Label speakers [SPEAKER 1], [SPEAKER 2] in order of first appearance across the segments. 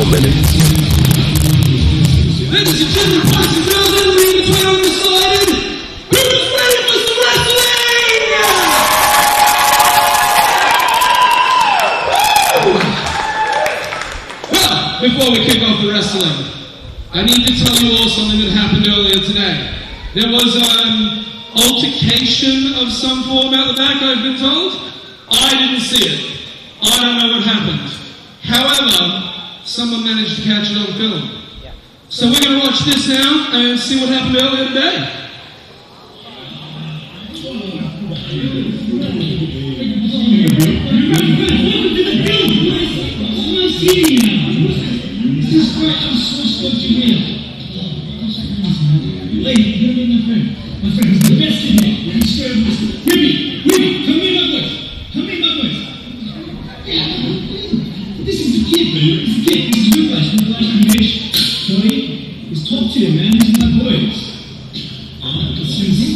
[SPEAKER 1] more minutes.
[SPEAKER 2] Ladies and gentlemen, boys and girls, everybody between undecided, who's ready for some wrestling? Well, before we kick off the wrestling, I need to tell you all something that happened earlier today. There was an altercation of some form out the back, I've been told. I didn't see it. I don't know what happened. However, someone managed to catch it on film. So we're going to watch this now and see what happened earlier today.
[SPEAKER 3] My friend, he's the best in there. He's scared of us. Ricky, come in, my boy. Yeah. This is the kid, man. This is the kid. This is Whiplash. Tony, he's top tier, man. These are my boys. Susie.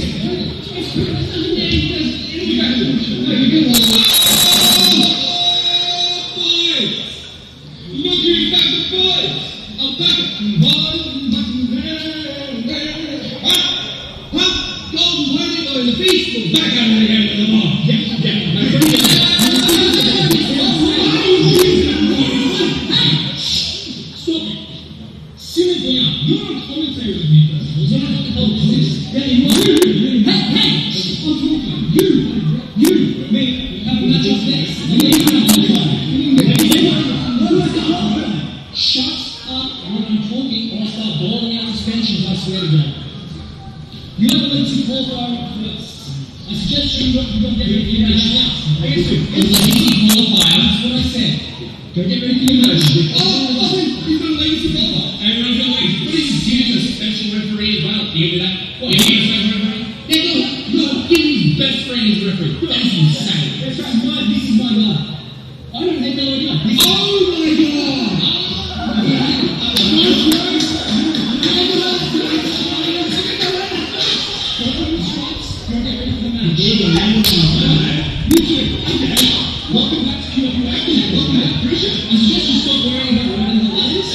[SPEAKER 2] Welcome back to QWA. Welcome back. I suggest you stop worrying about running the lines.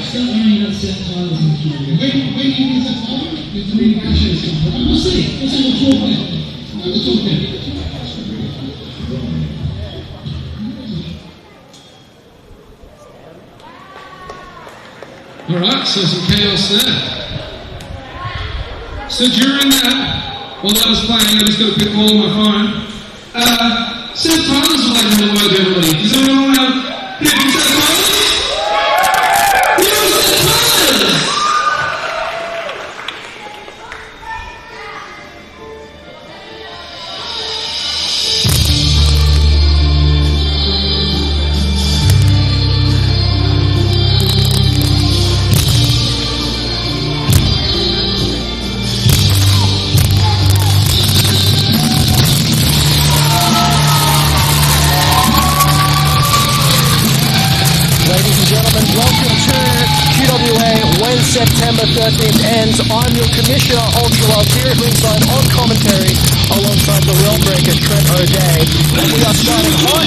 [SPEAKER 2] Stop worrying about set titles in QWA. When you get set title, there's three matches. We'll see. We'll talk then. We'll talk then. Alright, so some chaos there. So during that, while that was playing, I just got a quick call on my phone. Seth Tyler's would like to have a word to everybody. Does anyone want to hear from Seth Tyler? Here's Seth Tyler!
[SPEAKER 1] September 13th ends. I'm your Commissioner, Ultra Love, here at ringside on commentary alongside the Realm Breaker, Trent O'Day. And we are starting hot.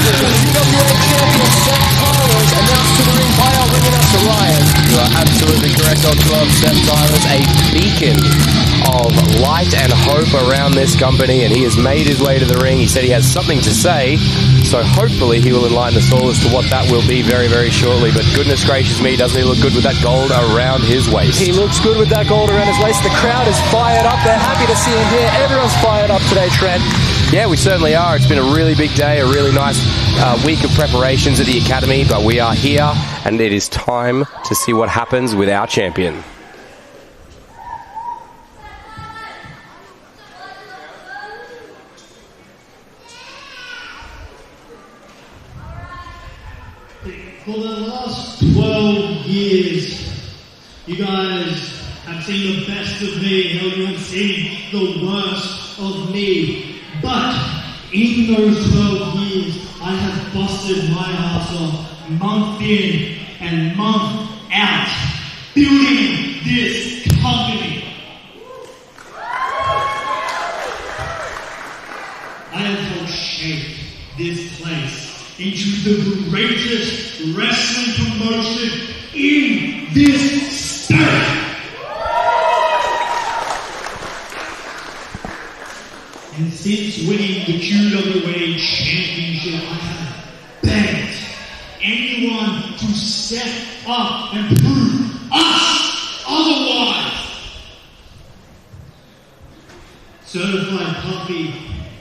[SPEAKER 1] The QWA champion, Seth Tyler's announced to the ring by our ring announcer, Ryan. You are absolutely correct, Ultra Love. Seth Tyler's a beacon of light and hope around this company, and he has made his way to the ring. He said he has something to say, so hopefully he will enlighten us all as to what that will be very, very shortly. But goodness gracious me, doesn't he look good with that gold around his waist? He looks good with that gold around his waist. The crowd is fired up. They're happy to see him here. Everyone's fired up today, Trent. Yeah, we certainly are. It's been a really big day, a really nice week of preparations at the Academy, but we are here, and it is time to see what happens with our champion.
[SPEAKER 4] For the last 12 years, you guys have seen the best of me, hell, you have seen the worst of me. But in those 12 years, I have busted my ass off month in and month out, building this company. I have felt shaped into the greatest wrestling promotion in this state. And since winning the QWA Championship, I have begged anyone to step up and prove us otherwise. Certified Puppy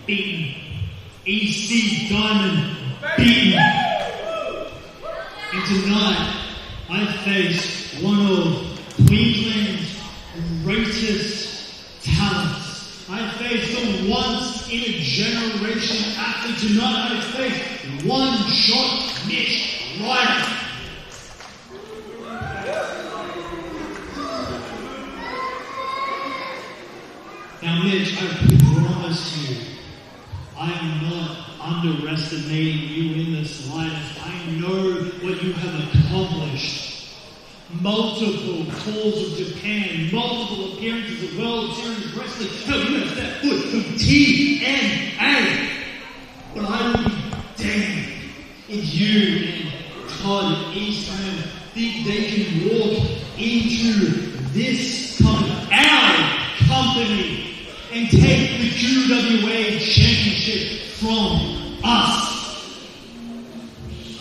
[SPEAKER 4] beaten. EC Diamond beaten. And tonight, I face one of Queensland's greatest talents. I face the once-in-a-generation athlete. Tonight, I face one-shot Mitch Ryder. Now, Mitch, I promise you, I am not underestimating you in the slightest. I know what you have accomplished. Multiple tours of Japan, multiple appearances of World Series Wrestling. Hell, you have stepped foot from TNA. But I will be damned if you and Todd Eastman think they can walk into this company, our company, and take the QWA Championship from us.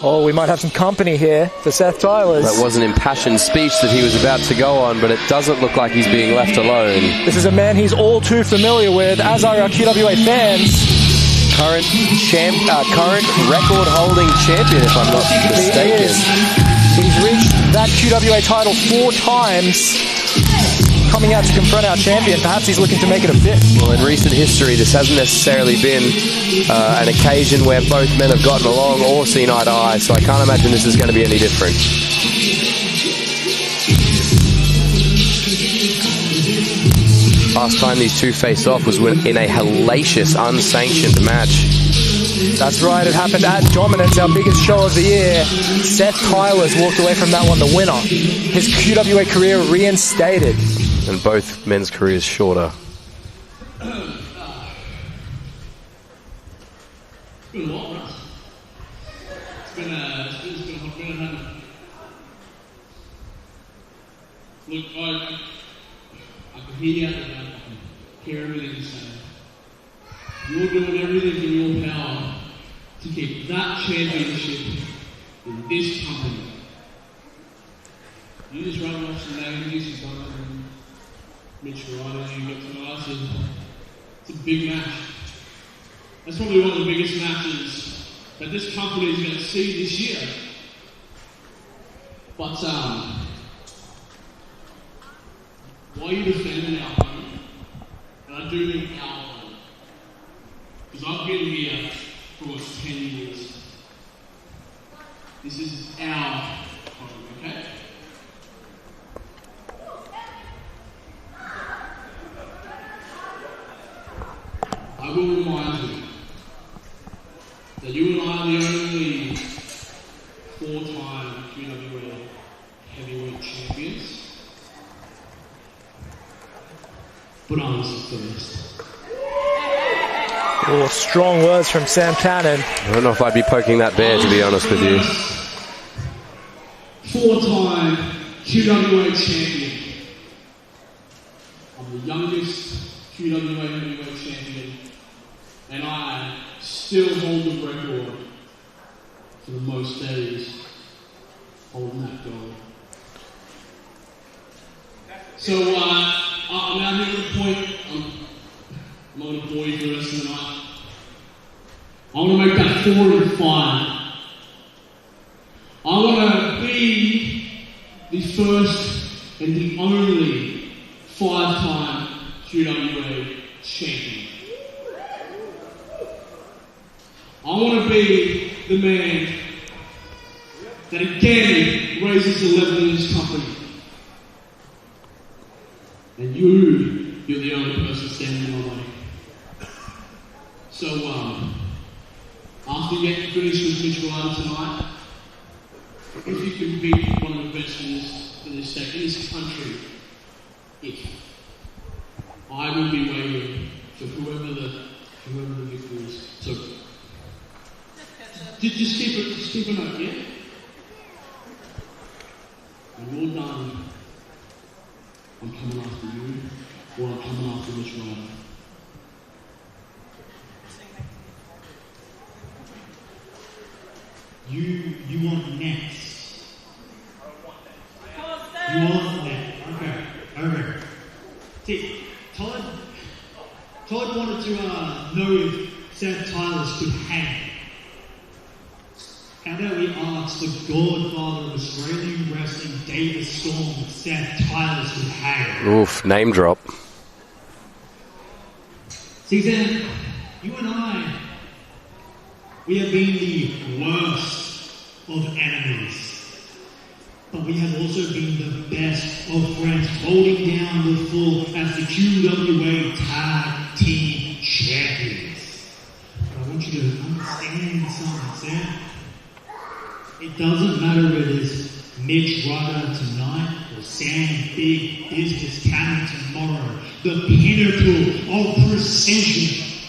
[SPEAKER 5] Oh, we might have some company here for Seth Tylers.
[SPEAKER 1] That was an impassioned speech that he was about to go on, but it doesn't look like he's being left alone.
[SPEAKER 5] This is a man he's all too familiar with, as are our QWA fans.
[SPEAKER 1] Current record-holding champion, if I'm not mistaken.
[SPEAKER 5] He's reached that QWA title 4 times. Coming out to confront our champion, perhaps he's looking to make it a 5th.
[SPEAKER 1] Well, in recent history, this hasn't necessarily been an occasion where both men have gotten along or seen eye to eye, so I can't imagine this is going to be any different. Last time these two faced off was in a hellacious, unsanctioned match.
[SPEAKER 5] That's right, it happened at Dominance, our biggest show of the year. Seth Tylers walked away from that one the winner. His QWA career reinstated.
[SPEAKER 1] And both men's careers shorter.
[SPEAKER 3] It's been a lot, Russ. It's been a hot minute, hasn't it? Look, I can hear you out there. I can hear everything you're saying. You're doing everything in your power to keep that championship in this company. You just run off some names, you done it, and Mitch Ryder, you got tonight. It's a big match. That's probably one of the biggest matches that this company is going to see this year. But why are you defending our home? And I do mean our home. Because I've been here for almost 10 years. This is our home, okay? I will remind you that you and I are the only 4-time QWA heavyweight champions. But I'm the first.
[SPEAKER 5] Oh, strong words from Sam Cannon.
[SPEAKER 1] I don't know if I'd be poking that bear, to be honest with you.
[SPEAKER 3] 4-time QWA champion. I'm the youngest QWA heavyweight champion, and I still hold the record for the most days holding that goal. So I'm out here at the point. I'm not going to bore you for the rest of the night. I want to make that 4 and 5. I want to be the first and the only 5-time QWA champion. I want to be the man that again raises the level in this company. And you're the only person standing in my way. So, after you get finished with Mitch Ryder tonight, if you can beat one of the best in this country, I will be waiting for whoever the victor is. So, Just keep it up, yeah? When you're done, I'm coming after you, or I'm coming after Mitch Ryder.
[SPEAKER 4] You want next. You want next. Okay. See, Todd wanted to know if Seth Tylers could hang. How about we ask the godfather of Australian wrestling, David Storm, if Seth Tylers could hang?
[SPEAKER 1] Oof, name drop.
[SPEAKER 4] See, Seth, you and I, we have been the worst of enemies, but we have also been the best of friends, holding down the fort as the QWA Tag Team Champions. But I want you to understand something, Sam. It doesn't matter whether it's Mitch Ryder tonight or Sam Big Business Cannon tomorrow. The pinnacle of precision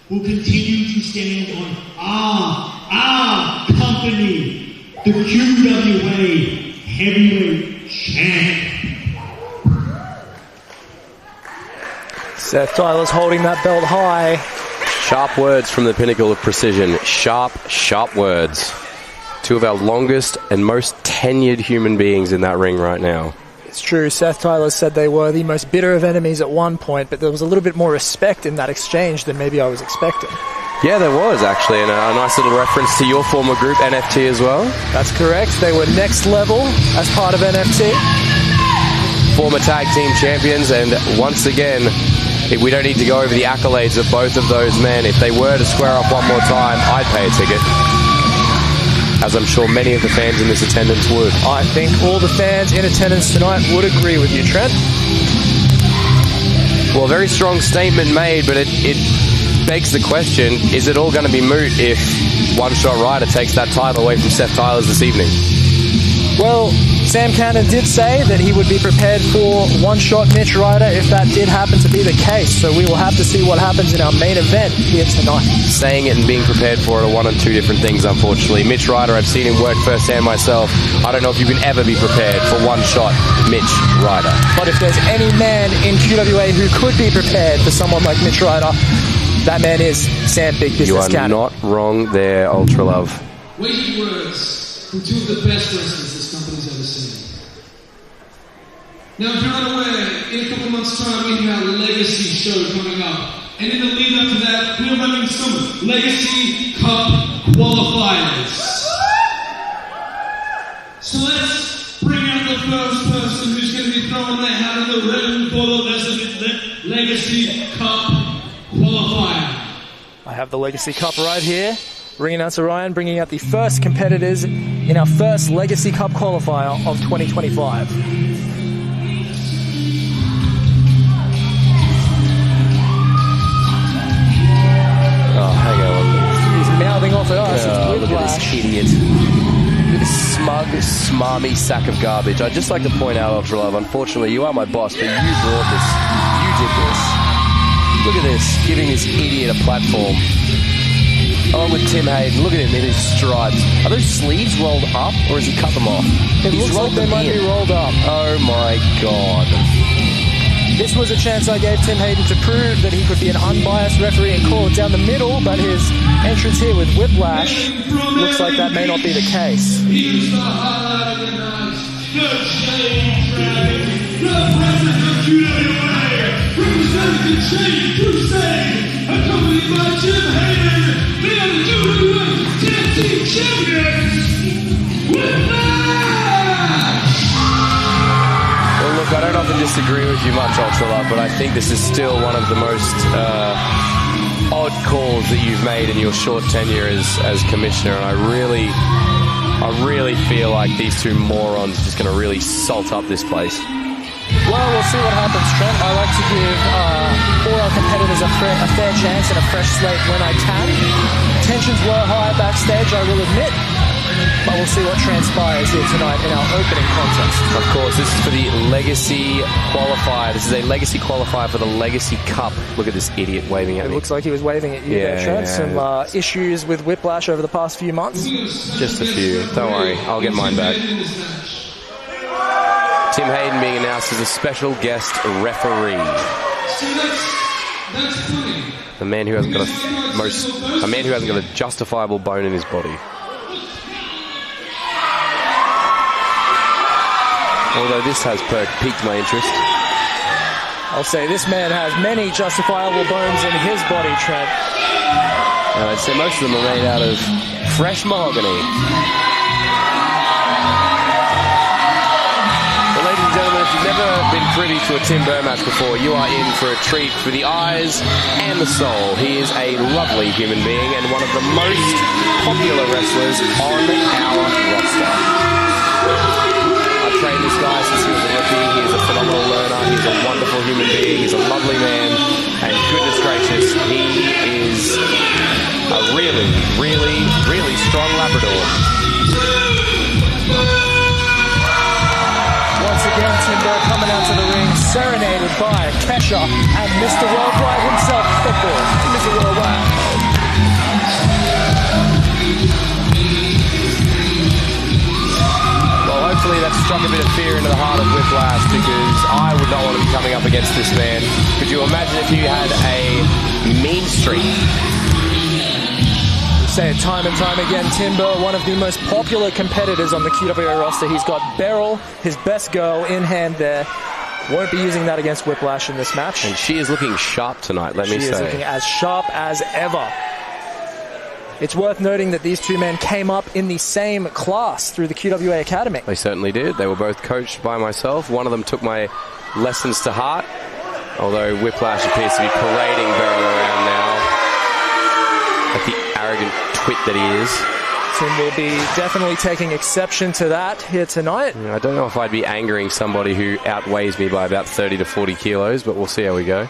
[SPEAKER 4] will continue to stand on our company, the QWA Heavyweight Champ.
[SPEAKER 5] Seth Tylers holding that belt high.
[SPEAKER 1] Sharp words from the pinnacle of precision. Sharp words. Two of our longest and most tenured human beings in that ring right now.
[SPEAKER 5] It's true, Seth Tylers said they were the most bitter of enemies at one point, but there was a little bit more respect in that exchange than maybe I was expecting.
[SPEAKER 1] Yeah, there was actually, and a nice little reference to your former group, NFT, as well.
[SPEAKER 5] That's correct. They were next level as part of NFT.
[SPEAKER 1] Former tag team champions, and once again, we don't need to go over the accolades of both of those men. If they were to square up one more time, I'd pay a ticket, as I'm sure many of the fans in this attendance would.
[SPEAKER 5] I think all the fans in attendance tonight would agree with you, Trent.
[SPEAKER 1] Well, very strong statement made, but it begs the question, is it all going to be moot if One Shot Ryder takes that title away from Seth Tylers this evening?
[SPEAKER 5] Well, Sam Cannon did say that he would be prepared for one-shot Mitch Ryder if that did happen to be the case. So we will have to see what happens in our main event here tonight.
[SPEAKER 1] Saying it and being prepared for it are one and two different things, unfortunately. Mitch Ryder, I've seen him work firsthand myself. I don't know if you can ever be prepared for one-shot Mitch Ryder.
[SPEAKER 5] But if there's any man in QWA who could be prepared for someone like Mitch Ryder, that man is Sam Big Business Cannon.
[SPEAKER 1] You are not wrong there, Ultra Love.
[SPEAKER 2] Weighty words from two of the best wrestlers this company's ever seen. Now, if you're unaware, in a couple months' time, we have our Legacy show coming up. And in the lead up to that, we're running some Legacy Cup qualifiers. So let's bring out the first person who's going to be throwing their hat in the ring for the Legacy Cup qualifier.
[SPEAKER 5] I have the Legacy Cup right here. Ring announcer Ryan bringing out the first competitors in our first Legacy Cup qualifier of 2025.
[SPEAKER 1] Oh, hang on.
[SPEAKER 5] He's mouthing off at us.
[SPEAKER 1] Oh, look at this idiot. Look at this smug, smarmy sack of garbage. I'd just like to point out, Ultra Love, unfortunately, you are my boss, but you brought this. You did this. Look at this, giving this idiot a platform. Along with Tim Hayden, look at him in his stripes. Are those sleeves rolled up, or has he cut them off?
[SPEAKER 5] It looks like they might be rolled up.
[SPEAKER 1] Oh my God.
[SPEAKER 5] This was a chance I gave Tim Hayden to prove that he could be an unbiased referee and call it down the middle, but his entrance here with Whiplash looks like that may not be the case.
[SPEAKER 2] Here's the highlight of the night. The Shade Dragon, the president of QWA, representing the Shade Crusade, accompanied by Jim Hayden, the QWA Tag Team Champions, Whiplash!
[SPEAKER 1] Well, look, I don't often disagree with you much, Ultra Love, but I think this is still one of the most odd calls that you've made in your short tenure as commissioner, and I really feel like these two morons are just going to really salt up this place.
[SPEAKER 5] Well, we'll see what happens, Trent. I like to give all our competitors a fair chance and a fresh slate when I can. Tensions were high backstage, I will admit. but we'll see what transpires here tonight in our opening contest.
[SPEAKER 1] Of course, this is for the Legacy Qualifier. This is a Legacy Qualifier for the Legacy Cup. Look at this idiot waving at me.
[SPEAKER 5] It looks like he was waving at you there, Trent. Some issues with Whiplash over the past few months.
[SPEAKER 1] Just a few. Don't worry, I'll get mine back. Tim Hayden being announced as a special guest referee.
[SPEAKER 2] That's funny.
[SPEAKER 1] A man who hasn't got a justifiable bone in his body. Although this has piqued my interest.
[SPEAKER 5] I'll say this man has many justifiable bones in his body, Trent.
[SPEAKER 1] And I'd say most of them are made out of fresh mahogany. Well, ladies and gentlemen, if you've never been privy to a Tim Burr match before, you are in for a treat for the eyes and the soul. He is a lovely human being and one of the most popular wrestlers on our roster. I've trained this guy since he was a rookie. He is a phenomenal learner. He's a wonderful human being. He's a lovely man. And goodness gracious, he is a really, really, really strong Labrador.
[SPEAKER 5] Once again, Tim Burr coming out to the ring, serenaded by Kesha and Mr. Worldwide himself, football, Mr. Worldwide.
[SPEAKER 1] Well, hopefully that struck a bit of fear into the heart of Whiplash, because I would not want to be coming up against this man. Could you imagine if you had a mean streak?
[SPEAKER 5] Say it time and time again, Tim Burr, one of the most popular competitors on the QWA roster. He's got Beryl, his best girl, in hand there. Won't be using that against Whiplash in this match.
[SPEAKER 1] And she is looking sharp tonight, let me say.
[SPEAKER 5] She is looking as sharp as ever. It's worth noting that these two men came up in the same class through the QWA Academy.
[SPEAKER 1] They certainly did. They were both coached by myself. One of them took my lessons to heart, although Whiplash appears to be parading Beryl around now, like the arrogant twit that he is.
[SPEAKER 5] Tim will be definitely taking exception to that here tonight.
[SPEAKER 1] I don't know if I'd be angering somebody who outweighs me by about 30 to 40 kilos, but we'll see how we go.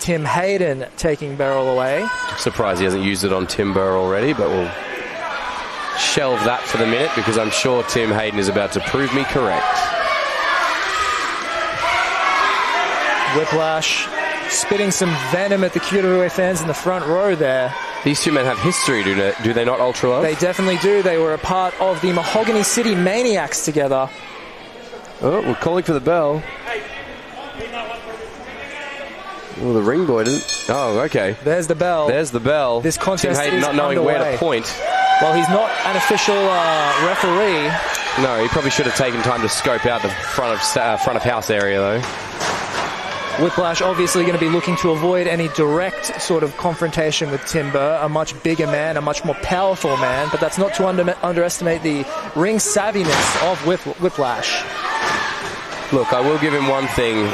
[SPEAKER 5] Tim Hayden taking Beryl away.
[SPEAKER 1] Surprised he hasn't used it on Tim Burr already, but we'll shelve that for the minute because I'm sure Tim Hayden is about to prove me correct.
[SPEAKER 5] Whiplash spitting some venom at the QWA fans in the front row there.
[SPEAKER 1] These two men have history, do they not, Ultra Love?
[SPEAKER 5] They definitely do. They were a part of the Mahogany City Maniacs together.
[SPEAKER 1] Oh, we're calling for the bell. Well, the ring boy didn't. Oh, okay.
[SPEAKER 5] There's the bell.
[SPEAKER 1] There's the bell.
[SPEAKER 5] This contest
[SPEAKER 1] Tim Hayden
[SPEAKER 5] is
[SPEAKER 1] not knowing
[SPEAKER 5] underway.
[SPEAKER 1] where to point.
[SPEAKER 5] Well, he's not an official referee.
[SPEAKER 1] No, he probably should have taken time to scope out the front of house area, though.
[SPEAKER 5] Whiplash obviously going to be looking to avoid any direct sort of confrontation with Tim Burr, a much bigger man, a much more powerful man, but that's not to underestimate the ring savviness of Whiplash.
[SPEAKER 1] Look, I will give him one thing.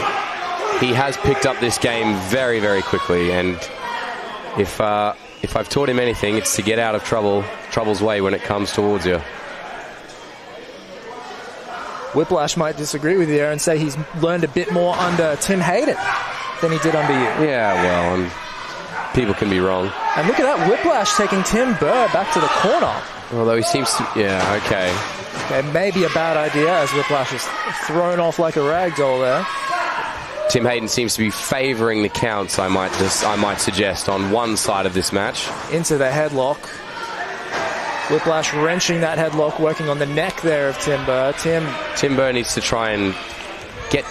[SPEAKER 1] He has picked up this game very, very quickly, and if I've taught him anything, it's to get out of trouble's way when it comes towards you.
[SPEAKER 5] Whiplash might disagree with you there and say he's learned a bit more under Tim Hayden than he did under you.
[SPEAKER 1] Yeah, well, people can be wrong.
[SPEAKER 5] And look at that, Whiplash taking Tim Burr back to the corner.
[SPEAKER 1] Although he seems to... Yeah, okay.
[SPEAKER 5] It may be a bad idea as Whiplash is thrown off like a rag doll there.
[SPEAKER 1] Tim Hayden seems to be favouring the counts, I might suggest, on one side of this match.
[SPEAKER 5] Into the headlock. Whiplash wrenching that headlock, working on the neck there of Tim Burr.
[SPEAKER 1] Tim Burr needs to try and get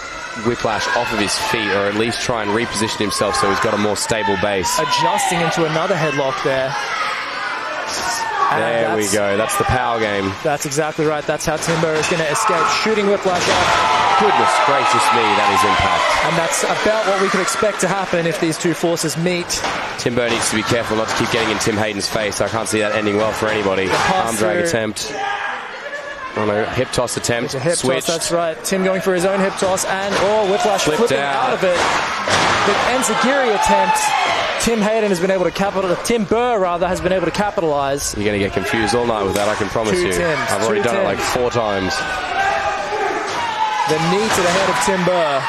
[SPEAKER 1] Whiplash off of his feet, or at least try and reposition himself so he's got a more stable base.
[SPEAKER 5] Adjusting into another headlock there.
[SPEAKER 1] There we go. That's the power game.
[SPEAKER 5] That's exactly right. That's how Tim Burr is going to escape, shooting Whiplash off.
[SPEAKER 1] Goodness gracious me, that is impact.
[SPEAKER 5] And that's about what we could expect to happen if these two forces meet.
[SPEAKER 1] Tim Burr needs to be careful not to keep getting in Tim Hayden's face. I can't see that ending well for anybody. Arm drag attempt. Oh no, hip toss attempt.
[SPEAKER 5] It's a hip toss, that's right. Tim going for his own hip toss, and Whiplash flipping out of it. The enziguri attempt. Tim Hayden has been able to Tim Burr rather has been able to capitalize.
[SPEAKER 1] You're going to get confused all night with that, I can promise you. I've already done it like 4 times.
[SPEAKER 5] The knee to the head of Tim Burr.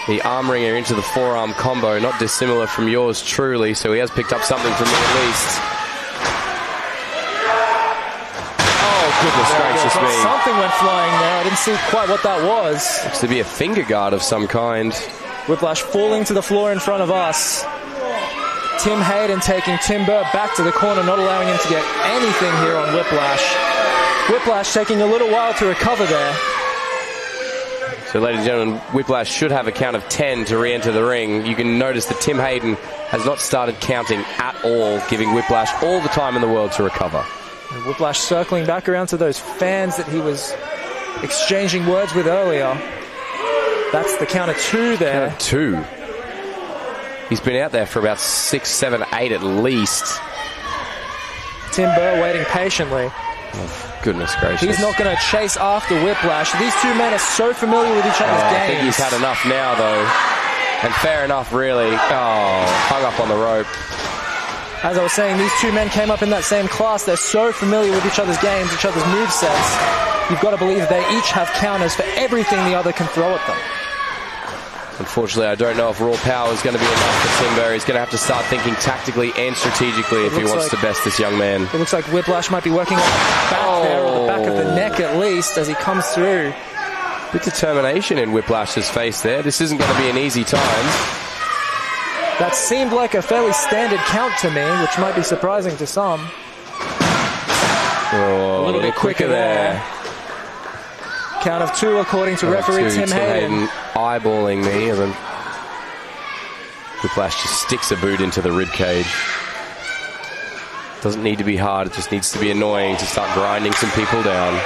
[SPEAKER 1] The arm wringer into the forearm combo, not dissimilar from yours truly, so he has picked up something from me at least. goodness gracious me.
[SPEAKER 5] Something went flying there. I didn't see quite what that was.
[SPEAKER 1] Looks to be a finger guard of some kind.
[SPEAKER 5] Whiplash falling to the floor in front of us. Tim Hayden taking Tim Burr back to the corner, not allowing him to get anything here on Whiplash. Whiplash taking a little while to recover there.
[SPEAKER 1] So, ladies and gentlemen, Whiplash should have a count of 10 to re-enter the ring. You can notice that Tim Hayden has not started counting at all, giving Whiplash all the time in the world to recover.
[SPEAKER 5] And Whiplash circling back around to those fans that he was exchanging words with earlier. That's the count of 2 there.
[SPEAKER 1] Count of 2. He's been out there for about 6, 7, 8 at least.
[SPEAKER 5] Tim Burr waiting patiently.
[SPEAKER 1] Oh, goodness gracious.
[SPEAKER 5] He's not going to chase after Whiplash. These two men are so familiar with each other's games.
[SPEAKER 1] I think he's had enough now, though. And fair enough, really. Oh, hung up on the rope.
[SPEAKER 5] As I was saying, these two men came up in that same class. They're so familiar with each other's games, each other's movesets. You've got to believe they each have counters for everything the other can throw at them.
[SPEAKER 1] Unfortunately, I don't know if raw power is going to be enough for Tim Burr. He's going to have to start thinking tactically and strategically if he wants to best this young man.
[SPEAKER 5] It looks like Whiplash might be working on the back there, or the back of the neck at least, as he comes through.
[SPEAKER 1] Bit determination in Whiplash's face there. This isn't going to be an easy time.
[SPEAKER 5] That seemed like a fairly standard count to me, which might be surprising to some.
[SPEAKER 1] Oh,
[SPEAKER 5] a little bit quicker there. Count of 2 according to referee Tim Hayden.
[SPEAKER 1] Eyeballing me, and then Whiplash just sticks a boot into the rib cage. Doesn't need to be hard, it just needs to be annoying to start grinding some people down.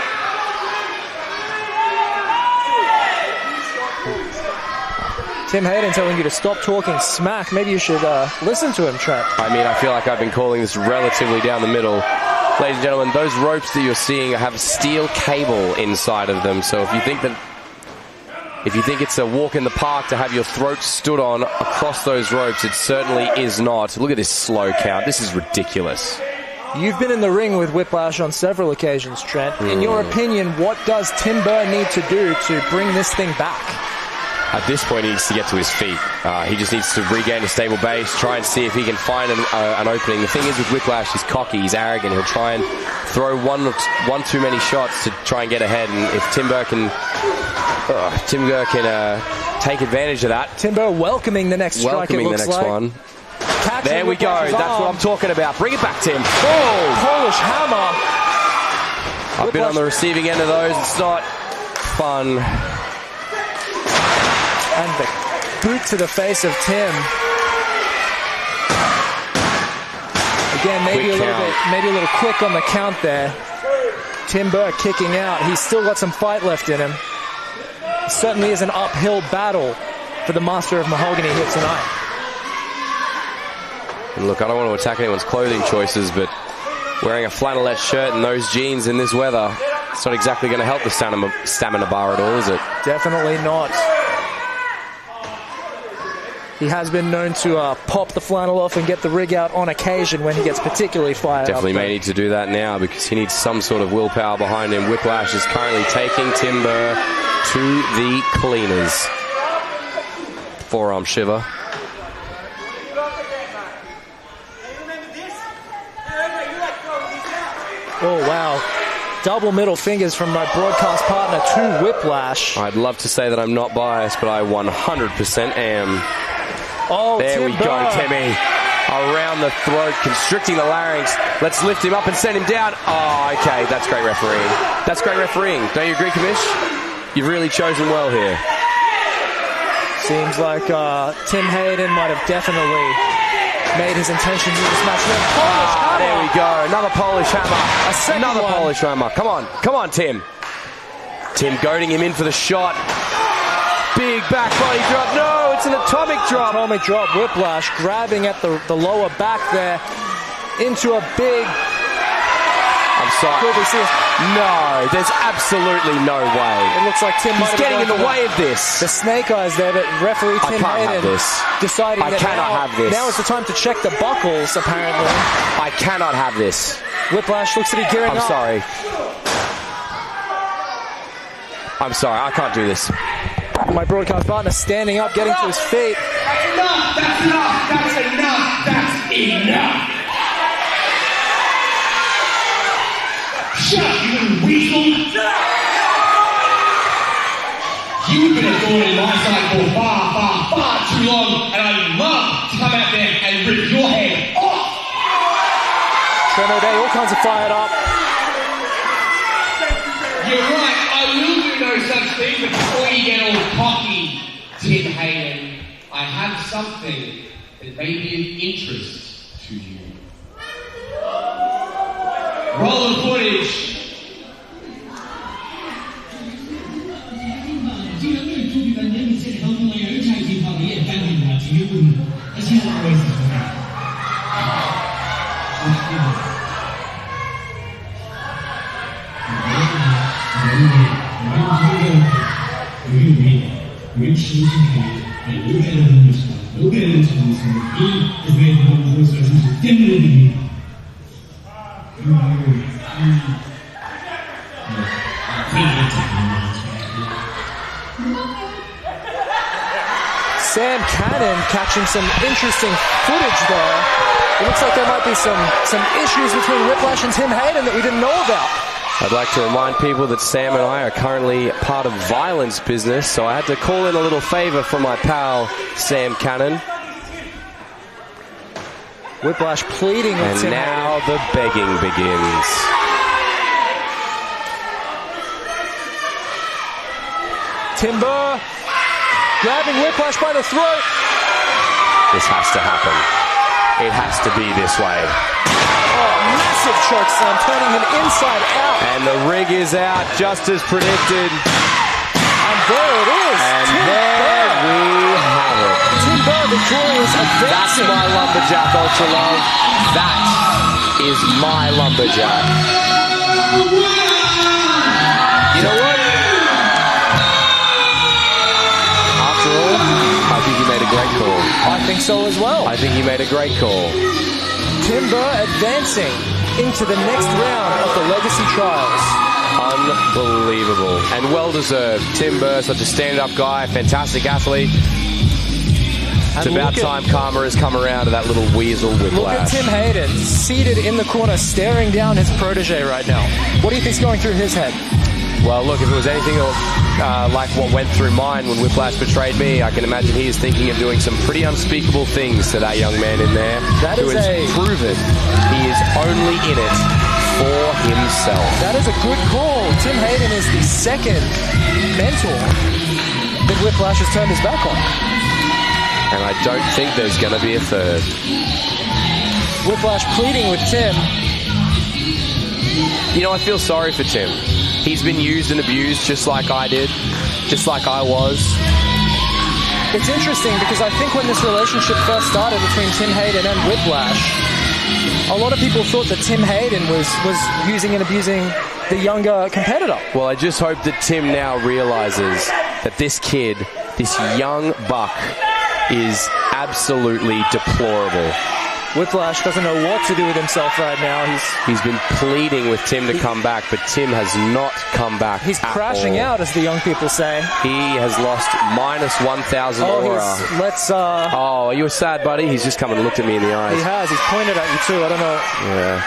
[SPEAKER 5] Tim Hayden telling you to stop talking smack. Maybe you should listen to him, Trent.
[SPEAKER 1] I mean, I feel like I've been calling this relatively down the middle. Ladies and gentlemen, those ropes that you're seeing have steel cable inside of them. So if you think it's a walk in the park to have your throat stood on across those ropes, it certainly is not. Look at this slow count. This is ridiculous.
[SPEAKER 5] You've been in the ring with Whiplash on several occasions, Trent. In your opinion, what does Tim Burr need to do to bring this thing back?
[SPEAKER 1] At this point, he needs to get to his feet. He just needs to regain a stable base, try and see if he can find an opening. The thing is with Whiplash, he's cocky, he's arrogant. He'll try and throw one too many shots to try and get ahead. And if Tim Burr can take advantage of that.
[SPEAKER 5] Tim Burr welcoming the next strike,
[SPEAKER 1] welcoming the next one. There we go. That's what I'm talking about. Bring it back, Tim. Oh!
[SPEAKER 5] Polish hammer.
[SPEAKER 1] I've been on the receiving end of those. It's not fun.
[SPEAKER 5] And the boot to the face of Tim. Again, maybe a little quick on the count there. Tim Burr kicking out. He's still got some fight left in him. It certainly is an uphill battle for the master of mahogany here tonight.
[SPEAKER 1] And look, I don't want to attack anyone's clothing choices, but wearing a flannelette shirt and those jeans in this weather, it's not exactly going to help the stamina bar at all, is it?
[SPEAKER 5] Definitely not. He has been known to pop the flannel off and get the rig out on occasion when he gets particularly fired up.
[SPEAKER 1] Definitely may need to do that now because he needs some sort of willpower behind him. Whiplash is currently taking Tim Burr to the cleaners. Forearm shiver.
[SPEAKER 5] Oh, wow. Double middle fingers from my broadcast partner to Whiplash.
[SPEAKER 1] I'd love to say that I'm not biased, but I 100% am.
[SPEAKER 5] Oh,
[SPEAKER 1] there
[SPEAKER 5] Tim
[SPEAKER 1] we go,
[SPEAKER 5] Burr.
[SPEAKER 1] Timmy. Around the throat, constricting the larynx. Let's lift him up and send him down. Oh, okay, that's great refereeing. That's great refereeing. Don't you agree, Kamish? You've really chosen well here.
[SPEAKER 5] Seems like Tim Hayden might have definitely made his intentions in this match.
[SPEAKER 1] There we go. Another Polish hammer. Another
[SPEAKER 5] one.
[SPEAKER 1] Polish hammer. Come on. Come on, Tim. Tim goading him in for the shot. Big back body drop. No, it's an atomic drop.
[SPEAKER 5] Atomic drop. Whiplash grabbing at the lower back there into a big...
[SPEAKER 1] I'm sorry. No, there's absolutely no way.
[SPEAKER 5] It looks like Tim
[SPEAKER 1] He's getting in the way of this.
[SPEAKER 5] The snake eyes there, but referee Tim Hayden deciding that now is the time to check the buckles, apparently.
[SPEAKER 1] I cannot have this.
[SPEAKER 5] Whiplash looks to be gearing up.
[SPEAKER 1] I'm sorry. I'm sorry, I can't do this.
[SPEAKER 5] My broadcast partner standing up, getting to his feet.
[SPEAKER 3] That's enough! That's enough! That's enough! That's enough! Shut little weasel. You've been a thorn in my side for far too long, and I'd love to come out there and rip your head off.
[SPEAKER 5] Tremor Day, all kinds of fired up.
[SPEAKER 3] You're right, I will do no such thing, but before you get all cocky, Tim Hayden, I have something that may be of interest to you. Roll the footage.
[SPEAKER 5] Sam Cannon catching some interesting footage there. It looks like there might be some issues between Whiplash and Tim Hayden that we didn't know about.
[SPEAKER 1] I'd like to remind people that Sam and I are currently part of Violence Business, so I had to call in a little favour from my pal, Sam Cannon.
[SPEAKER 5] Whiplash pleading with Tim
[SPEAKER 1] And now
[SPEAKER 5] Hayden.
[SPEAKER 1] the begging begins.
[SPEAKER 5] Timber grabbing Whiplash by the throat.
[SPEAKER 1] This has to happen. It has to be this way.
[SPEAKER 5] Oh, massive choke slam, turning him inside out.
[SPEAKER 1] And the rig is out, just as predicted.
[SPEAKER 5] And there it is.
[SPEAKER 1] And
[SPEAKER 5] Tim
[SPEAKER 1] there
[SPEAKER 5] Burr.
[SPEAKER 1] we have it.
[SPEAKER 5] Timber victorious,
[SPEAKER 1] That's
[SPEAKER 5] advancing.
[SPEAKER 1] my lumberjack, Ultra Love. That is my lumberjack. You know what? After all, I think he made a great call.
[SPEAKER 5] I think so as well.
[SPEAKER 1] I think he made a great call.
[SPEAKER 5] Timber advancing into the next round of the Legacy Trials.
[SPEAKER 1] Unbelievable. And well-deserved. Tim Burr, such a stand-up guy, fantastic athlete. It's
[SPEAKER 5] And
[SPEAKER 1] about
[SPEAKER 5] look at-
[SPEAKER 1] time karma has come around to that little weasel
[SPEAKER 5] Look at
[SPEAKER 1] Whiplash.
[SPEAKER 5] Tim Hayden seated in the corner staring down his protege right now. What do you think's going through his head?
[SPEAKER 1] Well, look, if it was anything like what went through mine when Whiplash betrayed me, I can imagine he is thinking of doing some pretty unspeakable things to that young man in there,
[SPEAKER 5] That
[SPEAKER 1] who
[SPEAKER 5] is
[SPEAKER 1] has
[SPEAKER 5] a-
[SPEAKER 1] proven he is only in it for himself.
[SPEAKER 5] That is a good call. Tim Hayden is the second mentor that Whiplash has turned his back on.
[SPEAKER 1] And I don't think there's going to be a third.
[SPEAKER 5] Whiplash pleading with Tim.
[SPEAKER 1] You know, I feel sorry for Tim. He's been used and abused just like I did, just like I was.
[SPEAKER 5] It's interesting because I think when this relationship first started between Tim Hayden and Whiplash, a lot of people thought that Tim Hayden was using and abusing the younger competitor.
[SPEAKER 1] Well, I just hope that Tim now realizes that this kid, this young buck, is absolutely deplorable.
[SPEAKER 5] Whiplash doesn't know what to do with himself right now.
[SPEAKER 1] He's been pleading with Tim to come back, but Tim has not come back.
[SPEAKER 5] He's
[SPEAKER 1] at
[SPEAKER 5] crashing
[SPEAKER 1] all.
[SPEAKER 5] out, as the young people say.
[SPEAKER 1] He has lost minus 1,000 aura.
[SPEAKER 5] Let's.
[SPEAKER 1] Oh, are you sad, buddy? He's just come and looked at me in the eyes.
[SPEAKER 5] He has. He's pointed at you too. I don't know.
[SPEAKER 1] Yeah.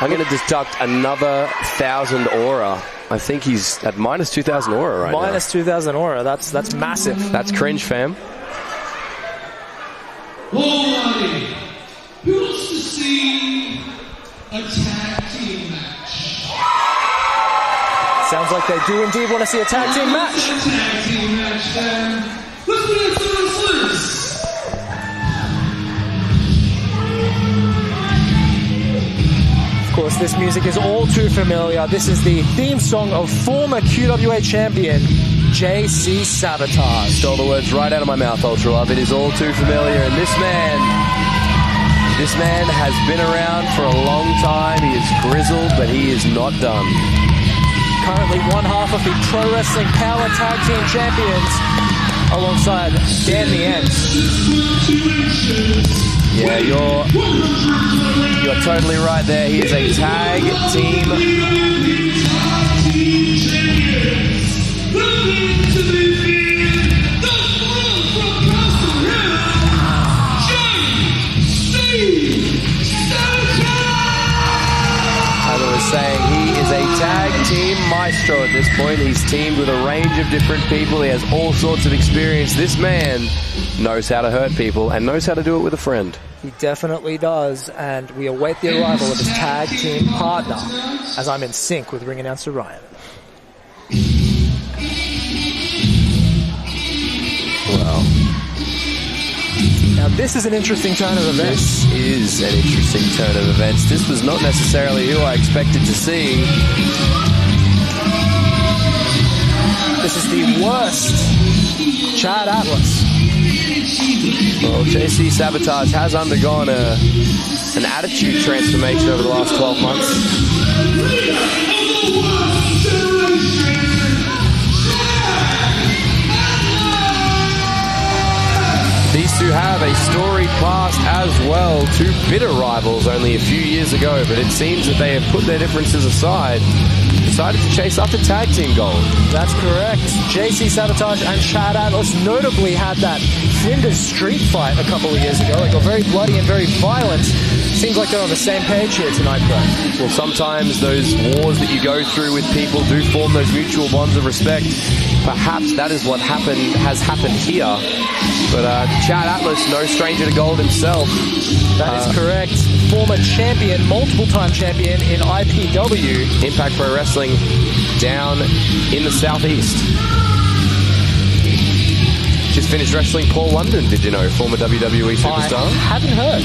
[SPEAKER 1] I'm going to deduct another 1,000 aura. I think he's at minus 2,000 aura right now.
[SPEAKER 5] Minus 2,000 aura. That's massive.
[SPEAKER 1] That's cringe, fam.
[SPEAKER 2] Alrighty. Who wants to see a tag team match?
[SPEAKER 5] Sounds like they do indeed want to see a tag team match.
[SPEAKER 2] A tag team match then. Let's put it to wrestlers.
[SPEAKER 5] Of course, this music is all too familiar. This is the theme song of former QWA champion JC Sabotage.
[SPEAKER 1] Stole the words right out of my mouth, Ultra Love. It is all too familiar. And this man has been around for a long time. He is grizzled, but he is not done.
[SPEAKER 5] Currently one half of the Pro Wrestling Power Tag Team Champions alongside Dan the Ant.
[SPEAKER 1] Yeah, you're totally right there. He is a tag team. As I was saying, he is a tag He's teamed with a range of different people. He has all sorts of experience. This man knows how to hurt people and knows how to do it with a friend.
[SPEAKER 5] He definitely does, and we await the arrival of his tag team partner as I'm in sync with ring announcer Ryan.
[SPEAKER 1] Wow.
[SPEAKER 5] Now this is an interesting turn of events.
[SPEAKER 1] This is an interesting turn of events. This was not necessarily who I expected to see.
[SPEAKER 5] This is the worst Chad Atlas.
[SPEAKER 1] Well, JC Sabotage has undergone an attitude transformation over the last 12 months. These two have a storied past as well. Two bitter rivals only a few years ago, but it seems that they have put their differences aside, decided to chase after tag team gold.
[SPEAKER 5] That's correct. JC Sabotage and Chad Atlas notably had that Flinders street fight a couple of years ago. It got very bloody and very violent. Seems like they're on the same page here tonight, though.
[SPEAKER 1] Well, sometimes those wars that you go through with people do form those mutual bonds of respect. Perhaps that is what has happened here. But Chad Atlas, no stranger to gold himself.
[SPEAKER 5] That is correct. Former champion, multiple-time champion in IPW.
[SPEAKER 1] Impact Pro Wrestling down in the southeast. Just finished wrestling Paul London, did you know? Former WWE superstar.
[SPEAKER 5] I hadn't heard.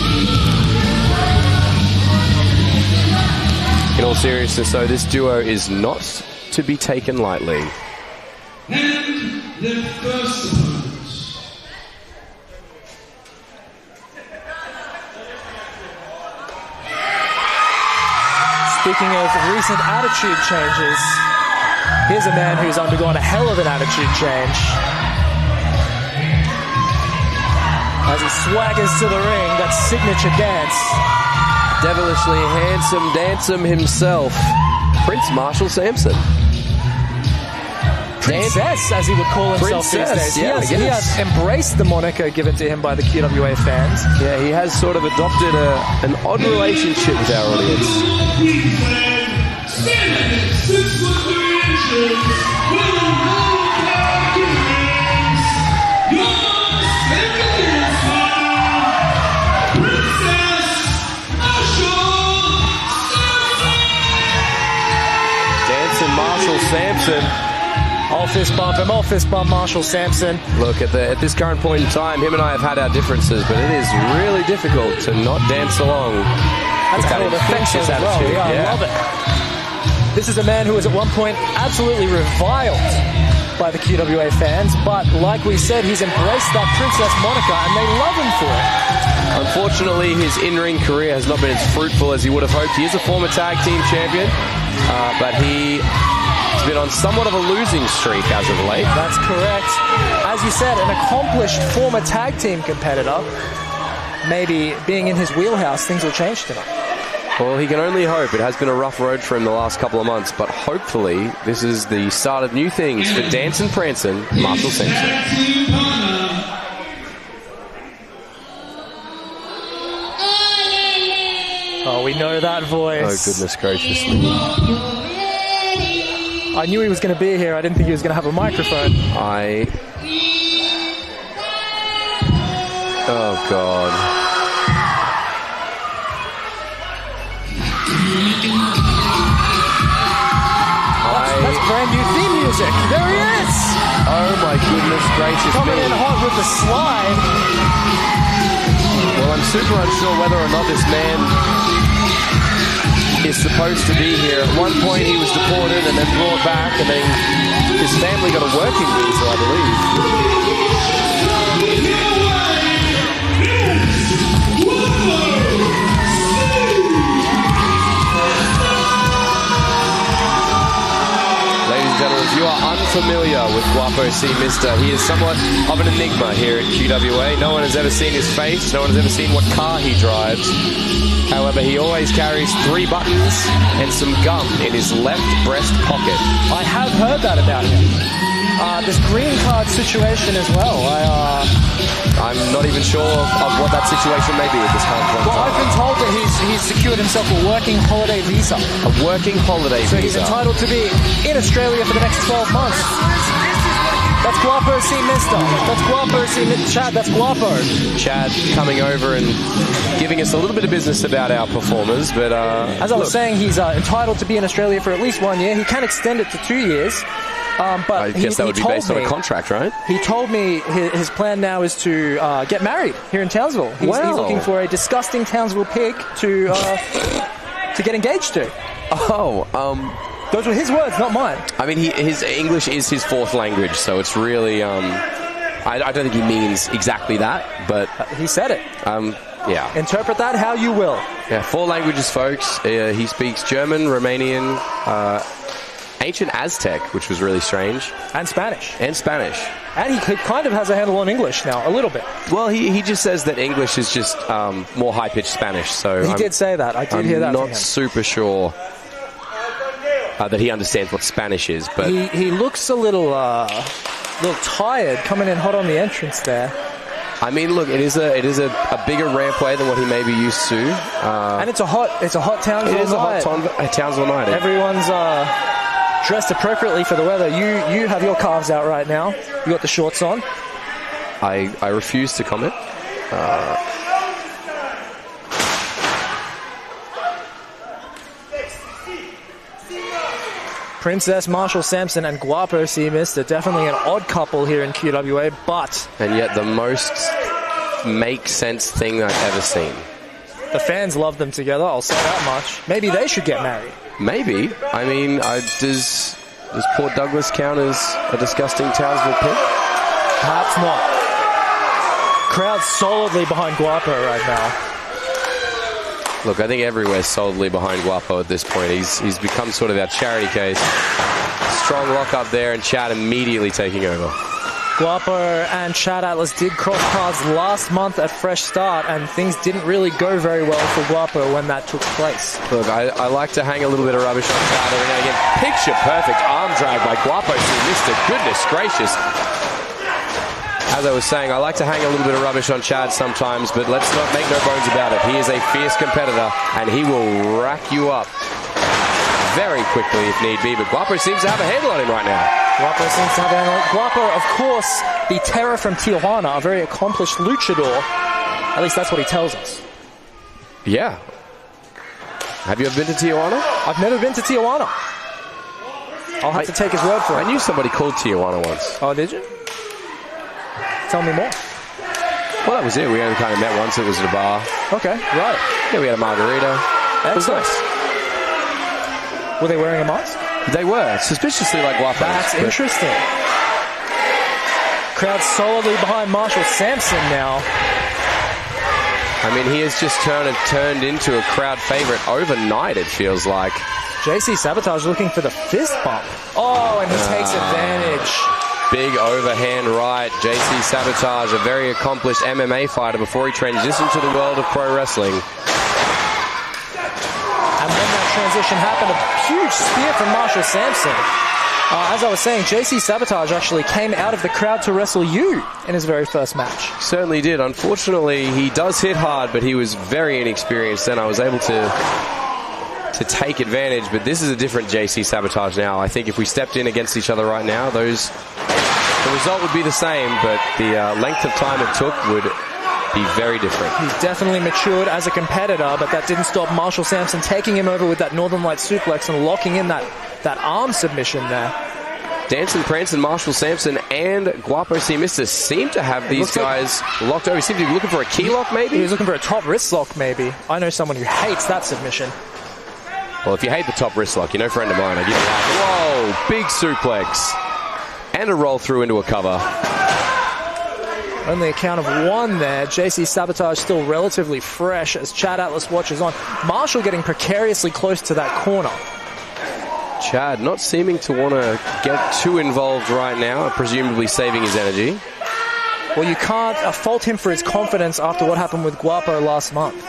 [SPEAKER 1] In all seriousness, though, this duo is not to be taken lightly.
[SPEAKER 2] And their first opponent.
[SPEAKER 5] Speaking of recent attitude changes, here's a man who's undergone a hell of an attitude change. As he swaggers to the ring, that signature dance.
[SPEAKER 1] Devilishly handsome Dansome himself, Prince Marshall Sampson.
[SPEAKER 5] Princess, as he would call himself these days.
[SPEAKER 1] Yeah,
[SPEAKER 5] he has embraced the moniker given to him by the QWA fans.
[SPEAKER 1] Yeah, he has sort of adopted an odd relationship with our audience.
[SPEAKER 2] Queensland, standing 6 foot 3 inches, with a roll of kings. Your second dancer, Princess Marshall Sampson.
[SPEAKER 1] Dancing Marshall Sampson.
[SPEAKER 5] I'll fist bump Marshall Sampson.
[SPEAKER 1] Look, at this current point in time, him and I have had our differences, but it is really difficult to not dance along
[SPEAKER 5] That's
[SPEAKER 1] with that
[SPEAKER 5] kind of
[SPEAKER 1] infectious
[SPEAKER 5] as well.
[SPEAKER 1] attitude.
[SPEAKER 5] Yeah, I love it. This is a man who was at one point absolutely reviled by the QWA fans, but like we said, he's embraced that princess moniker and they love him for it.
[SPEAKER 1] Unfortunately, his in-ring career has not been as fruitful as he would have hoped. He is a former tag team champion, but he's been on somewhat of a losing streak as of late.
[SPEAKER 5] That's correct. As you said, an accomplished former tag team competitor. Maybe being in his wheelhouse, things will change tonight.
[SPEAKER 1] Well, he can only hope. It has been a rough road for him the last couple of months, but hopefully this is the start of new things for Dancing Prancin' Marshall Sampson.
[SPEAKER 5] Oh, we know that voice.
[SPEAKER 1] Oh, goodness gracious me.
[SPEAKER 5] I knew he was going to be here. I didn't think he was going to have a microphone.
[SPEAKER 1] Oh, God.
[SPEAKER 5] That's brand new theme music. There he is.
[SPEAKER 1] Oh, my goodness gracious me.
[SPEAKER 5] Coming in hot with the slide.
[SPEAKER 1] Well, I'm super unsure whether or not this man is supposed to be here. At one point he was deported and then brought back, and then his family got a working visa, I believe. Ladies and gentlemen, if you are unfamiliar with Guapo C. Mister, he is somewhat of an enigma here at QWA. No one has ever seen his face. No one has ever seen what car he drives. However, he always carries 3 buttons and some gum in his left breast pocket.
[SPEAKER 5] I have heard that about him. This green card situation as well.
[SPEAKER 1] I'm not even sure of what that situation may be at this current point.
[SPEAKER 5] Well, I've been told that he's secured himself a working holiday visa.
[SPEAKER 1] A working holiday
[SPEAKER 5] So
[SPEAKER 1] visa.
[SPEAKER 5] he's entitled to be in Australia for the next 12 months. That's Guapo C. Mister. That's Guapo C. Chad, that's Guapo.
[SPEAKER 1] Chad coming over and giving us a little bit of business about our performers, but
[SPEAKER 5] as I was saying, he's entitled to be in Australia for at least 1 year. He can extend it to 2 years. But
[SPEAKER 1] I guess that would be based on a contract, right?
[SPEAKER 5] He told me his plan now is to get married here in Townsville. He's looking for a disgusting Townsville pig to get engaged to. Those were his words, not mine.
[SPEAKER 1] I mean, his English is his fourth language, so it's really... I don't think he means exactly that, but...
[SPEAKER 5] he said it.
[SPEAKER 1] Yeah.
[SPEAKER 5] Interpret that how you will.
[SPEAKER 1] Yeah, 4 languages, folks. He speaks German, Romanian, ancient Aztec, which was really strange.
[SPEAKER 5] And Spanish.
[SPEAKER 1] And Spanish.
[SPEAKER 5] And he kind of has a handle on English now, a little bit.
[SPEAKER 1] Well, he just says that English is just more high-pitched Spanish, so...
[SPEAKER 5] He did say that. I did hear that from him.
[SPEAKER 1] I'm not super sure... that he understands what Spanish is, but
[SPEAKER 5] he looks a little tired coming in hot on the entrance there.
[SPEAKER 1] I mean, look, it is a bigger rampway than what he may be used to,
[SPEAKER 5] and it's a hot Townsville night.
[SPEAKER 1] It is a hot Townsville night.
[SPEAKER 5] Everyone's dressed appropriately for the weather. You have your calves out right now. You got the shorts on.
[SPEAKER 1] I refuse to comment.
[SPEAKER 5] Princess Marshall Sampson and Guapo C. Mister, definitely an odd couple here in QWA, but...
[SPEAKER 1] and yet the most make-sense thing I've ever seen.
[SPEAKER 5] The fans love them together, I'll say that much. Maybe they should get married.
[SPEAKER 1] Maybe. I mean, does Port Douglas count as a disgusting Townsville pig?
[SPEAKER 5] Perhaps not. Crowd solidly behind Guapo right now.
[SPEAKER 1] Look, I think everywhere's solidly behind Guapo at this point. He's become sort of our charity case. Strong lock up there, and Chad immediately taking over.
[SPEAKER 5] Guapo and Chad Atlas did cross paths last month at Fresh Start, and things didn't really go very well for Guapo when that took place.
[SPEAKER 1] Look, I like to hang a little bit of rubbish on Chad every now and again. Picture perfect arm drag by Guapo. Mr. Goodness gracious. As I was saying, I like to hang a little bit of rubbish on Chad sometimes, but let's not make no bones about it. He is a fierce competitor, and he will rack you up very quickly if need be. But Guapo seems to have a handle on him right now.
[SPEAKER 5] Guapo seems to have a handle on him. Guapo, of course, the terror from Tijuana, a very accomplished luchador. At least that's what he tells us.
[SPEAKER 1] Yeah. Have you ever been to Tijuana?
[SPEAKER 5] I've never been to Tijuana. I'll have to take his word for it.
[SPEAKER 1] I knew somebody called Tijuana once.
[SPEAKER 5] Oh, did you? Tell me more.
[SPEAKER 1] Well, that was it. We only kind of met once. It was at a bar.
[SPEAKER 5] Okay, right.
[SPEAKER 1] Yeah, we had a margarita. It was nice.
[SPEAKER 5] Were they wearing a mask?
[SPEAKER 1] They were. Suspiciously like Guapos.
[SPEAKER 5] That's interesting. Crowd solidly behind Marshall Sampson now.
[SPEAKER 1] I mean, he has just turned into a crowd favorite overnight, it feels like.
[SPEAKER 5] JC Sabotage looking for the fist bump. Oh, and he takes advantage.
[SPEAKER 1] Big overhand right. JC Sabotage, a very accomplished MMA fighter before he transitioned to the world of pro wrestling.
[SPEAKER 5] And when that transition happened, a huge spear from Marshall Sampson. As I was saying, JC Sabotage actually came out of the crowd to wrestle you in his very first match.
[SPEAKER 1] Certainly did. Unfortunately, he does hit hard, but he was very inexperienced, and I was able to take advantage. But this is a different JC Sabotage now. I think if we stepped in against each other right now, the result would be the same, but the length of time it took would be very different.
[SPEAKER 5] He's definitely matured as a competitor, but that didn't stop Marshall Sampson taking him over with that Northern Light suplex and locking in that arm submission there.
[SPEAKER 1] Dancing Prancing Marshall Sampson and Guapo C. Mister seem to have these guys locked over. He seemed to be looking for a key lock, maybe?
[SPEAKER 5] He was looking for a top wrist lock, maybe. I know someone who hates that submission.
[SPEAKER 1] Well, if you hate the top wrist lock, you're no friend of mine. I give you that. Whoa, big suplex. And a roll through into a cover.
[SPEAKER 5] Only a count of one there. JC Sabotage still relatively fresh as Chad Atlas watches on. Marshall getting precariously close to that corner.
[SPEAKER 1] Chad not seeming to want to get too involved right now, presumably saving his energy.
[SPEAKER 5] Well, you can't fault him for his confidence after what happened with Guapo last month.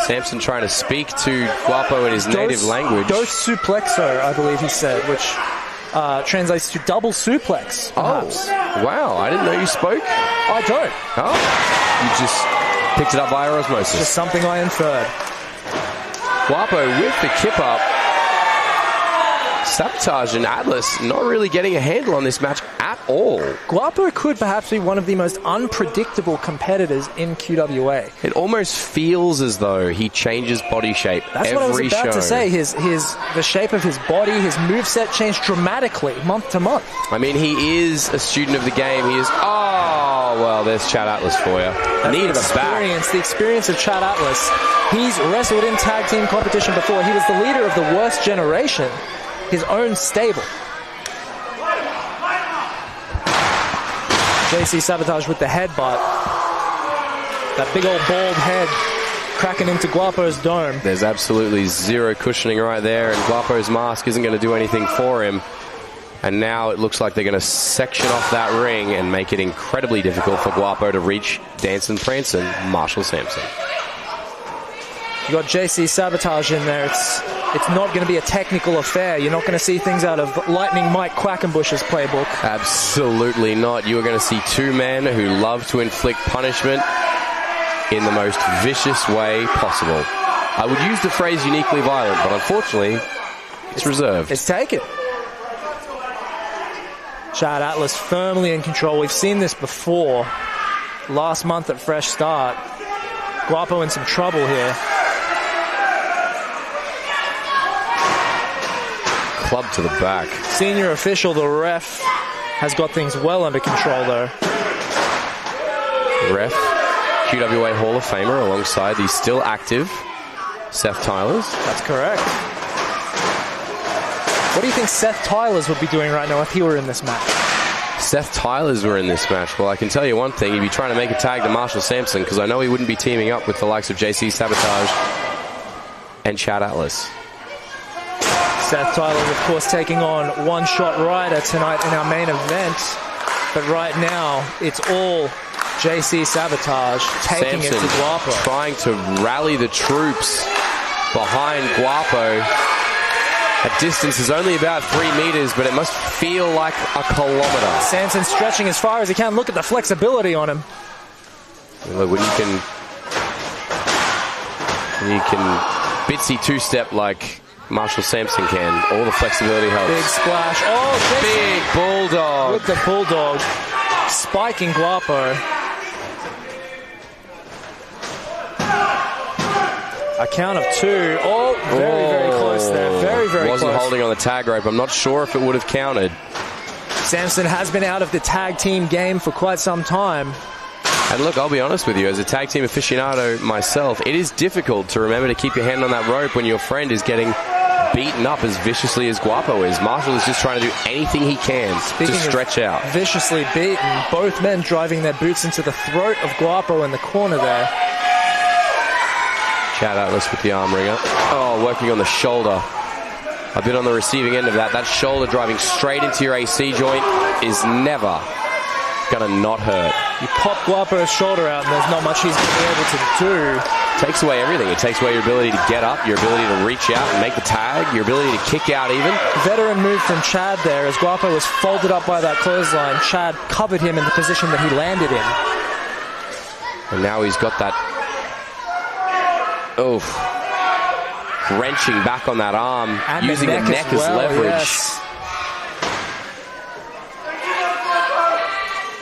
[SPEAKER 1] Sampson trying to speak to Guapo in his native language.
[SPEAKER 5] Dos suplexo, I believe he said, which translates to double suplex, perhaps.
[SPEAKER 1] Oh, wow. I didn't know you spoke.
[SPEAKER 5] I don't.
[SPEAKER 1] Oh, you just picked it up via osmosis.
[SPEAKER 5] Just something I inferred.
[SPEAKER 1] Guapo with the kip up. Sabotage and Atlas not really getting a handle on this match at all.
[SPEAKER 5] Guapo could perhaps be one of the most unpredictable competitors in QWA.
[SPEAKER 1] It almost feels as though he changes body shape
[SPEAKER 5] That's
[SPEAKER 1] every
[SPEAKER 5] what I was about
[SPEAKER 1] show.
[SPEAKER 5] to say. The shape of his body, his moveset changed dramatically month to month.
[SPEAKER 1] I mean, he is a student of the game. He is... Oh, well, there's Chad Atlas for you. Knee to the back.
[SPEAKER 5] The experience of Chad Atlas. He's wrestled in tag team competition before. He was the leader of the Worst Generation, his own stable. JC Sabotage with the headbutt. That big old bald head cracking into Guapo's dome.
[SPEAKER 1] There's absolutely zero cushioning right there, and Guapo's mask isn't going to do anything for him. And now it looks like they're going to section off that ring and make it incredibly difficult for Guapo to reach Dancin' Prancin' Marshall Sampson.
[SPEAKER 5] You got JC Sabotage in there. It's not going to be a technical affair. You're not going to see things out of Lightning Mike Quackenbush's playbook.
[SPEAKER 1] Absolutely not. You are going to see two men who love to inflict punishment in the most vicious way possible. I would use the phrase uniquely violent, but unfortunately, it's reserved.
[SPEAKER 5] It's taken. Chad Atlas firmly in control. We've seen this before. Last month at Fresh Start. Guapo in some trouble here.
[SPEAKER 1] Club to the back.
[SPEAKER 5] Senior official, the ref, has got things well under control, though.
[SPEAKER 1] Ref, QWA Hall of Famer, alongside the still active Seth Tylers.
[SPEAKER 5] That's correct. What do you think Seth Tylers would be doing right now if he were in this match?
[SPEAKER 1] Seth Tylers were in this match. Well, I can tell you one thing. He'd be trying to make a tag to Marshall Sampson, because I know he wouldn't be teaming up with the likes of JC Sabotage and Chad Atlas.
[SPEAKER 5] Seth Tylers, of course, taking on One Shot Rider tonight in our main event. But right now, it's all JC Sabotage taking
[SPEAKER 1] Sampson
[SPEAKER 5] it to Guapo.
[SPEAKER 1] Trying to rally the troops behind Guapo. A distance is only about 3 meters, but it must feel like a kilometer.
[SPEAKER 5] Sampson stretching as far as he can. Look at the flexibility on him.
[SPEAKER 1] Look, when you can bitsy two-step like Marshall Sampson can, all the flexibility helps.
[SPEAKER 5] Big splash. Oh,
[SPEAKER 1] big bulldog.
[SPEAKER 5] With the bulldog. Spiking Guapo. A count of 2. Oh, very close there. Very close.
[SPEAKER 1] Wasn't holding on the tag rope. I'm not sure if it would have counted.
[SPEAKER 5] Sampson has been out of the tag team game for quite some time.
[SPEAKER 1] And look, I'll be honest with you, as a tag team aficionado myself, it is difficult to remember to keep your hand on that rope when your friend is getting beaten up as viciously as Guapo is. Marshall is just trying to do anything he can to stretch out.
[SPEAKER 5] Viciously beaten. Both men driving their boots into the throat of Guapo in the corner there.
[SPEAKER 1] Chad Atlas with the arm wringer. Oh, working on the shoulder. I've been on the receiving end of that. That shoulder driving straight into your AC joint is never gonna not hurt.
[SPEAKER 5] You pop Guapo's shoulder out and there's not much he's going to be able to do.
[SPEAKER 1] Takes away everything. It takes away your ability to get up, your ability to reach out and make the tag, your ability to kick out even.
[SPEAKER 5] Veteran move from Chad there. As Guapo was folded up by that clothesline, Chad covered him in the position that he landed in.
[SPEAKER 1] And now he's got that... Oh, wrenching back on that arm,
[SPEAKER 5] and
[SPEAKER 1] using the neck as leverage.
[SPEAKER 5] Yes.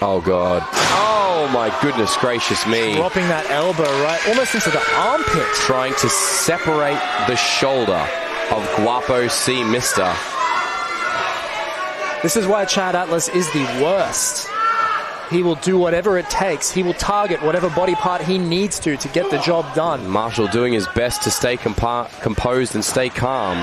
[SPEAKER 1] Oh, God. Oh, my goodness gracious me.
[SPEAKER 5] Dropping that elbow right almost into the armpit.
[SPEAKER 1] Trying to separate the shoulder of Guapo C. Mister.
[SPEAKER 5] This is why Chad Atlas is the worst. He will do whatever it takes. He will target whatever body part he needs to get the job done.
[SPEAKER 1] Marshall doing his best to stay composed and stay calm.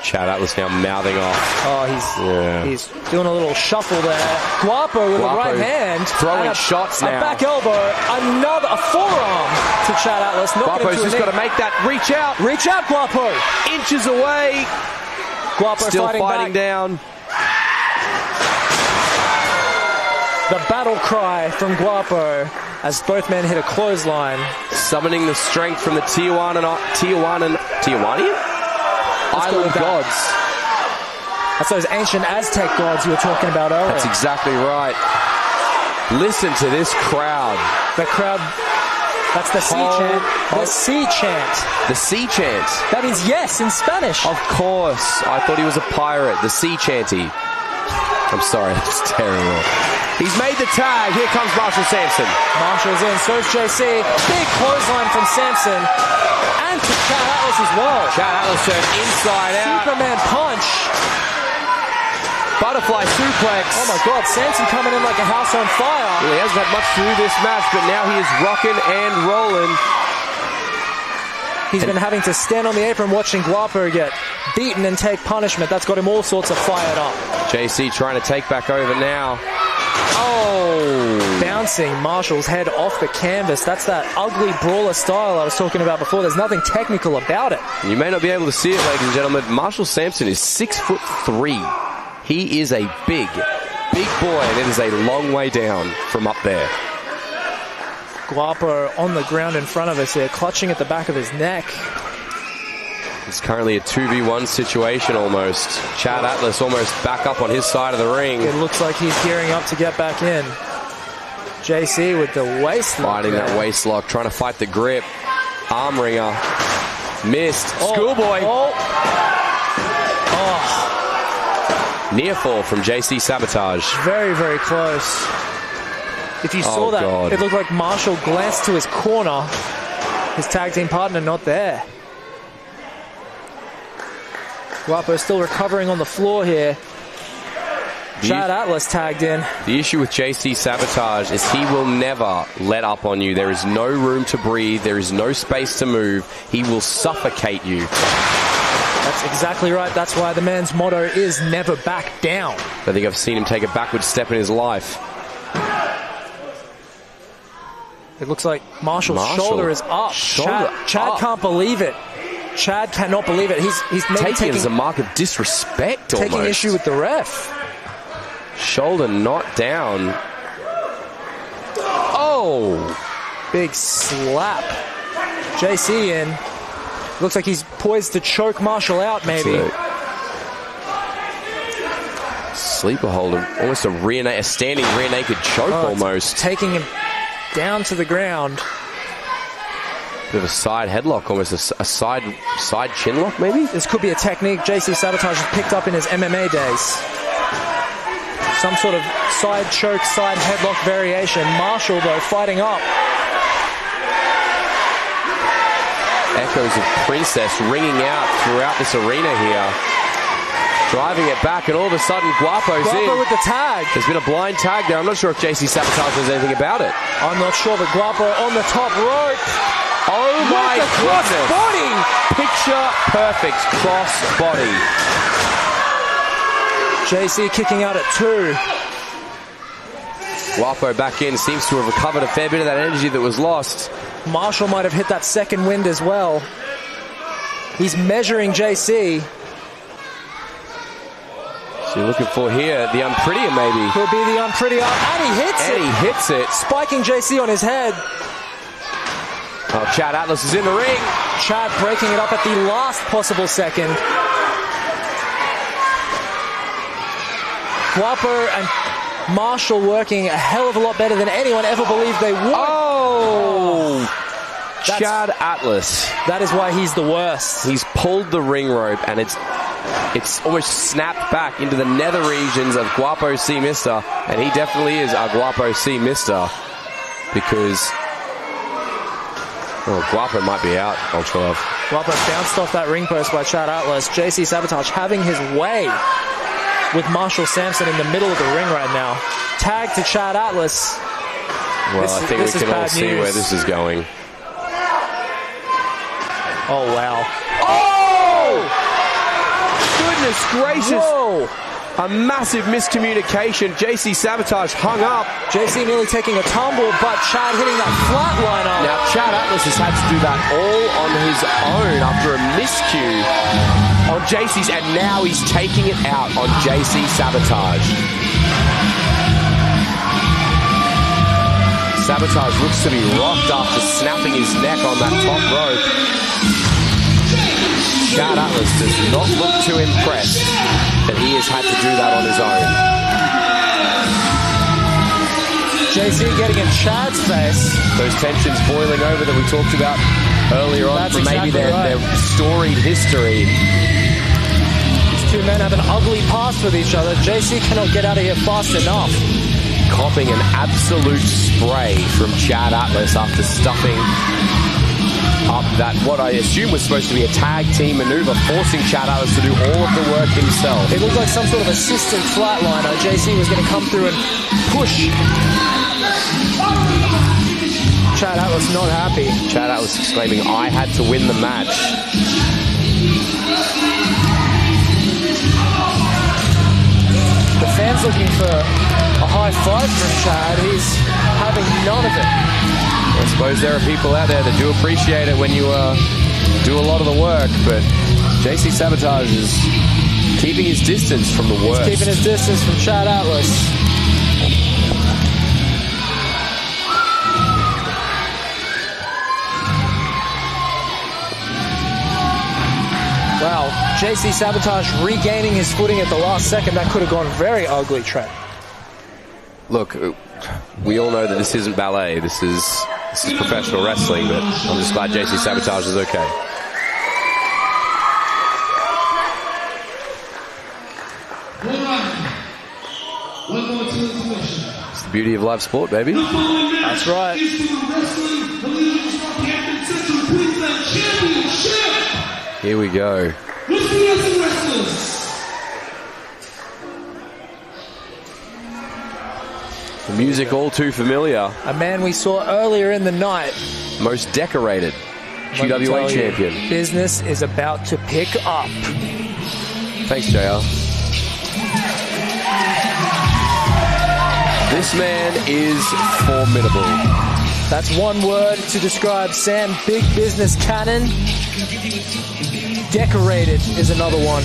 [SPEAKER 1] Chad Atlas now mouthing off.
[SPEAKER 5] Oh, he's doing a little shuffle there. Guapo with the right hand.
[SPEAKER 1] Throwing shots now.
[SPEAKER 5] A back elbow. A forearm to Chad Atlas.
[SPEAKER 1] Guapo's just got to make that reach out.
[SPEAKER 5] Reach out, Guapo.
[SPEAKER 1] Inches away.
[SPEAKER 5] Guapo
[SPEAKER 1] still fighting down.
[SPEAKER 5] The battle cry from Guapo as both men hit a clothesline.
[SPEAKER 1] Summoning the strength from the Tijuanian? Island gods.
[SPEAKER 5] That's those ancient Aztec gods you were talking about earlier.
[SPEAKER 1] That's exactly right. Listen to this crowd.
[SPEAKER 5] The crowd, that's the sea chant. The sea chant.
[SPEAKER 1] The sea chant.
[SPEAKER 5] That means yes in Spanish.
[SPEAKER 1] Of course. I thought he was a pirate. The sea chanty. I'm sorry, that's terrible. He's made the tag. Here comes Marshall Sampson.
[SPEAKER 5] Marshall's in. So is JC. Big clothesline from Sampson. And to Chad Atlas as well.
[SPEAKER 1] Chad Atlas turned inside out.
[SPEAKER 5] Superman punch.
[SPEAKER 1] Butterfly suplex.
[SPEAKER 5] Oh my God, Sampson coming in like a house on fire.
[SPEAKER 1] Well, he hasn't had much to do this match, but now he is rocking and rolling.
[SPEAKER 5] He's been having to stand on the apron watching Guapo get beaten and take punishment. That's got him all sorts of fired up.
[SPEAKER 1] JC trying to take back over now. Oh!
[SPEAKER 5] Bouncing Marshall's head off the canvas. That's that ugly brawler style I was talking about before. There's nothing technical about it.
[SPEAKER 1] You may not be able to see it, ladies and gentlemen. Marshall Sampson is 6'3". He is a big boy, and it is a long way down from up there.
[SPEAKER 5] Guapo on the ground in front of us here, clutching at the back of his neck.
[SPEAKER 1] It's currently a 2v1 situation almost. Chad Atlas almost back up on his side of the ring.
[SPEAKER 5] It looks like he's gearing up to get back in. JC with the waist lock.
[SPEAKER 1] Fighting that waist lock, trying to fight the grip. Arm wringer. Missed. Schoolboy. Near fall from JC Sabotage.
[SPEAKER 5] Very, very close. If you saw that,
[SPEAKER 1] God.
[SPEAKER 5] It looked like Marshall glanced to his corner. His tag team partner not there. Guapo still recovering on the floor here. Chad Atlas tagged in.
[SPEAKER 1] The issue with JC Sabotage is he will never let up on you. There is no room to breathe. There is no space to move. He will suffocate you.
[SPEAKER 5] That's exactly right. That's why the man's motto is never back down.
[SPEAKER 1] I think I've seen him take a backward step in his life.
[SPEAKER 5] It looks like Marshall's shoulder is up. Chad can't believe it. Chad cannot believe it. He's maybe
[SPEAKER 1] taking it as a mark of disrespect almost.
[SPEAKER 5] Taking issue with the ref.
[SPEAKER 1] Shoulder not down. Oh!
[SPEAKER 5] Big slap. JC in. Looks like he's poised to choke Marshall out, maybe.
[SPEAKER 1] Sleeper hold, almost a standing rear naked choke almost.
[SPEAKER 5] Taking him down to the ground.
[SPEAKER 1] Bit of a side headlock, almost a side chin lock, maybe?
[SPEAKER 5] This could be a technique JC Sabotage has picked up in his MMA days. Some sort of side choke, side headlock variation. Marshall, though, fighting up.
[SPEAKER 1] Echoes of Princess ringing out throughout this arena here. Driving it back, and all of a sudden, Guapo's in.
[SPEAKER 5] Guapo with the tag.
[SPEAKER 1] There's been a blind tag there. I'm not sure if JC Sabotage knows anything about it.
[SPEAKER 5] I'm not sure, but Guapo on the top rope.
[SPEAKER 1] Oh my goodness.
[SPEAKER 5] Body.
[SPEAKER 1] Picture perfect cross body.
[SPEAKER 5] JC kicking out at 2.
[SPEAKER 1] Guapo back in, seems to have recovered a fair bit of that energy that was lost.
[SPEAKER 5] Marshall might have hit that second wind as well. He's measuring JC.
[SPEAKER 1] So you're looking for here, the unprettier maybe.
[SPEAKER 5] Could be the unprettier, and he hits it.
[SPEAKER 1] And he hits it.
[SPEAKER 5] Spiking JC on his head.
[SPEAKER 1] Oh, Chad Atlas is in the ring.
[SPEAKER 5] Chad breaking it up at the last possible second. Guapo and Marshall working a hell of a lot better than anyone ever believed they would.
[SPEAKER 1] Oh! Chad Atlas.
[SPEAKER 5] That is why he's the worst.
[SPEAKER 1] He's pulled the ring rope, and it's almost snapped back into the nether regions of Guapo C. Mister, and he definitely is a Guapo C. Mister, because Guapo might be out, Ultra Love.
[SPEAKER 5] Guapo bounced off that ring post by Chad Atlas. JC Sabotage having his way with Marshall Sampson in the middle of the ring right now. Tag to Chad Atlas.
[SPEAKER 1] Well, I think we can all see where this is going.
[SPEAKER 5] Oh, wow.
[SPEAKER 1] Oh! Goodness gracious.
[SPEAKER 5] Whoa!
[SPEAKER 1] A massive miscommunication. JC Sabotage hung up.
[SPEAKER 5] JC nearly taking a tumble, but Chad hitting that flatliner.
[SPEAKER 1] Now, Chad Atlas has had to do that all on his own after a miscue on JC's, and now he's taking it out on JC Sabotage. Sabotage looks to be rocked after snapping his neck on that top rope. Chad Atlas does not look too impressed that he has had to do that on his own.
[SPEAKER 5] JC getting in Chad's face.
[SPEAKER 1] Those tensions boiling over that we talked about earlier on from maybe
[SPEAKER 5] exactly
[SPEAKER 1] their storied history.
[SPEAKER 5] These two men have an ugly past with each other. JC cannot get out of here fast enough.
[SPEAKER 1] Copping an absolute spray from Chad Atlas after stuffing up that what I assume was supposed to be a tag team maneuver, forcing Chad Atlas to do all of the work himself.
[SPEAKER 5] It looked like some sort of assistant flatliner. JC was going to come through and push. Chad Atlas not happy.
[SPEAKER 1] Chad Atlas exclaiming, "I had to win the match."
[SPEAKER 5] The fans looking for a high five from Chad. He's having none of it.
[SPEAKER 1] I suppose there are people out there that do appreciate it when you do a lot of the work, but JC Sabotage is keeping his distance from the worst.
[SPEAKER 5] He's keeping his distance from Chad Atlas. Wow, JC Sabotage regaining his footing at the last second. That could have gone very ugly, Trent.
[SPEAKER 1] Look, we all know that this isn't ballet. This is professional wrestling, but I'm just glad JC Sabotage is okay.
[SPEAKER 2] One more to intermission.
[SPEAKER 1] It's the beauty of live sport, baby.
[SPEAKER 5] That's right.
[SPEAKER 2] Is for the Wrestling Elite Rockhampton Central Queensland Championship.
[SPEAKER 1] Here we go.
[SPEAKER 2] What's the wrestling wrestlers?
[SPEAKER 1] The music all too familiar.
[SPEAKER 5] A man we saw earlier in the night.
[SPEAKER 1] Most decorated QWA champion.
[SPEAKER 5] Business is about to pick up.
[SPEAKER 1] Thanks, JR. This man is formidable.
[SPEAKER 5] That's one word to describe Sam Big Business Cannon. Decorated is another one.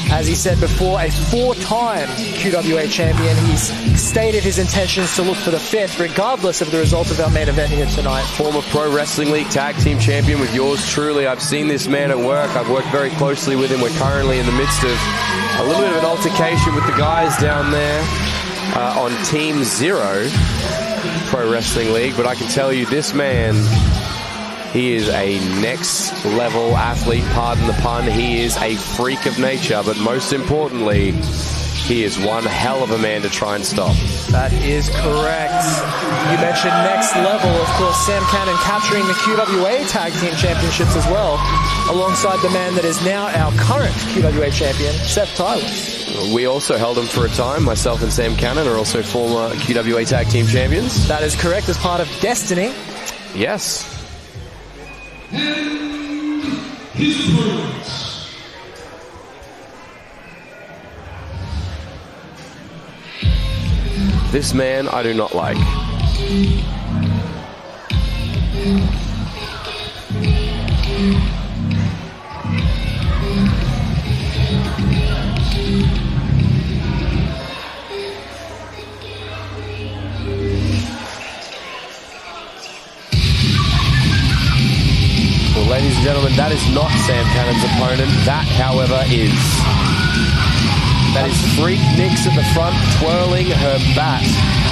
[SPEAKER 5] As he said before, a 4-time QWA champion. He's stated his intentions to look for the 5th, regardless of the result of our main event here tonight.
[SPEAKER 1] Former Pro Wrestling League tag team champion with yours truly. I've seen this man at work. I've worked very closely with him. We're currently in the midst of a little bit of an altercation with the guys down there on Team 0 Pro Wrestling League. But I can tell you, this man, he is a next level athlete, pardon the pun. He is a freak of nature, but most importantly, he is one hell of a man to try and stop.
[SPEAKER 5] That is correct. You mentioned next level. Of course, Sam Cannon capturing the QWA Tag Team Championships as well, alongside the man that is now our current QWA champion, Seth Tyler.
[SPEAKER 1] We also held him for a time. Myself and Sam Cannon are also former QWA Tag Team champions.
[SPEAKER 5] That is correct, as part of Destiny.
[SPEAKER 1] Yes.
[SPEAKER 2] And his opponent.
[SPEAKER 1] This man I do not like. Well, ladies and gentlemen, that is not Sam Cannon's opponent. That, however, is. That is Freak Nix at the front, twirling her bat,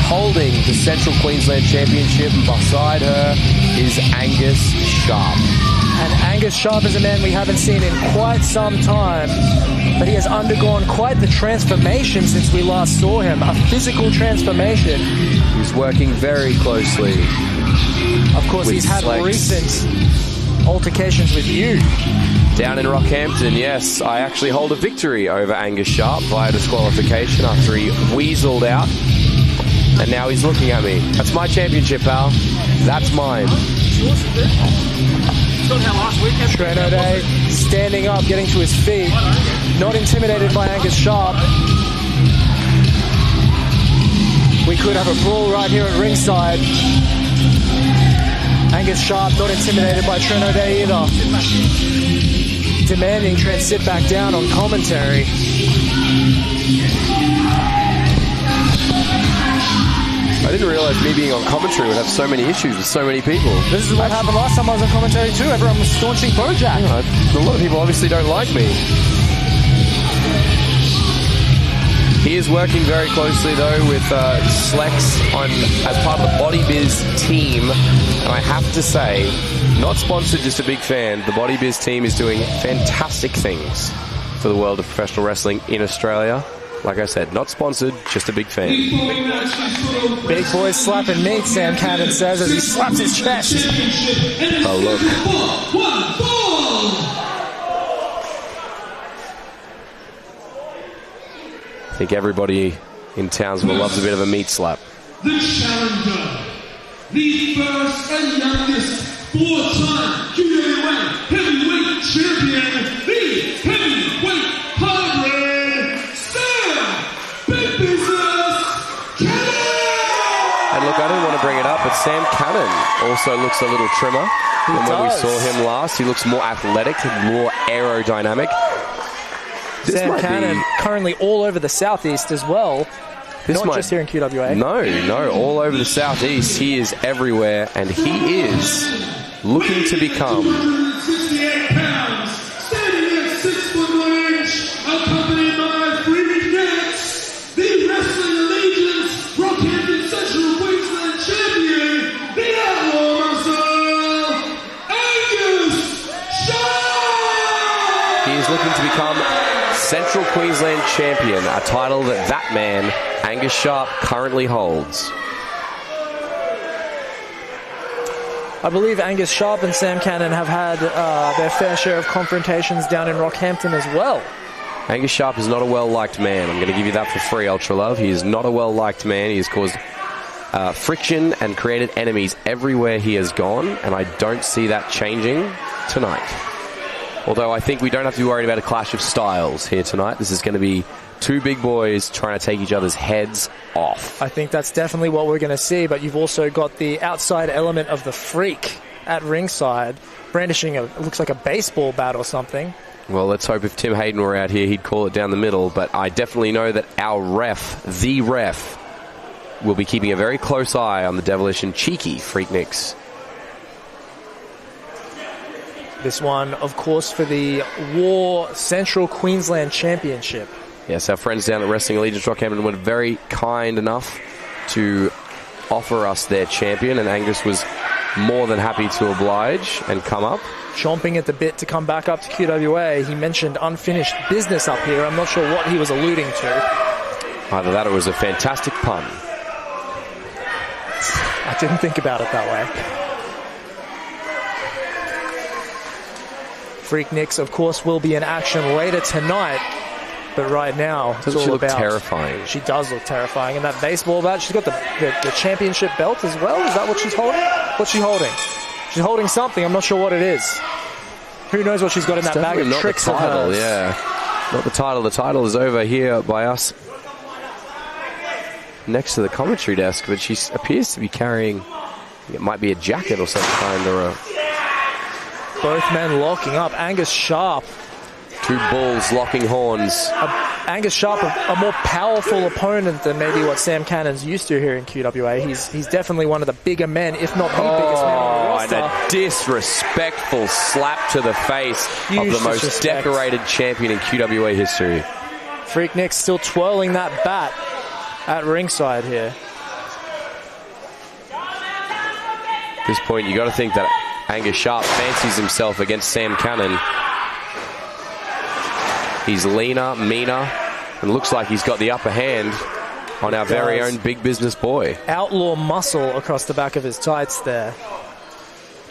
[SPEAKER 1] holding the Central Queensland Championship. Beside her is Angus Sharp.
[SPEAKER 5] And Angus Sharp is a man we haven't seen in quite some time, but he has undergone quite the transformation since we last saw him, a physical transformation.
[SPEAKER 1] He's working very closely.
[SPEAKER 5] Of course, he's had recent altercations with you.
[SPEAKER 1] Down in Rockhampton, yes, I actually hold a victory over Angus Sharp via disqualification after he weaseled out. And now he's looking at me. That's my championship, pal. That's mine.
[SPEAKER 5] Trent O'Day standing up, getting to his feet. Not intimidated by Angus Sharp. We could have a brawl right here at ringside. Angus Sharp not intimidated by Trent O'Day either. Demanding Trent sit back down on commentary.
[SPEAKER 1] I didn't realize me being on commentary would have so many issues with so many people.
[SPEAKER 5] This is what happened last time I was on commentary too. Everyone was staunching Bojack.
[SPEAKER 1] A lot of people obviously don't like me. He is working very closely though with Slex as part of the Body Biz team, and I have to say, not sponsored, just a big fan. The Body Biz team is doing fantastic things for the world of professional wrestling in Australia. Like I said, not sponsored, just a big fan.
[SPEAKER 5] Big boys slapping meat, Sam Cannon says as he slaps his chest.
[SPEAKER 1] Oh look. I think everybody in Townsville loves a bit of a meat slap.
[SPEAKER 2] The challenger, the first and youngest four-time QWA heavyweight champion, the heavyweight hybrid, Sam Big Business Cannon!
[SPEAKER 1] And look, I didn't want to bring it up, but Sam Cannon also looks a little trimmer than when we saw him last. He looks more athletic, more aerodynamic.
[SPEAKER 5] Sam Cannon currently all over the southeast as well. Not just here in QWA.
[SPEAKER 1] No, all over the southeast. He is everywhere, and he is looking to become
[SPEAKER 2] 268 pounds, standing at 6'1" accompanied by Freak Nets, the Wrestling Allegiance Rockhampton Central Queensland champion, the Outlaw Muscle, Angus Shaw!
[SPEAKER 1] He is looking to become Central Queensland champion, a title that man, Angus Sharp, currently holds.
[SPEAKER 5] I believe Angus Sharp and Sam Cannon have had their fair share of confrontations down in Rockhampton as well.
[SPEAKER 1] Angus Sharp is not a well-liked man. I'm going to give you that for free, Ultra Love. He is not a well-liked man. He has caused friction and created enemies everywhere he has gone, and I don't see that changing tonight. Although I think we don't have to be worried about a clash of styles here tonight. This is going to be two big boys trying to take each other's heads off.
[SPEAKER 5] I think that's definitely what we're going to see, but you've also got the outside element of the Freak at ringside, brandishing it looks like a baseball bat or something.
[SPEAKER 1] Well, let's hope if Tim Hayden were out here, he'd call it down the middle, but I definitely know that our the ref, will be keeping a very close eye on the devilish and cheeky Freakniks.
[SPEAKER 5] This one, of course, for the War Central Queensland Championship.
[SPEAKER 1] Yes, our friends down at Wrestling Allegiance Rockhampton were very kind enough to offer us their champion, and Angus was more than happy to oblige and come up.
[SPEAKER 5] Chomping at the bit to come back up to QWA. He mentioned unfinished business up here. I'm not sure what he was alluding to.
[SPEAKER 1] Either that or it was a fantastic pun.
[SPEAKER 5] I didn't think about it that way. Freakniks, of course, will be in action later tonight. But right now,
[SPEAKER 1] doesn't she look terrifying?
[SPEAKER 5] She does look terrifying. And that baseball bat, she's got the championship belt as well. Is that what she's holding? What's she holding? She's holding something. I'm not sure what it is. Who knows what she's got in that bag of tricks of hers?
[SPEAKER 1] Yeah, not the title. The title is over here by us next to the commentary desk, but she appears to be carrying, it might be a jacket or some kind, or a...
[SPEAKER 5] Both men locking up. Angus Sharp.
[SPEAKER 1] Two bulls locking horns.
[SPEAKER 5] Angus Sharp, a more powerful opponent than maybe what Sam Cannon's used to here in QWA. He's definitely one of the bigger men, if not the biggest man on the roster.
[SPEAKER 1] And a disrespectful slap to the face of the most decorated champion in QWA history.
[SPEAKER 5] Freakniks still twirling that bat at ringside here.
[SPEAKER 1] At this point, you got to think that Angus Sharp fancies himself against Sam Cannon. He's leaner, meaner, and looks like he's got the upper hand on our very own big business boy.
[SPEAKER 5] Outlaw muscle across the back of his tights there.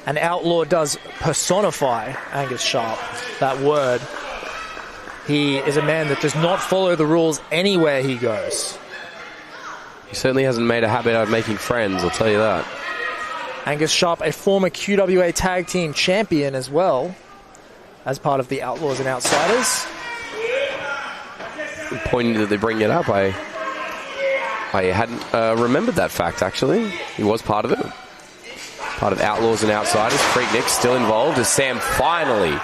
[SPEAKER 5] And outlaw does personify Angus Sharp, that word. He is a man that does not follow the rules anywhere he goes.
[SPEAKER 1] He certainly hasn't made a habit of making friends, I'll tell you that.
[SPEAKER 5] Angus Sharp, a former QWA Tag Team Champion as well, as part of the Outlaws and Outsiders.
[SPEAKER 1] Pointing that they bring it up, I hadn't remembered that fact, actually. He was part of it. Part of Outlaws and Outsiders. Freakniks still involved as Sam finally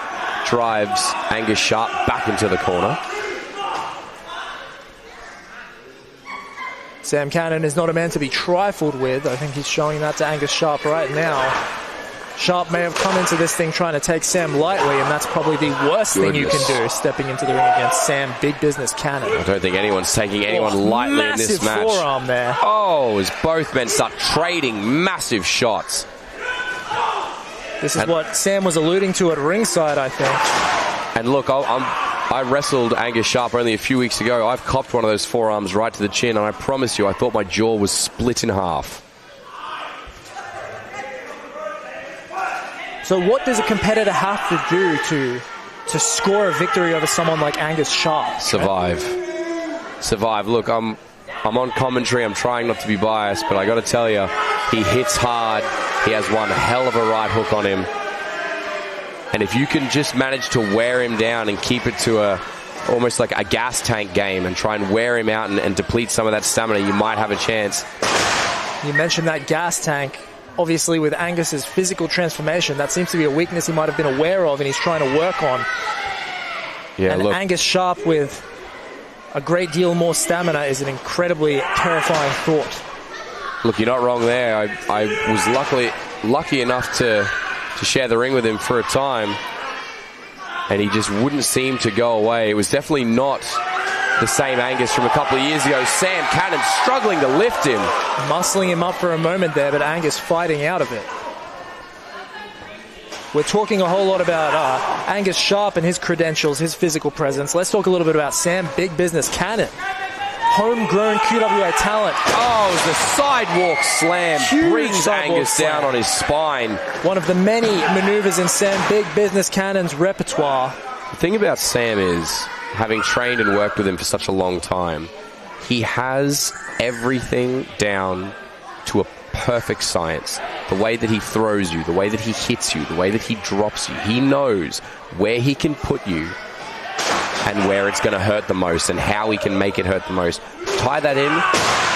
[SPEAKER 1] drives Angus Sharp back into the corner.
[SPEAKER 5] Sam Cannon is not a man to be trifled with. I think he's showing that to Angus Sharp right now. Sharp may have come into this thing trying to take Sam lightly, and that's probably the worst thing you can do, stepping into the ring against Sam Big Business Cannon.
[SPEAKER 1] I don't think anyone's taking anyone lightly in this match.
[SPEAKER 5] Massive forearm there.
[SPEAKER 1] Oh, as both men start trading massive shots.
[SPEAKER 5] This is what Sam was alluding to at ringside, I think.
[SPEAKER 1] And look, I wrestled Angus Sharp only a few weeks ago. I've copped one of those forearms right to the chin, and I promise you, I thought my jaw was split in half.
[SPEAKER 5] So what does a competitor have to do to score a victory over someone like Angus Sharp?
[SPEAKER 1] Survive. Look, I'm on commentary. I'm trying not to be biased, but I got to tell you, he hits hard. He has one hell of a right hook on him. And if you can just manage to wear him down and keep it to almost like a gas tank game and try and wear him out and deplete some of that stamina, you might have a chance.
[SPEAKER 5] You mentioned that gas tank. Obviously, with Angus's physical transformation, that seems to be a weakness he might have been aware of and he's trying to work on.
[SPEAKER 1] Yeah,
[SPEAKER 5] and
[SPEAKER 1] look,
[SPEAKER 5] Angus Sharp with a great deal more stamina is an incredibly terrifying thought.
[SPEAKER 1] Look, you're not wrong there. I was lucky enough to share the ring with him for a time, and he just wouldn't seem to go away. It was definitely not the same Angus from a couple of years ago. Sam Cannon struggling to lift him.
[SPEAKER 5] Muscling him up for a moment there, but Angus fighting out of it. We're talking a whole lot about Angus Sharp and his credentials, his physical presence. Let's talk a little bit about Sam Big Business Cannon. Homegrown QWA talent.
[SPEAKER 1] Oh, the sidewalk slam brings Angus down on his spine.
[SPEAKER 5] One of the many maneuvers in Sam Big Business Cannon's repertoire.
[SPEAKER 1] The thing about Sam is, having trained and worked with him for such a long time, he has everything down to a perfect science. The way that he throws you, the way that he hits you, the way that he drops you. He knows where he can put you and where it's going to hurt the most and how he can make it hurt the most. Tie that in.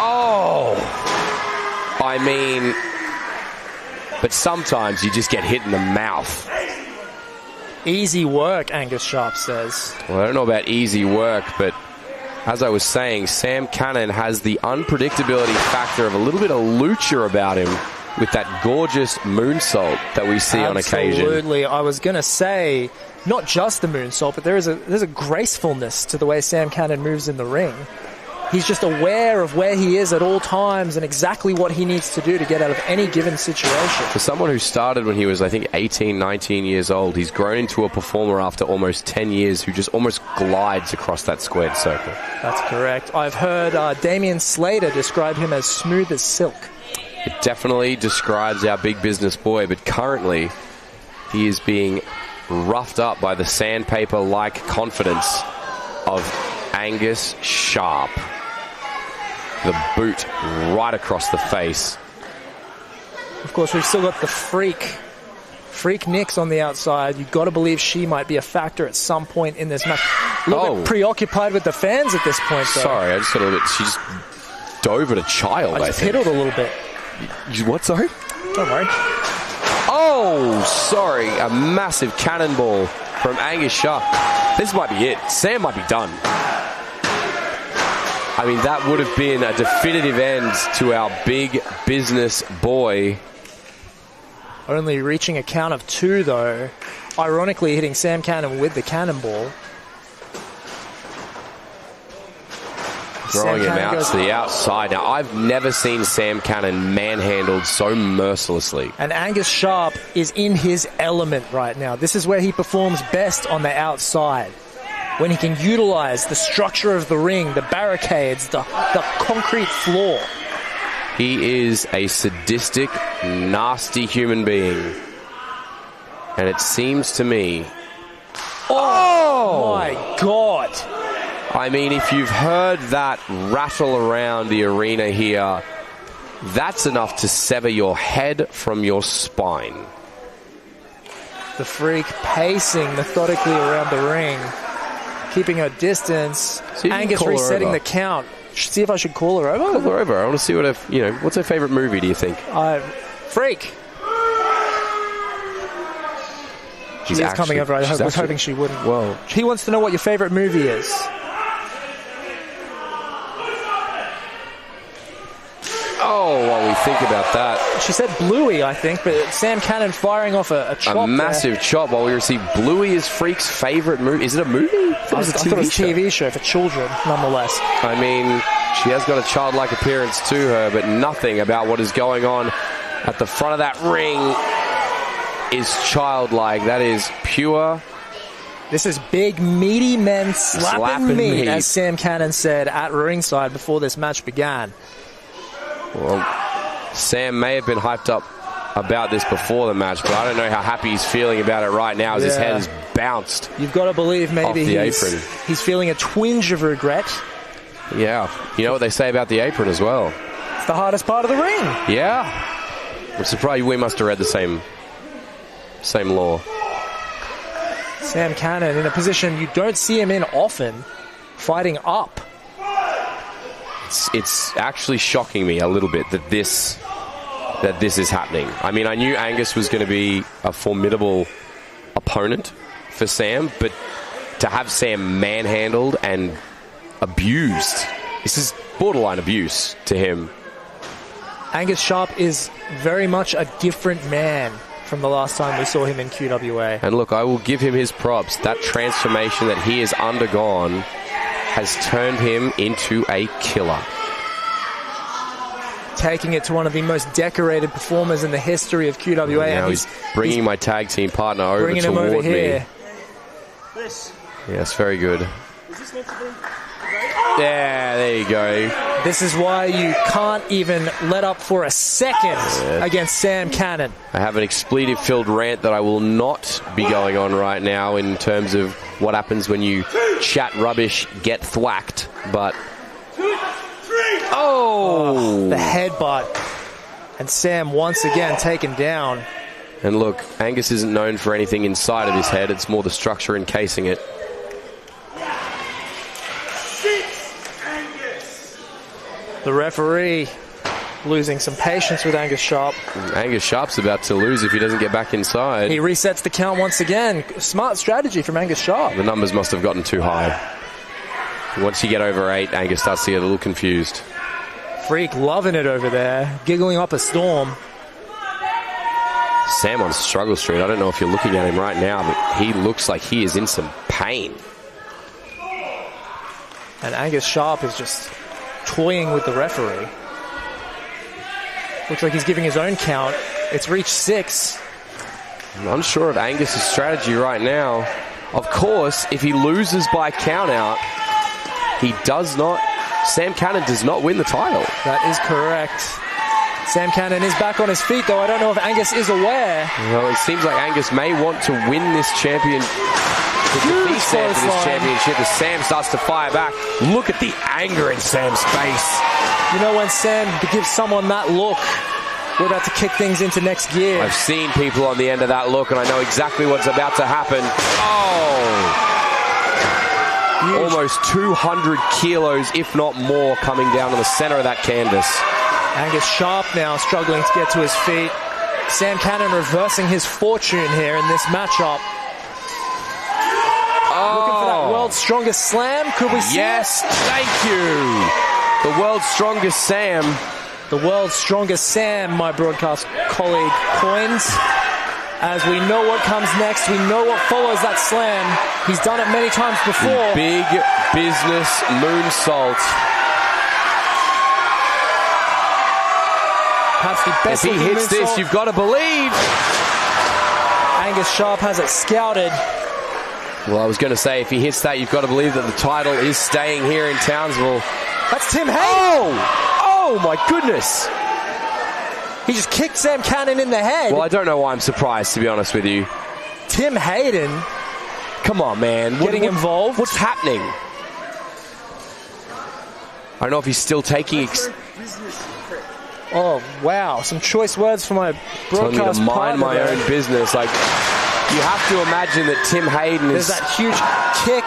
[SPEAKER 1] Oh! I mean, but sometimes you just get hit in the mouth.
[SPEAKER 5] Easy work, Angus Sharp says.
[SPEAKER 1] Well, I don't know about easy work, but as I was saying, Sam Cannon has the unpredictability factor of a little bit of lucha about him with that gorgeous moonsault that we see on occasion.
[SPEAKER 5] Absolutely. I was going to say, not just the moonsault, but there's a gracefulness to the way Sam Cannon moves in the ring. He's just aware of where he is at all times and exactly what he needs to do to get out of any given situation.
[SPEAKER 1] For someone who started when he was, I think, 18, 19 years old, he's grown into a performer after almost 10 years who just almost glides across that squared circle.
[SPEAKER 5] That's correct. I've heard Damian Slater describe him as smooth as silk.
[SPEAKER 1] It definitely describes our big business boy, but currently he is being roughed up by the sandpaper-like confidence of Angus Sharp. The boot right across the face.
[SPEAKER 5] Of course, we've still got the Freak Nix on the outside. You've got to believe she might be a factor at some point in this match. A little bit preoccupied with the fans at this point, though.
[SPEAKER 1] Sorry, I just got a little bit... She just dove at a child,
[SPEAKER 5] I just piddled a little bit.
[SPEAKER 1] What, sorry?
[SPEAKER 5] Don't worry.
[SPEAKER 1] Oh, sorry. A massive cannonball from Angus Sharp. This might be it. Sam might be done. I mean, that would have been a definitive end to our big business boy.
[SPEAKER 5] Only reaching a count of 2, though. Ironically, hitting Sam Cannon with the cannonball.
[SPEAKER 1] Throwing him out to the outside. Now, I've never seen Sam Cannon manhandled so mercilessly.
[SPEAKER 5] And Angus Sharp is in his element right now. This is where he performs best, on the outside. When he can utilize the structure of the ring, the barricades, the concrete floor.
[SPEAKER 1] He is a sadistic, nasty human being. And it seems to me...
[SPEAKER 5] Oh my God!
[SPEAKER 1] I mean, if you've heard that rattle around the arena here, that's enough to sever your head from your spine.
[SPEAKER 5] The Freak pacing methodically around the ring, keeping her distance. Angus resetting the count. See if I should call her over.
[SPEAKER 1] Call her over. I want to see what what's her favorite movie, do you think?
[SPEAKER 5] Freak. She's coming over. I was hoping she wouldn't.
[SPEAKER 1] Well,
[SPEAKER 5] he wants to know what your favorite movie is.
[SPEAKER 1] Oh, what we think about that.
[SPEAKER 5] She said Bluey, I think, but Sam Cannon firing off a chop.
[SPEAKER 1] A massive chop while we receive Bluey is Freak's favourite movie. Is it a movie? I thought
[SPEAKER 5] I thought it was a TV show for children, nonetheless.
[SPEAKER 1] I mean, she has got a childlike appearance to her, but nothing about what is going on at the front of that ring is childlike. That is pure.
[SPEAKER 5] This is big, meaty men slapping meat,
[SPEAKER 1] meat,
[SPEAKER 5] as Sam Cannon said at ringside before this match began.
[SPEAKER 1] Well, Sam may have been hyped up about this before the match, but I don't know how happy he's feeling about it right now as his head has bounced.
[SPEAKER 5] You've got to believe maybe
[SPEAKER 1] off the apron.
[SPEAKER 5] He's feeling a twinge of regret.
[SPEAKER 1] Yeah. You know what they say about the apron as well?
[SPEAKER 5] It's the hardest part of the ring.
[SPEAKER 1] Yeah. I'm surprised we must have read the same law.
[SPEAKER 5] Sam Cannon in a position you don't see him in often, fighting up.
[SPEAKER 1] It's actually shocking me a little bit that this is happening. I mean, I knew Angus was going to be a formidable opponent for Sam, but to have Sam manhandled and abused, this is borderline abuse to him.
[SPEAKER 5] Angus Sharp is very much a different man from the last time we saw him in QWA.
[SPEAKER 1] And look, I will give him his props. That transformation that he has undergone has turned him into a killer.
[SPEAKER 5] Taking it to one of the most decorated performers in the history of QWA.
[SPEAKER 1] Now
[SPEAKER 5] and
[SPEAKER 1] he's bringing my tag team partner over
[SPEAKER 5] bringing him
[SPEAKER 1] toward
[SPEAKER 5] over
[SPEAKER 1] me.
[SPEAKER 5] here.
[SPEAKER 1] Yes, very good. Yeah, there you go.
[SPEAKER 5] This is why you can't even let up for a second against Sam Cannon.
[SPEAKER 1] I have an expletive-filled rant that I will not be going on right now in terms of what happens when you chat rubbish, get thwacked, but... Oh!
[SPEAKER 5] The headbutt. And Sam once again taken down.
[SPEAKER 1] And look, Angus isn't known for anything inside of his head. It's more the structure encasing it.
[SPEAKER 5] The referee losing some patience with Angus Sharp.
[SPEAKER 1] Angus Sharp's about to lose if he doesn't get back inside.
[SPEAKER 5] He resets the count once again. Smart strategy from Angus Sharp.
[SPEAKER 1] The numbers must have gotten too high. Once you get over 8, Angus starts to get a little confused.
[SPEAKER 5] Freak loving it over there, giggling up a storm.
[SPEAKER 1] Sam on Struggle Street. I don't know if you're looking at him right now, but he looks like he is in some pain.
[SPEAKER 5] And Angus Sharp is just toying with the referee. Looks like he's giving his own count. It's reached 6.
[SPEAKER 1] I'm unsure of Angus's strategy right now. Of course, if he loses by count out, he does not... Sam Cannon does not win the title.
[SPEAKER 5] That is correct. Sam Cannon is back on his feet, though. I don't know if Angus is aware.
[SPEAKER 1] Well, it seems like Angus may want to win this champion. Defeat Sam for this championship as Sam starts to fire back. Look at the anger in Sam's face.
[SPEAKER 5] You know, when Sam gives someone that look, we're about to kick things into next gear.
[SPEAKER 1] I've seen people on the end of that look, and I know exactly what's about to happen. Oh! Huge. Almost 200 kilos, if not more, coming down to the center of that canvas.
[SPEAKER 5] Angus Sharp now struggling to get to his feet. Sam Cannon reversing his fortune here in this matchup. Looking for that world's strongest slam. Could we see it?
[SPEAKER 1] Thank you. The world's strongest Sam.
[SPEAKER 5] The world's strongest Sam, my broadcast colleague coins. As we know what comes next, we know what follows that slam. He's done it many times before.
[SPEAKER 1] Big business moonsault.
[SPEAKER 5] Perhaps the best
[SPEAKER 1] if he hits
[SPEAKER 5] moonsault.
[SPEAKER 1] this, you've got to believe.
[SPEAKER 5] Angus Sharp has it scouted.
[SPEAKER 1] Well, I was going to say, if he hits that, you've got to believe that the title is staying here in Townsville.
[SPEAKER 5] That's Tim Hayden.
[SPEAKER 1] Oh my goodness.
[SPEAKER 5] He just kicked Sam Cannon in the head.
[SPEAKER 1] Well, I don't know why I'm surprised, to be honest with you.
[SPEAKER 5] Tim Hayden.
[SPEAKER 1] Come on, man.
[SPEAKER 5] Getting involved.
[SPEAKER 1] What's happening? I don't know if he's still taking...
[SPEAKER 5] Oh, wow. Some choice words for my broadcast
[SPEAKER 1] telling me to mind my
[SPEAKER 5] there.
[SPEAKER 1] own business. Like, you have to imagine that Tim Hayden is...
[SPEAKER 5] There's that huge kick.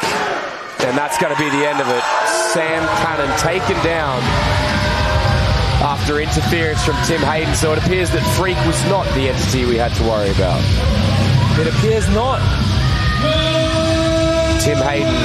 [SPEAKER 1] And that's going to be the end of it. Sam Cannon taken down after interference from Tim Hayden. So it appears that Freak was not the entity we had to worry about.
[SPEAKER 5] It appears not.
[SPEAKER 1] Tim Hayden.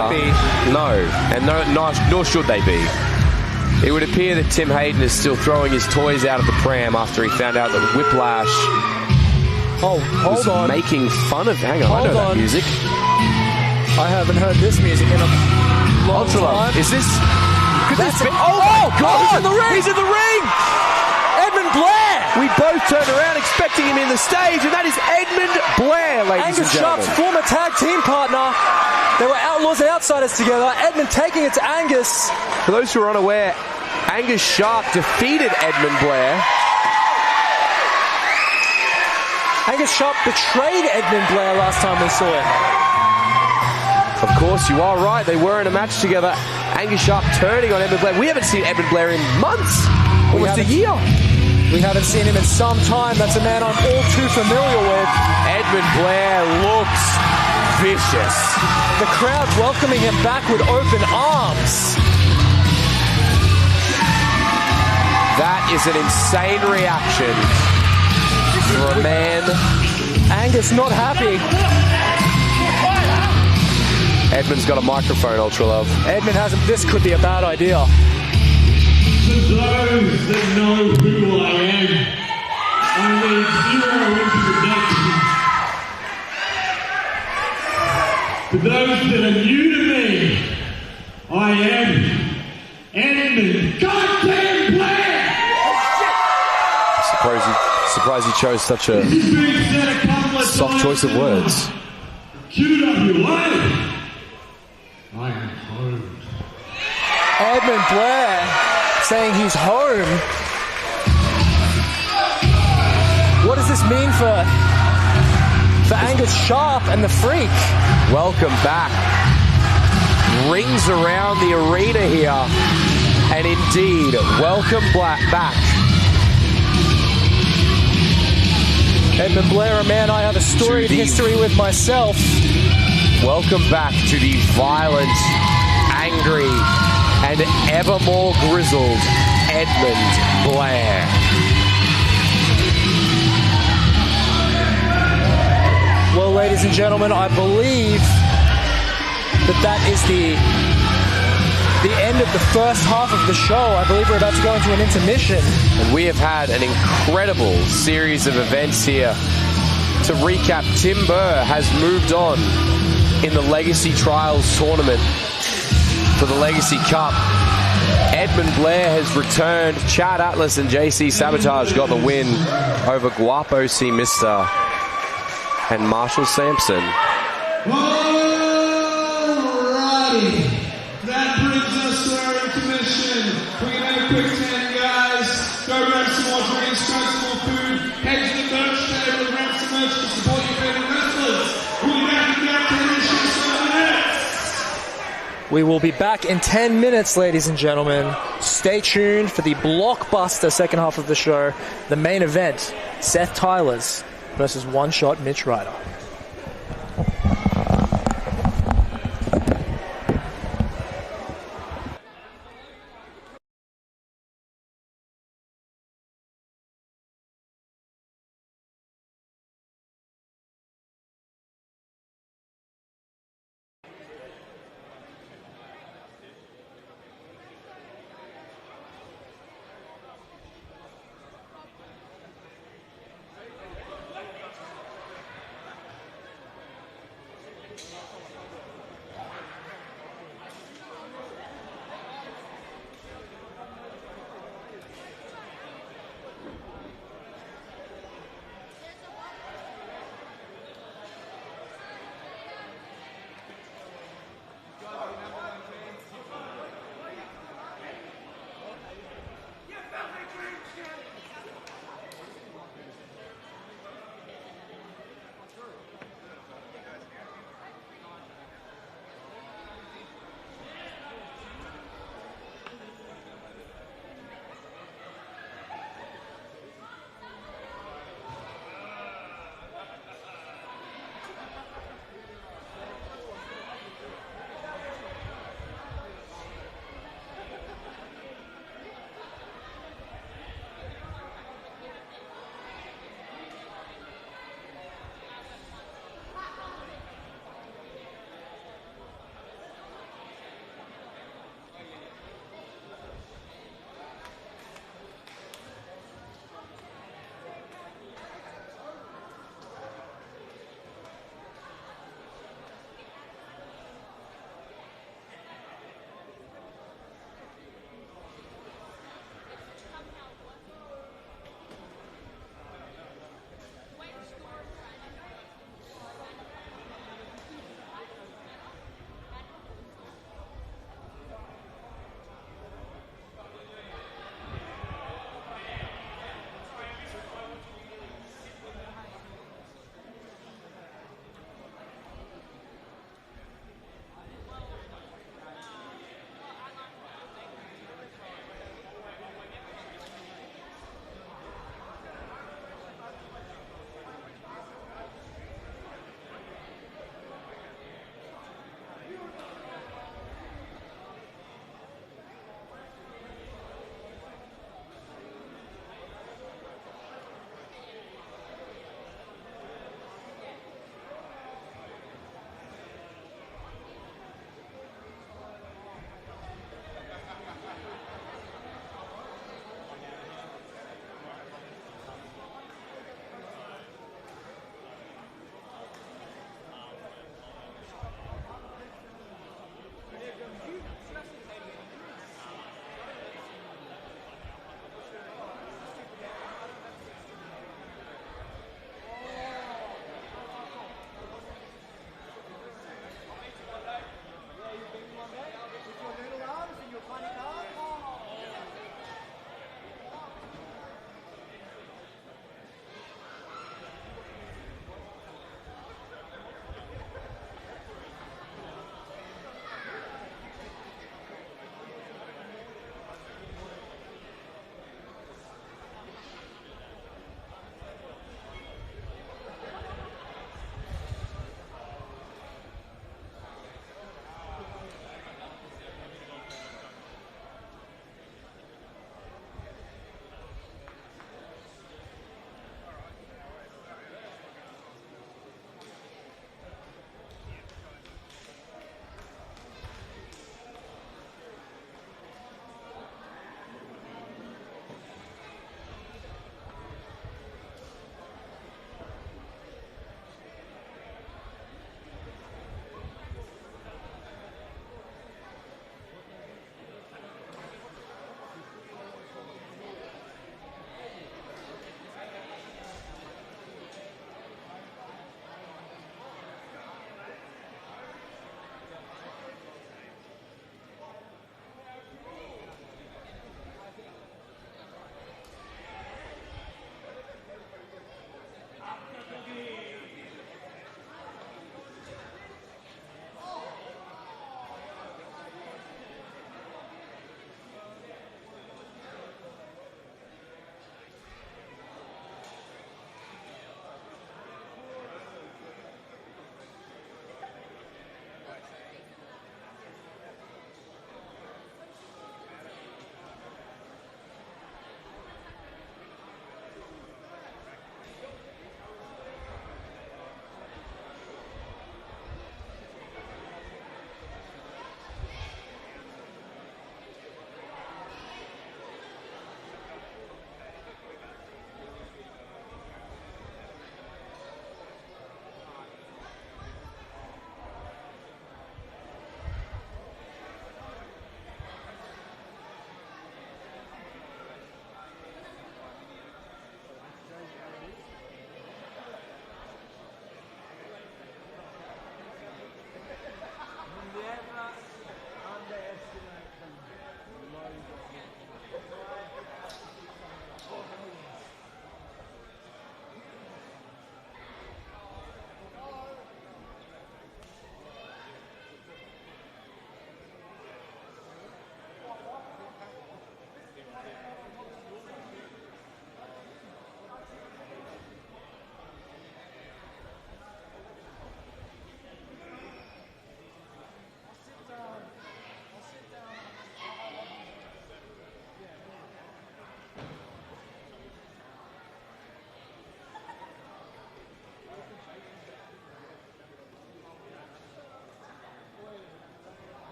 [SPEAKER 5] happy.
[SPEAKER 1] No, and nor should they be. It would appear that Tim Hayden is still throwing his toys out of the pram after he found out that Whiplash was making fun of... Hang on, I know that music.
[SPEAKER 5] I haven't heard this music in a long time.
[SPEAKER 1] Is this... Could this be...
[SPEAKER 5] Oh, God!
[SPEAKER 1] He's in the ring! He's in the ring!
[SPEAKER 5] Edmund Blair!
[SPEAKER 1] We both turned around expecting him in the stage, and that is Edmund Blair, ladies and
[SPEAKER 5] Angus
[SPEAKER 1] gentlemen.
[SPEAKER 5] Sharp's former tag team partner. They were Outlaws and Outsiders together. Edmund taking it to Angus.
[SPEAKER 1] For those who are unaware, Angus Sharp defeated Edmund Blair.
[SPEAKER 5] Angus Sharp betrayed Edmund Blair last time we saw him.
[SPEAKER 1] Of course, you are right. They were in a match together. Angus Sharp turning on Edmund Blair. We haven't seen Edmund Blair in months. Almost a year.
[SPEAKER 5] We haven't seen him in some time. That's a man I'm all too familiar with.
[SPEAKER 1] Edmund Blair looks vicious.
[SPEAKER 5] The crowd welcoming him back with open arms.
[SPEAKER 1] That is an insane reaction for a man.
[SPEAKER 5] Angus not happy.
[SPEAKER 1] Edmund's got a microphone, Ultra Love.
[SPEAKER 5] Edmund hasn't. This could be a bad idea.
[SPEAKER 2] For those that know who I am, I need zero introduction. For those that are new to me, I am Edmund Goddamn Blair!
[SPEAKER 1] Surprised he chose such a soft choice of words.
[SPEAKER 2] QWA! I am home.
[SPEAKER 5] Edmund Blair saying he's home. What does this mean for Angus Sharp and the Freak?
[SPEAKER 1] Welcome back. Rings around the arena here. And indeed, welcome back.
[SPEAKER 5] Edmund Blair, a man I have a storied history with myself.
[SPEAKER 1] Welcome back to the violent, angry, and ever more grizzled Edmund Blair.
[SPEAKER 5] Well, ladies and gentlemen, I believe that is the end of the first half of the show. I believe we're about to go into an intermission.
[SPEAKER 1] And we have had an incredible series of events here. To recap, Tim Burr has moved on in the Legacy Trials tournament for the Legacy Cup. Edmund Blair has returned. Chad Atlas and JC Sabotage got the win over Guapo C. Mister and Marshall Sampson.
[SPEAKER 2] Alrighty. That brings us to our intermission. We're going to have a quick 10, guys. Go grab some more drinks, grab some more food. Head to the merch table and grab some merch to support your favorite wrestlers. We'll be back in the intermission in 7 minutes.
[SPEAKER 5] We will be back in 10 minutes, ladies and gentlemen. Stay tuned for the blockbuster second half of the show. The main event, Seth Tylers versus One Shot Mitch Ryder.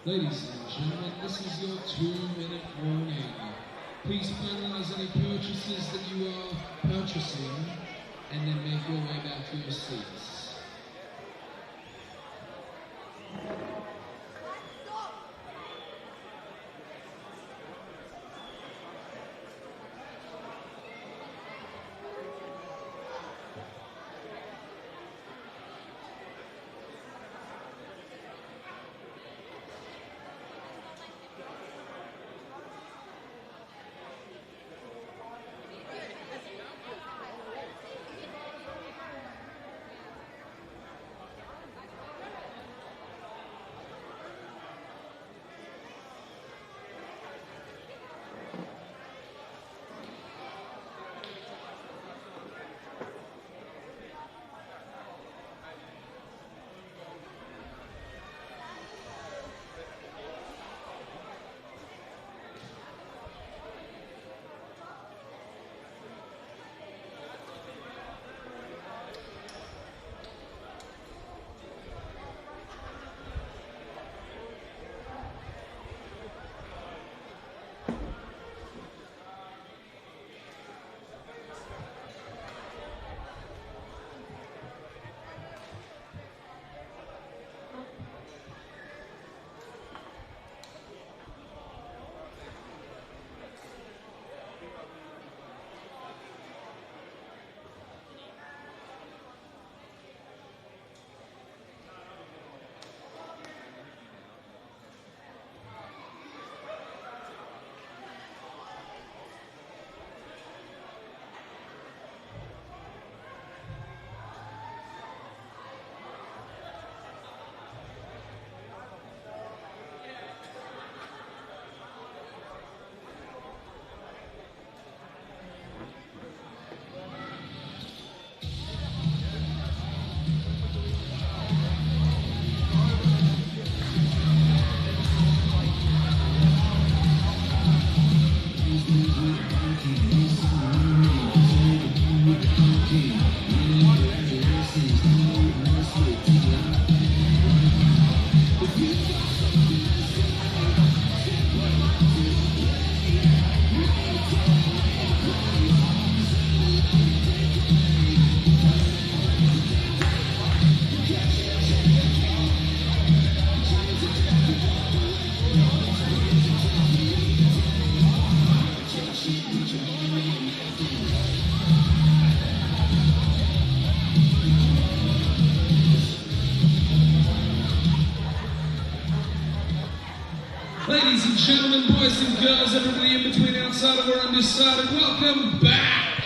[SPEAKER 2] Ladies and gentlemen, this is your 2-minute warning. Please finalize any purchases that you are purchasing and then make your way back to your seats. Ladies and gentlemen, boys and girls, everybody in between, outside or undecided, welcome back!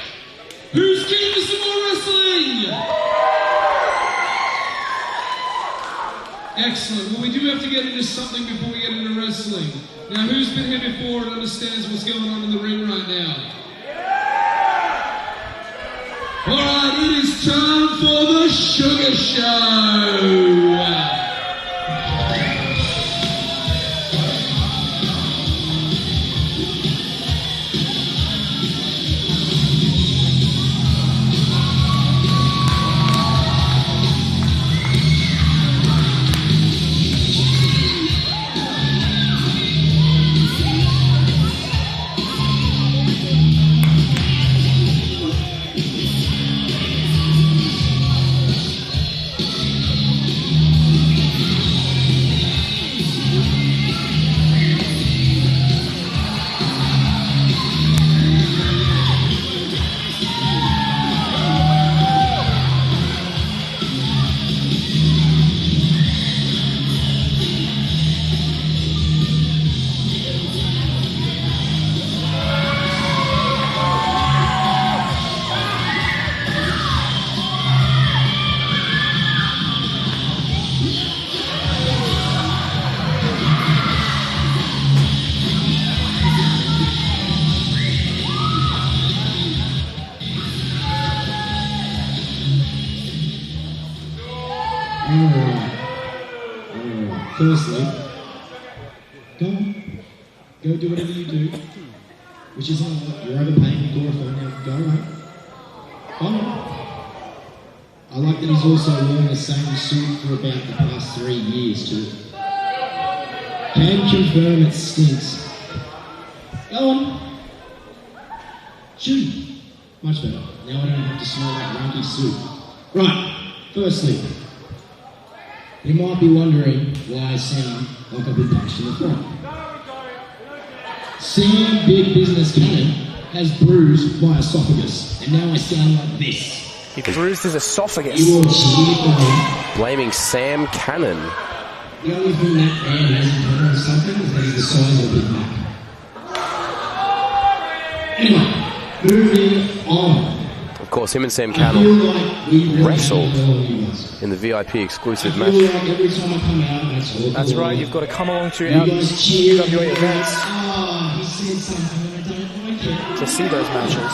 [SPEAKER 2] Who's keen for some more wrestling? Excellent. Well, we do have to get into something before we get into wrestling. Now, who's been here before and understands what's going on in the ring right now? Alright, it is time for the Sugar Show!
[SPEAKER 6] Firstly, go do whatever you do, which isn't a lot. You're overpaying me, glorifying now. Go away. Go on. I like that he's also worn the same suit for about the past 3 years too. Can confirm it stinks. Go on. Shoot. Much better. Now I don't have to smell that runky soup. Right. Firstly, you might be wondering why I sound like I've been punched in the front. Sam Big Business Cannon has bruised my esophagus, and now I sound like this.
[SPEAKER 5] He bruised his esophagus.
[SPEAKER 6] You all cheer for me.
[SPEAKER 1] Blaming Sam Cannon.
[SPEAKER 6] The only thing that man has in common with something is that he's the size of a Big Mac. Anyway, moving on.
[SPEAKER 1] Of course, him and Sam
[SPEAKER 6] I feel
[SPEAKER 1] Cannon
[SPEAKER 6] like we really
[SPEAKER 1] wrestled
[SPEAKER 6] should know all you guys.
[SPEAKER 1] in the VIP exclusive
[SPEAKER 6] I
[SPEAKER 1] match.
[SPEAKER 6] feel like every time I come out, that's all.
[SPEAKER 5] That's right, you've got to come along to
[SPEAKER 6] You
[SPEAKER 5] our
[SPEAKER 6] guys cheer.
[SPEAKER 5] QWA events
[SPEAKER 6] Oh, he said something and I don't like it.
[SPEAKER 5] to see those matches.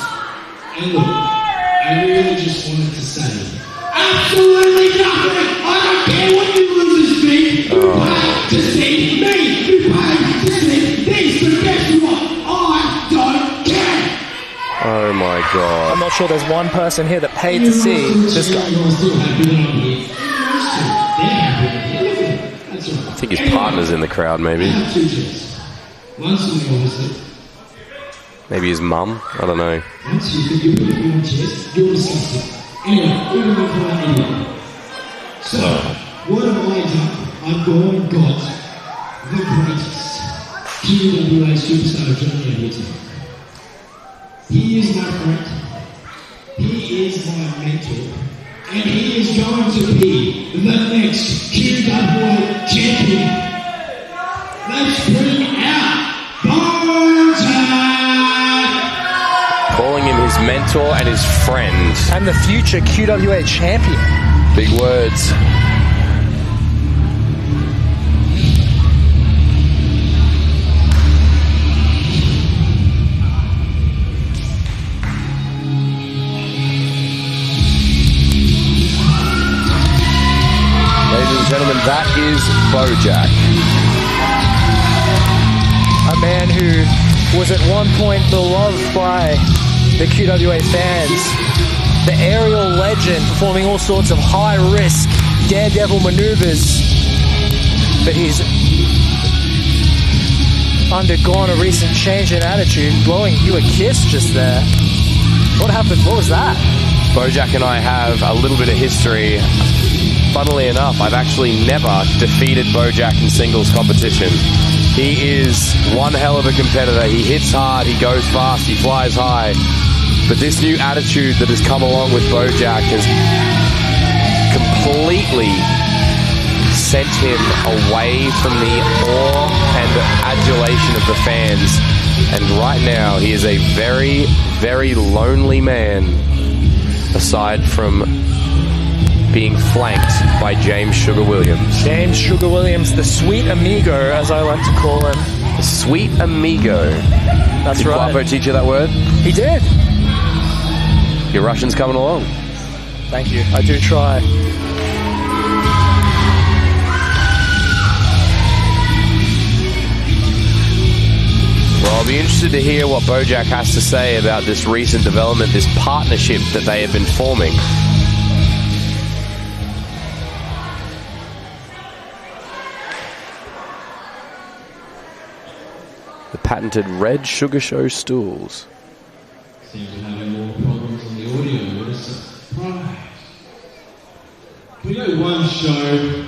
[SPEAKER 6] And look, I really just wanted to say, absolutely nothing! I don't care what you losers think! You pay to see me! You pay to see this! But guess what? I don't care!
[SPEAKER 1] Oh my god.
[SPEAKER 5] I'm not sure there's one person here that paid to see this guy.
[SPEAKER 6] You're still happy that I'm here. They're happy that I'm here. That's all right.
[SPEAKER 1] I think his partner's in the crowd, maybe.
[SPEAKER 6] I have two chairs. One's for me, obviously.
[SPEAKER 1] Maybe his mum. I don't know.
[SPEAKER 6] Once you think you're putting me on chairs, you're disgusting. Anyway, we're going to call that idiot. So, what have I done? I've gone and got the greatest QWA superstar of Germany here tonight. He is my friend. He is my mentor. And he is going to be the next QWA champion. Let's bring out
[SPEAKER 1] Calling him his mentor and his friend.
[SPEAKER 5] And the future QWA champion.
[SPEAKER 1] Big words. Ladies and gentlemen, that is Bojack.
[SPEAKER 5] A man who was at one point beloved by the QWA fans. The aerial legend performing all sorts of high-risk daredevil maneuvers. But he's undergone a recent change in attitude, blowing you a kiss just there. What happened? What was that?
[SPEAKER 1] Bojack and I have a little bit of history. Funnily enough, I've actually never defeated Bojack in singles competition. He is one hell of a competitor. He hits hard, he goes fast, he flies high. But this new attitude that has come along with Bojack has completely sent him away from the awe and adulation of the fans. And right now, he is a very, very lonely man, aside from being flanked by James Sugar Williams.
[SPEAKER 5] James Sugar Williams, the sweet amigo, as I like to call him.
[SPEAKER 1] The sweet amigo.
[SPEAKER 5] That's
[SPEAKER 1] Did
[SPEAKER 5] right.
[SPEAKER 1] Quavo teach you that word?
[SPEAKER 5] He did.
[SPEAKER 1] Your Russian's coming along.
[SPEAKER 5] Thank you. I do try.
[SPEAKER 1] Well, I'll be interested to hear what Bojack has to say about this recent development, this partnership that they have been forming. The patented Red Sugar Show stools.
[SPEAKER 6] Seems to have more problems on the audio. What a surprise. Can we go one show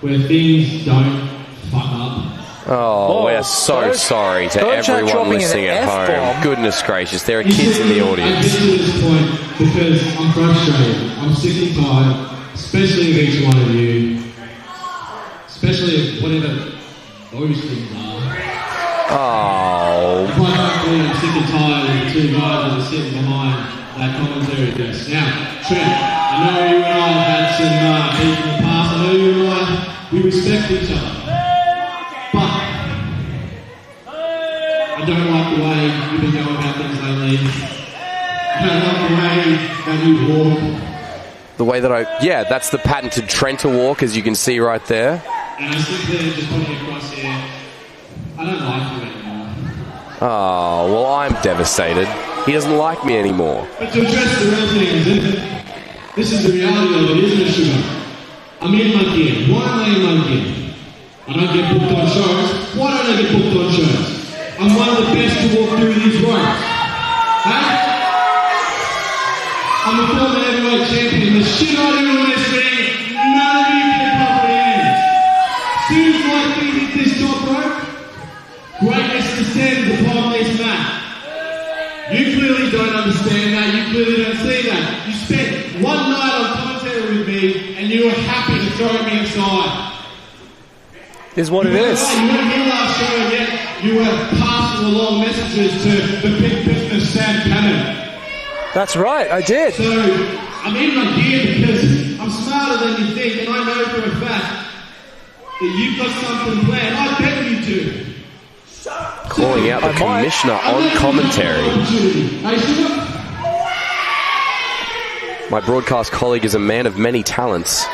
[SPEAKER 6] where things don't fuck up?
[SPEAKER 1] Oh, we're so sorry to
[SPEAKER 5] Bojack
[SPEAKER 1] everyone
[SPEAKER 5] dropping an
[SPEAKER 1] listening at home.
[SPEAKER 5] F-bomb.
[SPEAKER 1] Goodness gracious, there are kids in the
[SPEAKER 6] I
[SPEAKER 1] audience.
[SPEAKER 6] get to this point because I'm frustrated. I'm sick and tired, especially of each one of you. Especially of whatever those things are.
[SPEAKER 1] Oh,
[SPEAKER 6] Quite frankly, I'm sick and tired of the two guys that are sitting behind that commentary desk. Now, Trent, I know you and I have had some beef in the past. I know you and I, we respect each other. But I don't like the way you've been going about things lately. I don't like the way that you walk.
[SPEAKER 1] the way that yeah, that's the patented Trenta walk, as you can see right there.
[SPEAKER 6] And I sit there just putting across here. I don't like you anymore.
[SPEAKER 1] Oh, well, I'm devastated. He doesn't like me anymore.
[SPEAKER 6] But to address the real thing, isn't it? This is the reality of it, isn't it, Sugar? I'm in my gear. Why am I in my gear? I don't get booked on shows. why don't I get booked on shows? I'm one of the best to walk through these ropes. Huh? I'm a former heavyweight champion. The shit I do in this ring, none of you can comprehend. Soon as my feet hit this top rope, greatness descends upon this mat. You clearly don't understand that. You clearly don't see that. You spent one night on commentary with me and you were happy to throw me aside.
[SPEAKER 5] Is what it is.
[SPEAKER 6] You weren't here last show and yet you were passing along messages to the big business Sam Cannon.
[SPEAKER 5] That's right, I did.
[SPEAKER 6] So, I'm in my gear because I'm smarter than you think and I know for a fact that you've got something planned. I bet you do.
[SPEAKER 1] Calling out the commissioner on commentary. My broadcast colleague is a man of many talents.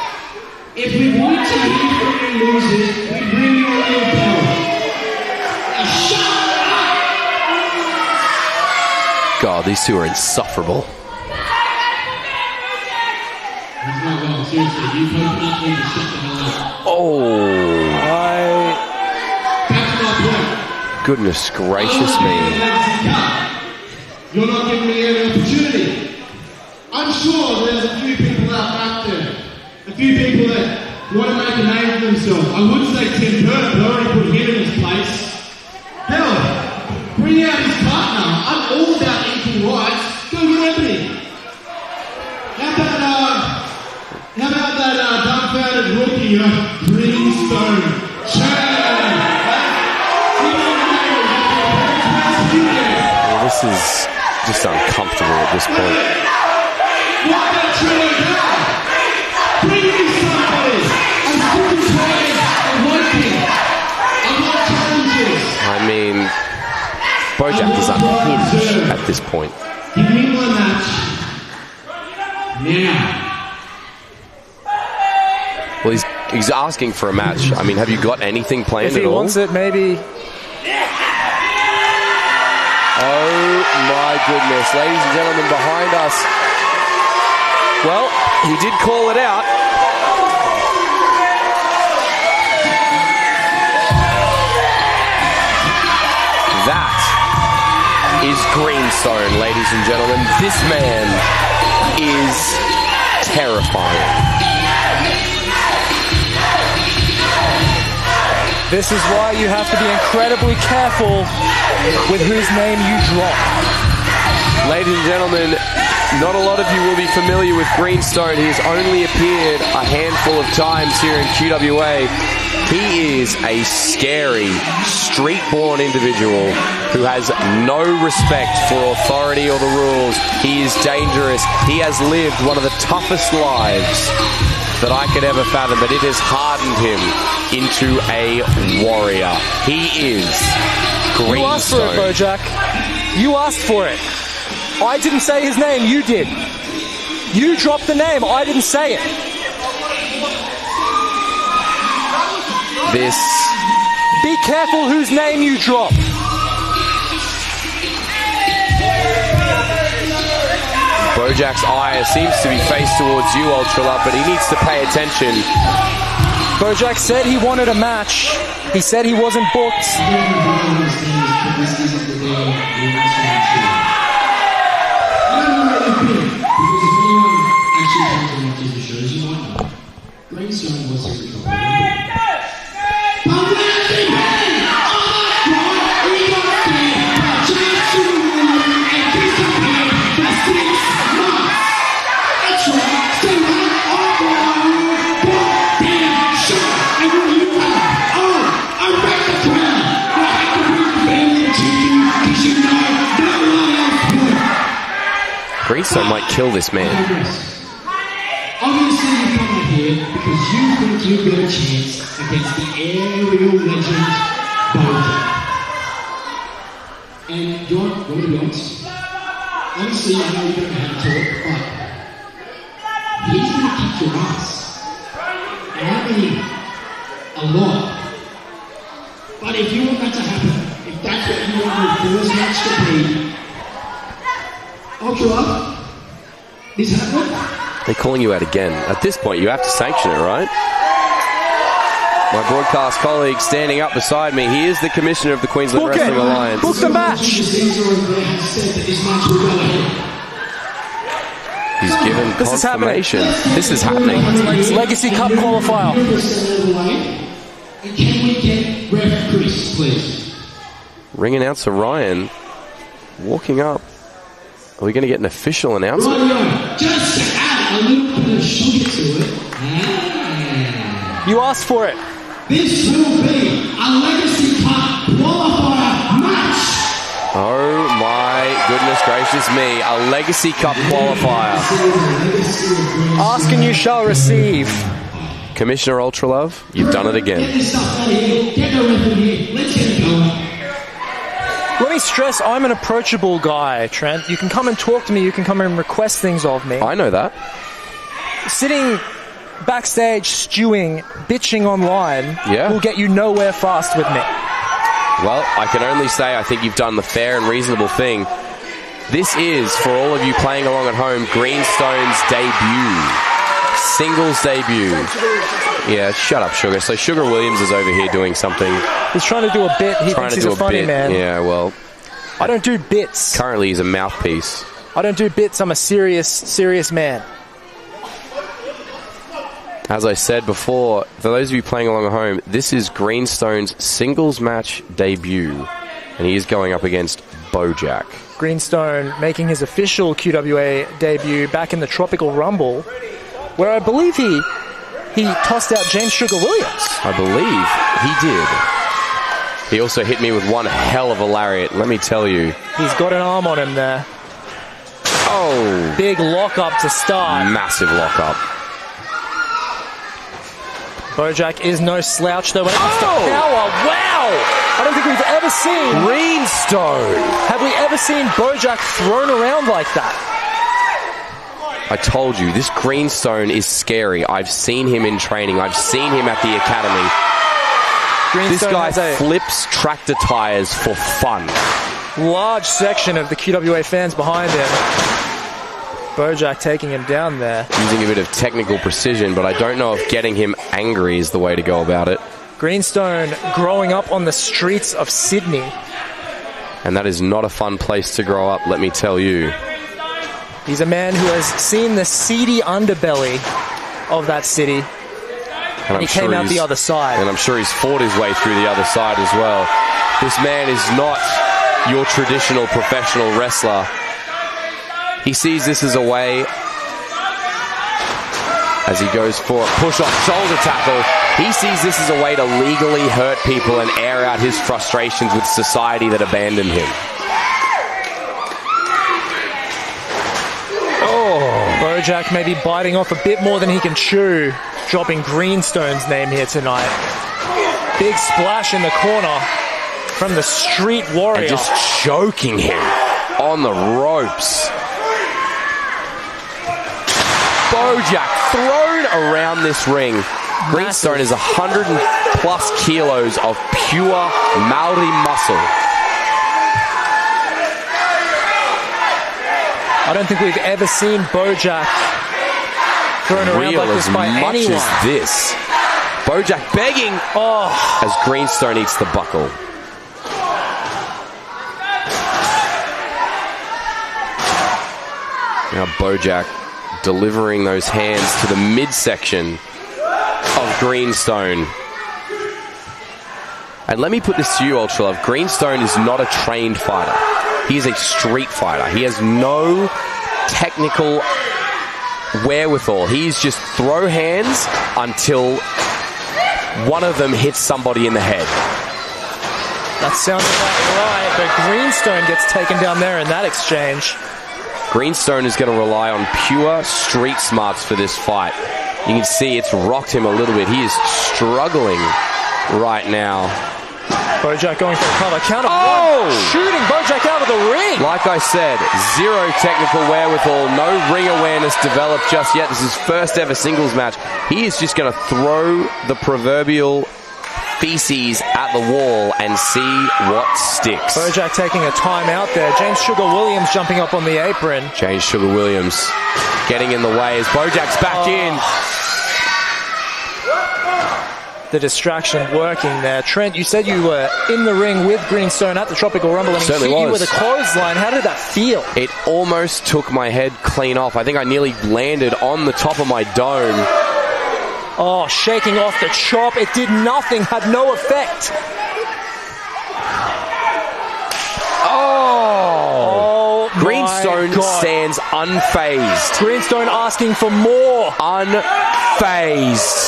[SPEAKER 6] If we want to hear from you losers, we bring you a little power. Now shut up!
[SPEAKER 1] God, these two are insufferable.
[SPEAKER 3] He's not wrong, seriously. You open up and shut the hell up.
[SPEAKER 1] Oh.
[SPEAKER 6] Back to my point.
[SPEAKER 1] Goodness gracious me.
[SPEAKER 6] You're not giving me any opportunity. I'm sure there's a few people out back there. A few people that want to make a name for themselves. I would say Tim Burke, but I already put him in his place. Hell, bring out his partner. I'm all about equal rights. Go get Ebony. How about that dumbfounded rookie, Greenstone?
[SPEAKER 1] Well, this is just uncomfortable at this point.
[SPEAKER 6] Bring me somebody! I'm sick and tired of waiting. I'm not challenges.
[SPEAKER 1] I mean, Bojack is unhinged at this point.
[SPEAKER 6] Give me my match. Now.
[SPEAKER 1] Well, he's asking for a match. I mean, have you got anything planned
[SPEAKER 5] If
[SPEAKER 1] at
[SPEAKER 5] he
[SPEAKER 1] all?
[SPEAKER 5] wants it, maybe.
[SPEAKER 1] Oh my goodness, ladies and gentlemen, behind us. Well, he did call it out. That is Greenstone, ladies and gentlemen. This man is terrifying.
[SPEAKER 5] This is why you have to be incredibly careful with whose name you drop.
[SPEAKER 1] Ladies and gentlemen, not a lot of you will be familiar with Greenstone. He has only appeared a handful of times here in QWA. He is a scary, street-born individual who has no respect for authority or the rules. He is dangerous. He has lived one of the toughest lives that I could ever fathom, but it has hardened him into a warrior. He is Greenstone.
[SPEAKER 5] You asked for it, Bojack. You asked for it. I didn't say his name, you did. You dropped the name, I didn't say it.
[SPEAKER 1] This...
[SPEAKER 5] Be careful whose name you drop.
[SPEAKER 1] Bojack's eye seems to be faced towards you, Ultralove, but he needs to pay attention.
[SPEAKER 5] Bojack said he wanted a match. He said he wasn't booked.
[SPEAKER 6] Greenstone was in control.
[SPEAKER 1] Greenstone might kill this man.
[SPEAKER 6] Obviously, you come out here because you think you've got a chance against the aerial legend, Bojack. And you're going to be honest. Honestly, I know you don't know how to talk, but he's going to kick your ass. And I mean, a lot. But if you want that to happen, if that's what you want your first match to be, Ultra, this happened?
[SPEAKER 1] They're calling you out again. At this point, you have to sanction it, right? My broadcast colleague standing up beside me. He is the commissioner of the Queensland
[SPEAKER 5] Book
[SPEAKER 1] Wrestling
[SPEAKER 5] it.
[SPEAKER 1] Alliance.
[SPEAKER 5] Book the match.
[SPEAKER 1] He's given
[SPEAKER 5] This is happening.
[SPEAKER 1] confirmation. This is happening.
[SPEAKER 5] It's Legacy Cup qualifier.
[SPEAKER 6] And can we get Ref Chris, please?
[SPEAKER 1] Ring announcer Ryan walking up. Are we going to get an official announcement?
[SPEAKER 6] Right, just to add a little bit of sugar to it.
[SPEAKER 5] You asked for it.
[SPEAKER 6] This will be a Legacy Cup qualifier match.
[SPEAKER 1] Oh my goodness gracious me. A Legacy Cup qualifier.
[SPEAKER 5] Ask and you shall receive.
[SPEAKER 1] Commissioner Ultralove, you've done it again.
[SPEAKER 6] Get this stuff out of here. Get the ref in here. Let's get it going.
[SPEAKER 5] Let me stress, I'm an approachable guy, Trent. You can come and talk to me. You can come and request things of me.
[SPEAKER 1] I know that.
[SPEAKER 5] Sitting backstage, stewing, bitching online will get you nowhere fast with me.
[SPEAKER 1] Well, I can only say I think you've done the fair and reasonable thing. This is, for all of you playing along at home, Greenstone's debut. Singles debut. Yeah, shut up, Sugar. So Sugar Williams is over here doing something.
[SPEAKER 5] He's trying to do a bit. He thinks he's a funny man.
[SPEAKER 1] Yeah, well,
[SPEAKER 5] I don't do bits.
[SPEAKER 1] currently he's a mouthpiece.
[SPEAKER 5] I don't do bits. I'm a serious man.
[SPEAKER 1] As I said before, for those of you playing along at home, this is Greenstone's singles match debut. And he is going up against Bojack.
[SPEAKER 5] Greenstone making his official QWA debut back in the Tropical Rumble, where I believe he tossed out James Sugar Williams.
[SPEAKER 1] I believe he did. He also hit me with one hell of a lariat, let me tell you.
[SPEAKER 5] He's got an arm on him there.
[SPEAKER 1] Oh!
[SPEAKER 5] Big lock-up to start.
[SPEAKER 1] Massive lock-up.
[SPEAKER 5] Bojack is no slouch, though, when it comes to power. Wow! I don't think we've ever seen...
[SPEAKER 1] Greenstone!
[SPEAKER 5] Have we ever seen Bojack thrown around like that?
[SPEAKER 1] I told you, this Greenstone is scary. I've seen him in training. I've seen him at the academy.
[SPEAKER 5] Greenstone
[SPEAKER 1] this guy flips tractor tires for fun.
[SPEAKER 5] Large section of the QWA fans behind him. Bojack taking him down there.
[SPEAKER 1] Using a bit of technical precision, but I don't know if getting him angry is the way to go about it.
[SPEAKER 5] Greenstone growing up on the streets of Sydney.
[SPEAKER 1] And that is not a fun place to grow up, let me tell you.
[SPEAKER 5] He's a man who has seen the seedy underbelly of that city. And he came out the other side.
[SPEAKER 1] And I'm sure he's fought his way through the other side as well. This man is not your traditional professional wrestler. He sees this as a way, as he goes for a push-off shoulder tackle, he sees this as a way to legally hurt people and air out his frustrations with society that abandoned him.
[SPEAKER 5] Bojack may be biting off a bit more than he can chew, dropping Greenstone's name here tonight. Big splash in the corner from the Street Warrior.
[SPEAKER 1] And just choking him on the ropes. Bojack thrown around this ring. Greenstone is 100+ kilos of pure Maori muscle.
[SPEAKER 5] I don't think we've ever seen Bojack thrown around like this by anyone.
[SPEAKER 1] As much as this. Bojack begging as Greenstone eats the buckle. Now Bojack delivering those hands to the midsection of Greenstone. And let me put this to you, Ultralove. Greenstone is not a trained fighter. He is a street fighter. He has no technical wherewithal. He's just throw hands until one of them hits somebody in the head.
[SPEAKER 5] That sounds about right, but Greenstone gets taken down there in that exchange.
[SPEAKER 1] Greenstone is going to rely on pure street smarts for this fight. You can see it's rocked him a little bit. He is struggling right now.
[SPEAKER 5] Bojack going for a cover. Count of one. Shooting Bojack out of the ring.
[SPEAKER 1] Like I said, zero technical wherewithal, no ring awareness developed just yet. This is his first ever singles match. He is just going to throw the proverbial feces at the wall and see what sticks.
[SPEAKER 5] Bojack taking a time out there. James Sugar Williams jumping up on the apron.
[SPEAKER 1] James Sugar Williams getting in the way as Bojack's back in.
[SPEAKER 5] the distraction working there. Trent, you said you were in the ring with Greenstone at the Tropical Rumble, and he hit you with a clothesline. How did that feel?
[SPEAKER 1] It almost took my head clean off. I think I nearly landed on the top of my dome.
[SPEAKER 5] Oh, shaking off the chop. It did nothing, had no effect.
[SPEAKER 1] Oh, Greenstone stands unfazed.
[SPEAKER 5] Greenstone asking for more.
[SPEAKER 1] Unfazed.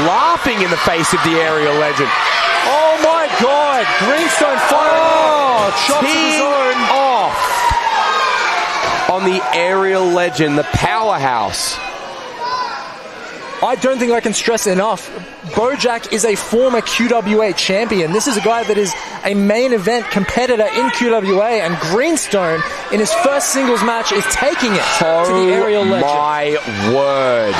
[SPEAKER 1] Laughing in the face of the aerial legend.
[SPEAKER 5] Oh my God! Greenstone firing chops of his own.
[SPEAKER 1] Off on the aerial legend, the powerhouse.
[SPEAKER 5] I don't think I can stress enough. Bojack is a former QWA champion. This is a guy that is a main event competitor in QWA, and Greenstone, in his first singles match, is taking it to the aerial legend.
[SPEAKER 1] My word.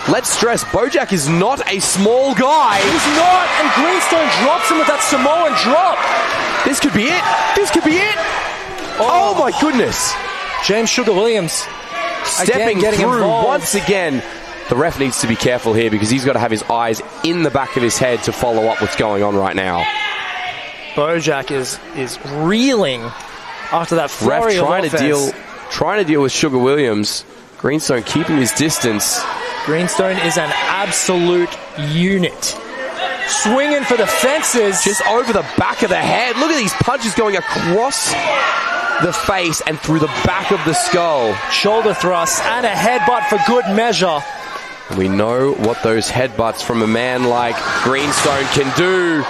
[SPEAKER 1] Let's stress, Bojack is not a small guy.
[SPEAKER 5] He's not, and Greenstone drops him with that Samoan drop.
[SPEAKER 1] This could be it. This could be it. Oh my goodness.
[SPEAKER 5] James Sugar Williams
[SPEAKER 1] stepping through once again. The ref needs to be careful here because he's got to have his eyes in the back of his head to follow up what's going on right now.
[SPEAKER 5] Bojack is reeling after that flurry of offense.
[SPEAKER 1] Trying to deal with Sugar Williams. Greenstone keeping his distance.
[SPEAKER 5] Greenstone is an absolute unit. Swinging for the fences.
[SPEAKER 1] Just over the back of the head. Look at these punches going across the face and through the back of the skull.
[SPEAKER 5] Shoulder thrust and a headbutt for good measure.
[SPEAKER 1] We know what those headbutts from a man like Greenstone can do.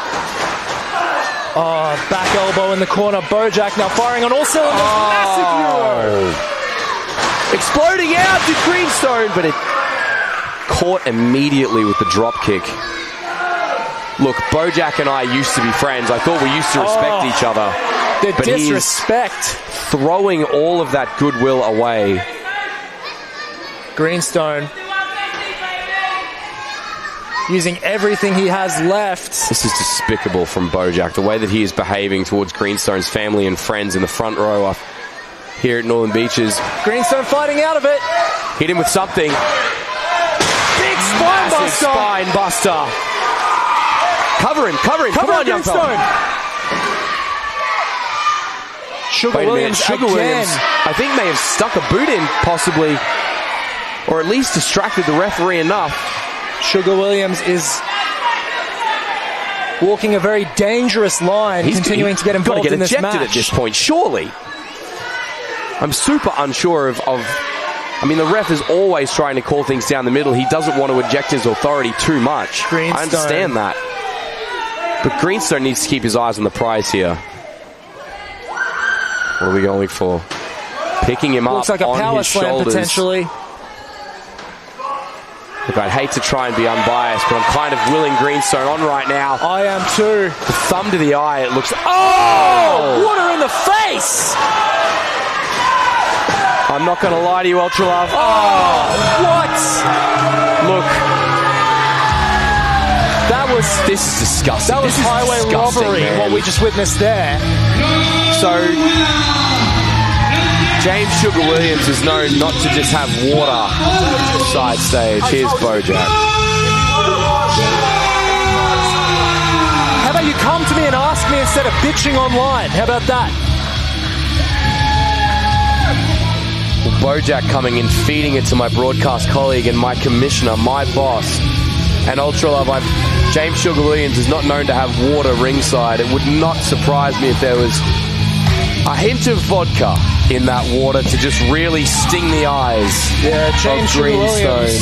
[SPEAKER 5] Oh, back elbow in the corner. Bojack now firing on all cylinders. Massive Euro.
[SPEAKER 1] Exploding out to Greenstone, but it caught immediately with the drop kick. Look, Bojack and I used to be friends. I thought we used to respect each other.
[SPEAKER 5] The
[SPEAKER 1] but
[SPEAKER 5] disrespect.
[SPEAKER 1] He's throwing all of that goodwill away.
[SPEAKER 5] Greenstone using everything he has left.
[SPEAKER 1] This is despicable from Bojack. The way that he is behaving towards Greenstone's family and friends in the front row up here at Northern Beaches.
[SPEAKER 5] Greenstone fighting out of it.
[SPEAKER 1] Hit him with something.
[SPEAKER 5] Big spine buster.
[SPEAKER 1] Spine buster. Cover him. Come on, young fella.
[SPEAKER 5] Sugar Williams
[SPEAKER 1] I think may have stuck a boot in, possibly, or at least distracted the referee enough.
[SPEAKER 5] Sugar Williams is walking a very dangerous line, continuing to get involved in this match.
[SPEAKER 1] Got to get ejected at this point, surely. I'm super unsure of... I mean, the ref is always trying to call things down the middle. He doesn't want to eject his authority too much. I understand that. But Greenstone needs to keep his eyes on the prize here. What are we going for? Picking him
[SPEAKER 5] Looks
[SPEAKER 1] up
[SPEAKER 5] like a
[SPEAKER 1] on
[SPEAKER 5] power
[SPEAKER 1] his
[SPEAKER 5] slam
[SPEAKER 1] shoulders.
[SPEAKER 5] Potentially.
[SPEAKER 1] Look, I'd hate to try and be unbiased, but I'm kind of willing Greenstone on right now.
[SPEAKER 5] I am too.
[SPEAKER 1] The thumb to the eye, it looks... Oh!
[SPEAKER 5] Water in the face!
[SPEAKER 1] I'm not going to lie to you, Ultra Love.
[SPEAKER 5] Oh! What?
[SPEAKER 1] Look. This is disgusting.
[SPEAKER 5] That was highway robbery,
[SPEAKER 1] man.
[SPEAKER 5] what we just witnessed there.
[SPEAKER 1] So, James Sugar Williams is known not to just have water side stage. Here's Bojack.
[SPEAKER 5] How about you come to me and ask me instead of bitching online? How about that?
[SPEAKER 1] Well, Bojack coming in, feeding it to my broadcast colleague and my commissioner, my boss. And Ultra Love, James Sugar Williams is not known to have water ringside. It would not surprise me if there was a hint of vodka in that water to just really sting the eyes
[SPEAKER 5] James
[SPEAKER 1] of Greenstone.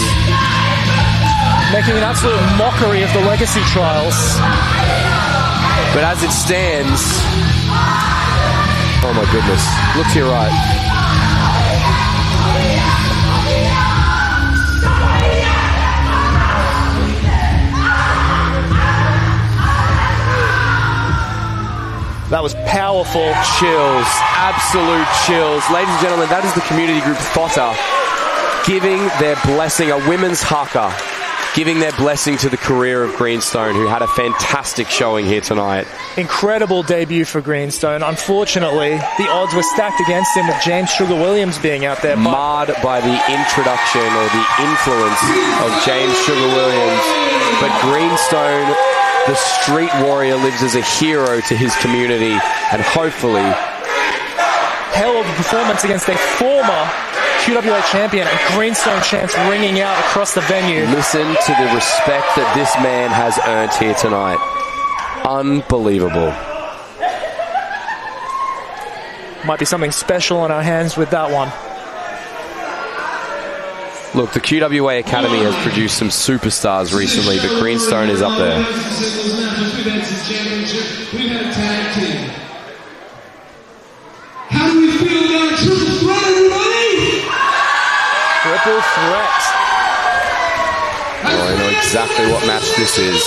[SPEAKER 5] Making an absolute mockery of the legacy trials.
[SPEAKER 1] But as it stands, oh my goodness, look to your right.
[SPEAKER 5] That was powerful.
[SPEAKER 1] Chills, absolute chills. Ladies and gentlemen, that is the community group Thotta giving their blessing, a women's haka, giving their blessing to the career of Greenstone, who had a fantastic showing here tonight.
[SPEAKER 5] Incredible debut for Greenstone. Unfortunately, the odds were stacked against him with James Sugar Williams being out there.
[SPEAKER 1] Marred by the introduction or the influence of James Sugar Williams. But Greenstone, the street warrior, lives as a hero to his community, and hopefully...
[SPEAKER 5] Hell of a performance against a former QWA champion, and Greenstone chants ringing out across the venue.
[SPEAKER 1] Listen to the respect that this man has earned here tonight. Unbelievable.
[SPEAKER 5] Might be something special on our hands with that one.
[SPEAKER 1] Look, the QWA Academy has produced some superstars recently, but Greenstone is up there.
[SPEAKER 2] We've had a tag team. How do we feel about a triple threat, everybody?
[SPEAKER 5] Triple threat.
[SPEAKER 1] Oh, I know exactly what match this is.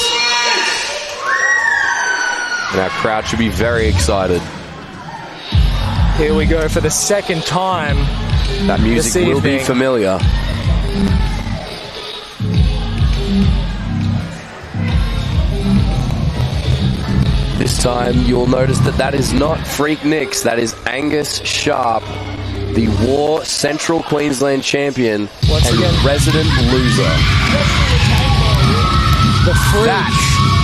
[SPEAKER 1] And our crowd should be very excited.
[SPEAKER 5] Here we go for the second time.
[SPEAKER 1] That music will be familiar. This time you'll notice that that is not Freak Nicks, that is Angus Sharp, the War Central Queensland champion and resident loser.
[SPEAKER 5] The Freak.
[SPEAKER 1] That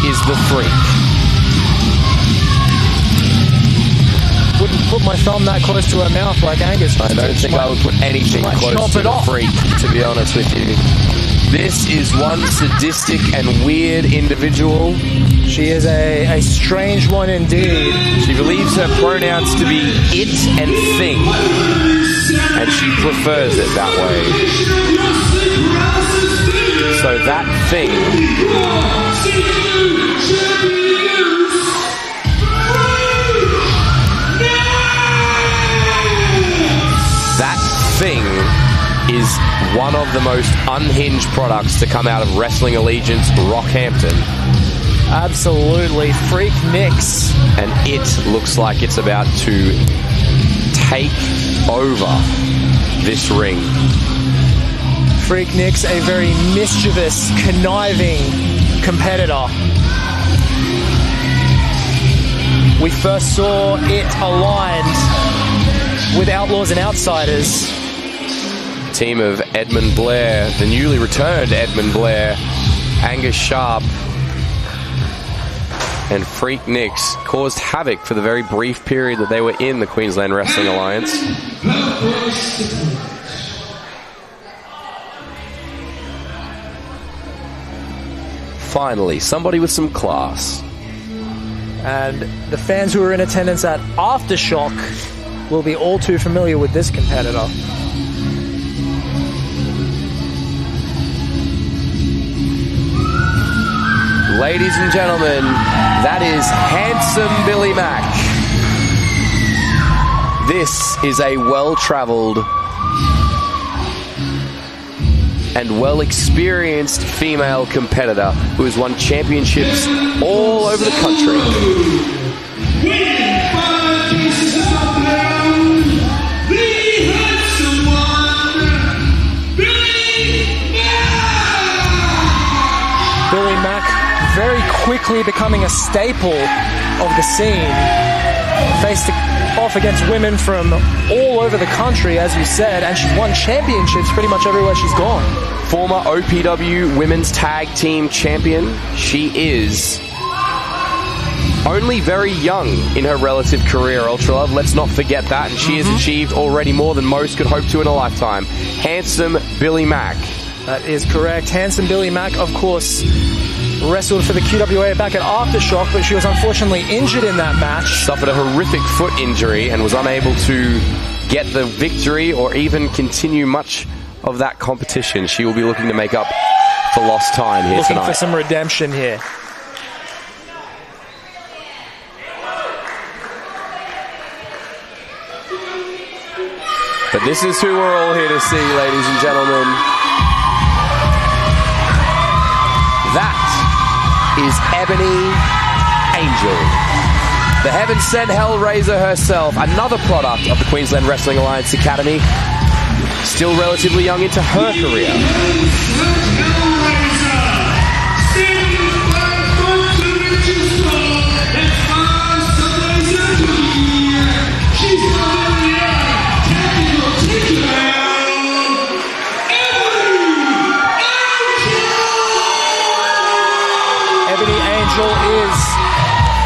[SPEAKER 1] is the Freak.
[SPEAKER 5] Wouldn't put my thumb that close to her mouth like Angus.
[SPEAKER 1] I don't think I would put anything close to the Freak, to be honest with you. This is one sadistic and weird individual.
[SPEAKER 5] She is a strange one indeed.
[SPEAKER 1] She believes her pronouns to be it and thing, and she prefers it that way. So that thing is one of the most unhinged products to come out of Wrestling Allegiance Rockhampton.
[SPEAKER 5] Absolutely. Freak Nicks.
[SPEAKER 1] And it looks like it's about to take over this ring.
[SPEAKER 5] Freak Nicks, a very mischievous, conniving competitor. We first saw it aligned with Outlaws and Outsiders.
[SPEAKER 1] Team of Edmund Blair, the newly returned Edmund Blair, Angus Sharp, and Freak Nicks caused havoc for the very brief period that they were in the Queensland Wrestling Alliance. Finally, somebody with some class.
[SPEAKER 5] And the fans who are in attendance at Aftershock will be all too familiar with this competitor.
[SPEAKER 1] Ladies and gentlemen, that is handsome Billy Mack. This is a well-traveled and well-experienced female competitor who has won championships all over the country.
[SPEAKER 5] Billy Mack very quickly becoming a staple of the scene. Faced off against women from all over the country, as you said, and she's won championships pretty much everywhere she's gone.
[SPEAKER 1] Former OPW Women's Tag Team Champion. She is only very young in her relative career, Ultra Love. Let's not forget that. And she has achieved already more than most could hope to in a lifetime. Handsome Billy Mack.
[SPEAKER 5] That is correct. Handsome Billy Mack, of course, wrestled for the QWA back at Aftershock, but she was unfortunately injured in that match.
[SPEAKER 1] Suffered a horrific foot injury and was unable to get the victory or even continue much of that competition. She will be looking to make up for lost time here
[SPEAKER 5] looking
[SPEAKER 1] tonight.
[SPEAKER 5] For some redemption here.
[SPEAKER 1] But this is who we're all here to see, ladies and gentlemen. That is Ebony Angel, the heaven-sent Hellraiser herself, another product of the Queensland Wrestling Alliance Academy, still relatively young into her career.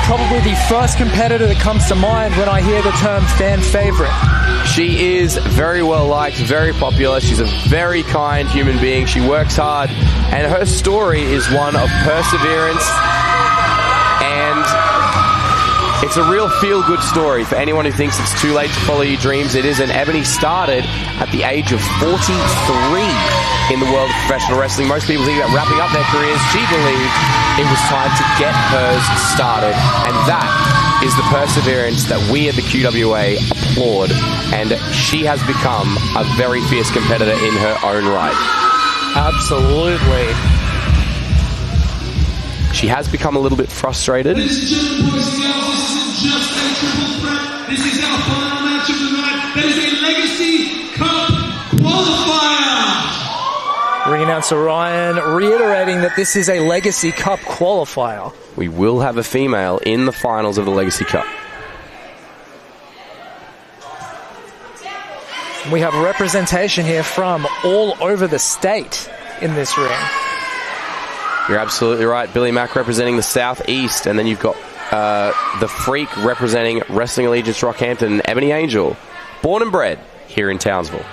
[SPEAKER 5] Probably the first competitor that comes to mind when I hear the term fan favorite.
[SPEAKER 1] She is very well liked, very popular. She's a very kind human being. She works hard, and her story is one of perseverance, and it's a real feel-good story for anyone who thinks it's too late to follow your dreams. It isn't. Ebony started at the age of 43 in the world of professional wrestling. Most people think about wrapping up their careers. She believed it was time to get hers started, and that is the perseverance that we at the QWA applaud, and she has become a very fierce competitor in her own right.
[SPEAKER 5] Absolutely.
[SPEAKER 1] She has become a little bit frustrated.
[SPEAKER 2] Ladies and gentlemen, boys and girls, this isn't just a triple threat. This is our final match of the night. That is a Legacy Cup qualifier.
[SPEAKER 5] Ring announcer Ryan reiterating that this is a Legacy Cup qualifier.
[SPEAKER 1] We will have a female in the finals of the Legacy Cup.
[SPEAKER 5] We have representation here from all over the state in this ring.
[SPEAKER 1] You're absolutely right. Billy Mack representing the Southeast, and then you've got the Freak representing Wrestling Allegiance Rockhampton, and Ebony Angel, born and bred here in Townsville.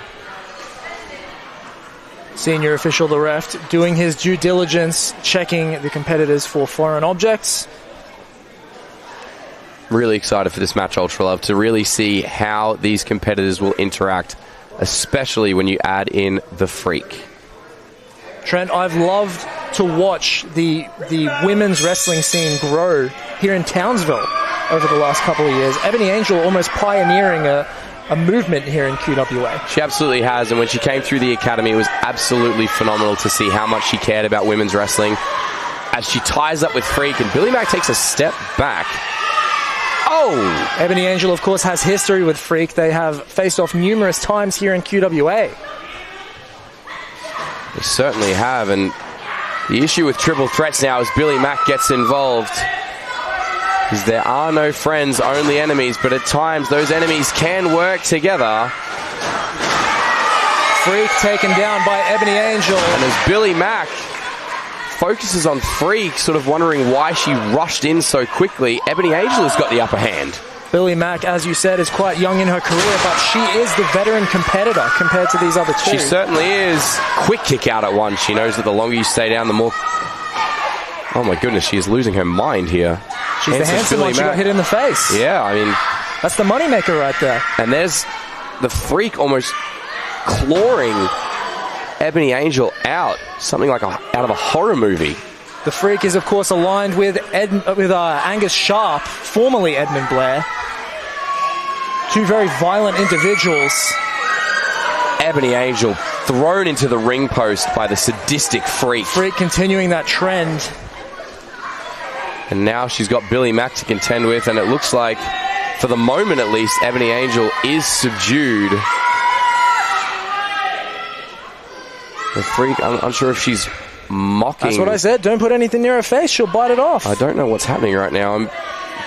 [SPEAKER 5] Senior official, the ref, doing his due diligence, checking the competitors for foreign objects.
[SPEAKER 1] Really excited for this match, Ultra Love, to really see how these competitors will interact, especially when you add in the Freak.
[SPEAKER 5] Trent, I've loved to watch the women's wrestling scene grow here in Townsville over the last couple of years. Ebony Angel almost pioneering a movement here in QWA.
[SPEAKER 1] She absolutely has, and when she came through the academy, it was absolutely phenomenal to see how much she cared about women's wrestling. As she ties up with Freak, and Billy Mack takes a step back. Oh!
[SPEAKER 5] Ebony Angel, of course, has history with Freak. They have faced off numerous times here in QWA.
[SPEAKER 1] They certainly have, and the issue with triple threats now is Billy Mack gets involved. Because there are no friends, only enemies, but at times those enemies can work together.
[SPEAKER 5] Freak taken down by Ebony Angel.
[SPEAKER 1] And as Billy Mack focuses on Freak, sort of wondering why she rushed in so quickly, Ebony Angel has got the upper hand.
[SPEAKER 5] Billy Mack, as you said, is quite young in her career, but she is the veteran competitor compared to these other two.
[SPEAKER 1] She certainly is. Quick kick out at one. She knows that the longer you stay down, the more... Oh my goodness, she is losing her mind here.
[SPEAKER 5] She's the handsome one. She got hit in the face.
[SPEAKER 1] Yeah, I mean...
[SPEAKER 5] That's the moneymaker right there.
[SPEAKER 1] And there's the Freak almost clawing Ebony Angel out. Something like out of a horror movie.
[SPEAKER 5] The Freak is, of course, aligned with Angus Sharp, formerly Edmund Blair. Two very violent individuals.
[SPEAKER 1] Ebony Angel thrown into the ring post by the sadistic Freak.
[SPEAKER 5] Freak continuing that trend.
[SPEAKER 1] And now she's got Billy Mack to contend with, and it looks like, for the moment at least, Ebony Angel is subdued. The Freak, I'm unsure if she's mocking.
[SPEAKER 5] That's what I said. Don't put anything near her face. She'll bite it off.
[SPEAKER 1] I don't know what's happening right now.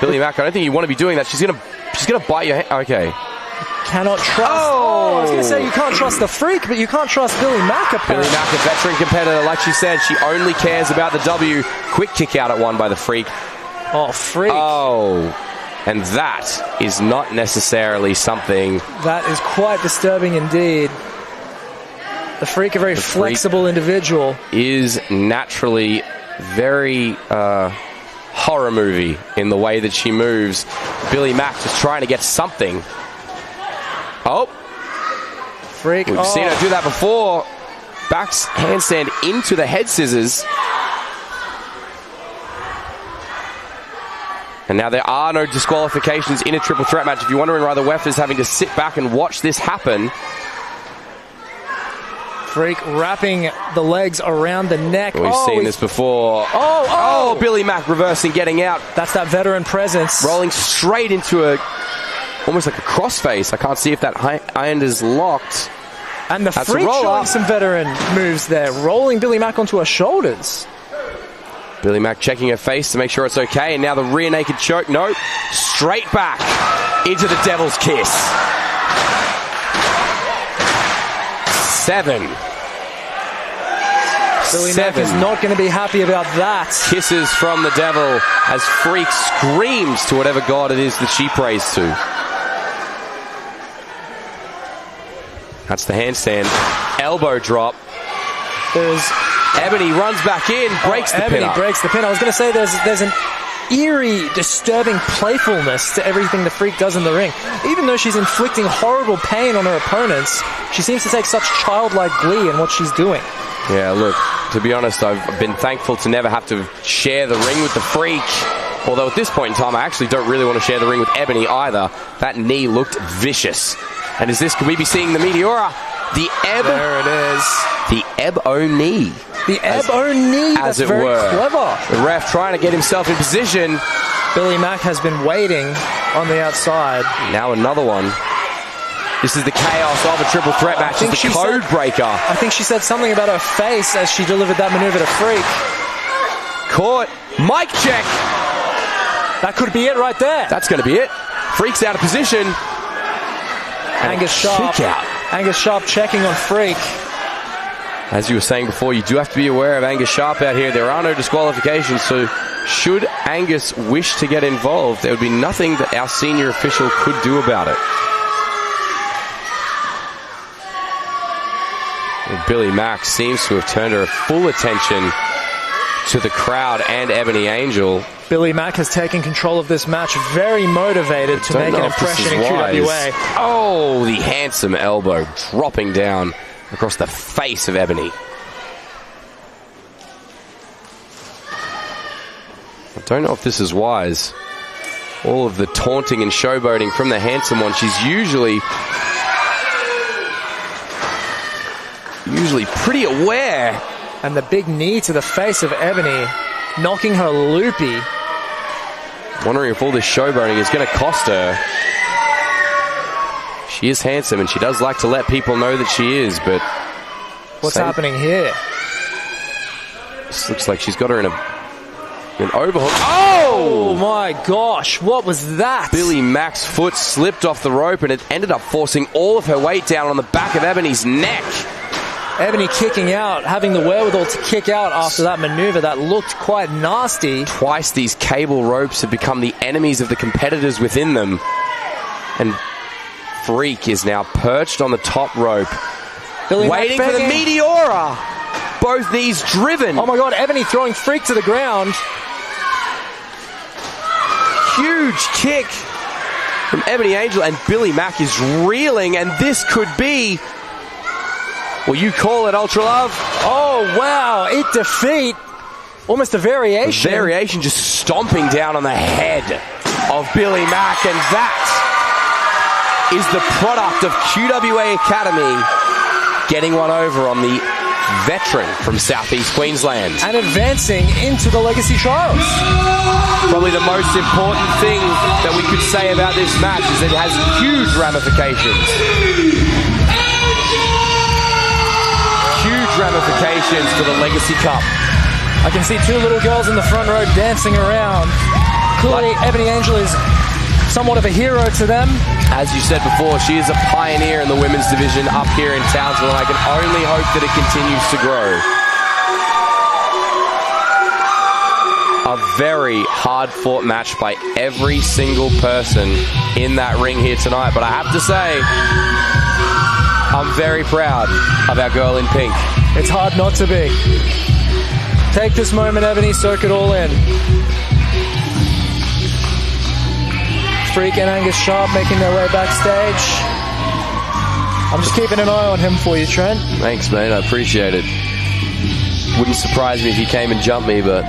[SPEAKER 1] Billy Mack, I don't think you want to be doing that. She's gonna bite your hand. Okay.
[SPEAKER 5] Cannot trust. Oh, I was going to say you can't trust the Freak, but you can't trust Billy Mack. Apparently.
[SPEAKER 1] Billy Mack, a veteran competitor, like she said, she only cares about the W. Quick kick out at one by the Freak.
[SPEAKER 5] Oh, Freak.
[SPEAKER 1] Oh, and that is not necessarily something.
[SPEAKER 5] That is quite disturbing indeed. The Freak, a very flexible individual, is
[SPEAKER 1] naturally very horror movie in the way that she moves. Billy Mack just trying to get something. Oh,
[SPEAKER 5] Freak!
[SPEAKER 1] We've seen her do that before. Backs handstand into the head scissors. And now there are no disqualifications in a triple threat match. If you're wondering why the ref is having to sit back and watch this happen.
[SPEAKER 5] Freak wrapping the legs around the neck.
[SPEAKER 1] We've seen this before. Oh, Billy Mack reversing, getting out.
[SPEAKER 5] That's that veteran presence.
[SPEAKER 1] Rolling straight into almost like a crossface. I can't see if that hand is locked.
[SPEAKER 5] And the Freak showing some veteran moves there. Rolling Billy Mack onto her shoulders.
[SPEAKER 1] Billy Mack checking her face to make sure it's okay, and now the rear naked choke. No, straight back into the Devil's Kiss. 7.
[SPEAKER 5] Billy Mack is not going to be happy about that.
[SPEAKER 1] Kisses from the Devil as Freak screams to whatever god it is that she prays to. That's the handstand. Elbow drop.
[SPEAKER 5] There's
[SPEAKER 1] Ebony runs back in, breaks the pin
[SPEAKER 5] Ebony
[SPEAKER 1] up.
[SPEAKER 5] breaks the pin. I was going to say there's an eerie, disturbing playfulness to everything the Freak does in the ring. Even though she's inflicting horrible pain on her opponents, she seems to take such childlike glee in what she's doing.
[SPEAKER 1] Yeah, look, to be honest, I've been thankful to never have to share the ring with the Freak. Although at this point in time, I actually don't really want to share the ring with Ebony either. That knee looked vicious. And could we be seeing the Meteora?
[SPEAKER 5] There it is.
[SPEAKER 1] The Eb-O knee.
[SPEAKER 5] The Eb-O knee,
[SPEAKER 1] as
[SPEAKER 5] that's
[SPEAKER 1] it
[SPEAKER 5] very
[SPEAKER 1] were.
[SPEAKER 5] clever.
[SPEAKER 1] The ref trying to get himself in position.
[SPEAKER 5] Billy Mack has been waiting on the outside.
[SPEAKER 1] Now another one. This is the chaos of a triple threat match. It's the code breaker.
[SPEAKER 5] I think she said something about her face as she delivered that maneuver to Freak.
[SPEAKER 1] Caught. Mic check.
[SPEAKER 5] That could be it right there.
[SPEAKER 1] That's going to be it. Freak's out of position.
[SPEAKER 5] Angus Sharp.
[SPEAKER 1] Kick out.
[SPEAKER 5] Angus Sharp checking on Freak.
[SPEAKER 1] As you were saying before, you do have to be aware of Angus Sharp out here. There are no disqualifications, so should Angus wish to get involved, there would be nothing that our senior official could do about it. And Billy Mack seems to have turned her full attention to the crowd and Ebony Angel.
[SPEAKER 5] Billy Mack has taken control of this match, very motivated to make an impression in QWA.
[SPEAKER 1] Oh, the handsome elbow dropping down across the face of Ebony. I don't know if this is wise. All of the taunting and showboating from the handsome one. She's usually pretty aware.
[SPEAKER 5] And the big knee to the face of Ebony, knocking her loopy.
[SPEAKER 1] Wondering if all this showboating is going to cost her. She is handsome, and she does like to let people know that she is, but...
[SPEAKER 5] What's happening here?
[SPEAKER 1] This looks like she's got her in an overhook.
[SPEAKER 5] Oh my gosh, what was that?
[SPEAKER 1] Billy Mack's foot slipped off the rope, and it ended up forcing all of her weight down on the back of Ebony's neck.
[SPEAKER 5] Ebony kicking out, having the wherewithal to kick out after that maneuver that looked quite nasty.
[SPEAKER 1] Twice these cable ropes have become the enemies of the competitors within them. And Freak is now perched on the top rope, waiting for the Meteora. Both knees driven.
[SPEAKER 5] Oh my god, Ebony throwing Freak to the ground.
[SPEAKER 1] Huge kick from Ebony Angel, and Billy Mack is reeling, and this could be... Well, you call it, Ultra Love.
[SPEAKER 5] Oh, wow. It defeat. Almost a variation.
[SPEAKER 1] A variation, just stomping down on the head of Billy Mack. And that is the product of QWA Academy getting one over on the veteran from Southeast Queensland.
[SPEAKER 5] And advancing into the Legacy Trials.
[SPEAKER 1] Probably the most important thing that we could say about this match is that it has huge ramifications. Ramifications for the Legacy Cup.
[SPEAKER 5] I can see two little girls in the front row dancing around. Clearly, Ebony Angel is somewhat of a hero to them.
[SPEAKER 1] As you said before, she is a pioneer in the women's division up here in Townsville, and I can only hope that it continues to grow. A very hard-fought match by every single person in that ring here tonight, but I have to say, I'm very proud of our girl in pink.
[SPEAKER 5] It's hard not to be. Take this moment, Ebony, soak it all in. Freak and Angus Sharp making their way backstage. I'm just keeping an eye on him for you, Trent.
[SPEAKER 1] Thanks, mate. I appreciate it. Wouldn't surprise me if he came and jumped me, but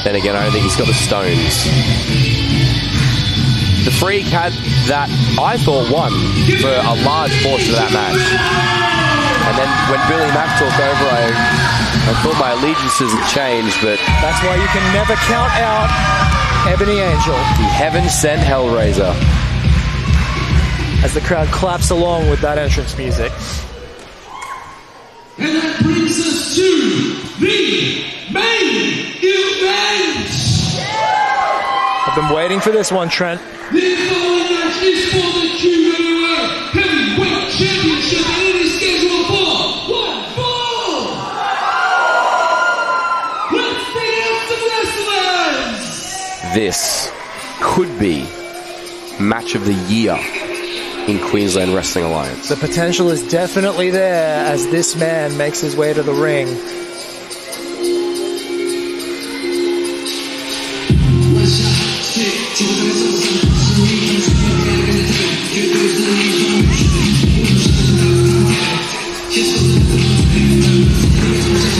[SPEAKER 1] then again, I don't think he's got the stones. The Freak had that, I thought, won for a large portion of that match. And then when Billy Mack took over, I thought my allegiances had changed, but...
[SPEAKER 5] That's why you can never count out Ebony Angel.
[SPEAKER 1] The heaven-sent Hellraiser.
[SPEAKER 5] As the crowd claps along with that entrance music.
[SPEAKER 2] And that brings us to the main event.
[SPEAKER 5] I've been waiting for this one, Trent.
[SPEAKER 2] The following match is for the QWA Heavyweight Championship and it is scheduled for 1 fall. Let's bring out the wrestlers.
[SPEAKER 1] This could be match of the year in Queensland Wrestling Alliance.
[SPEAKER 5] The potential is definitely there as this man makes his way to the ring.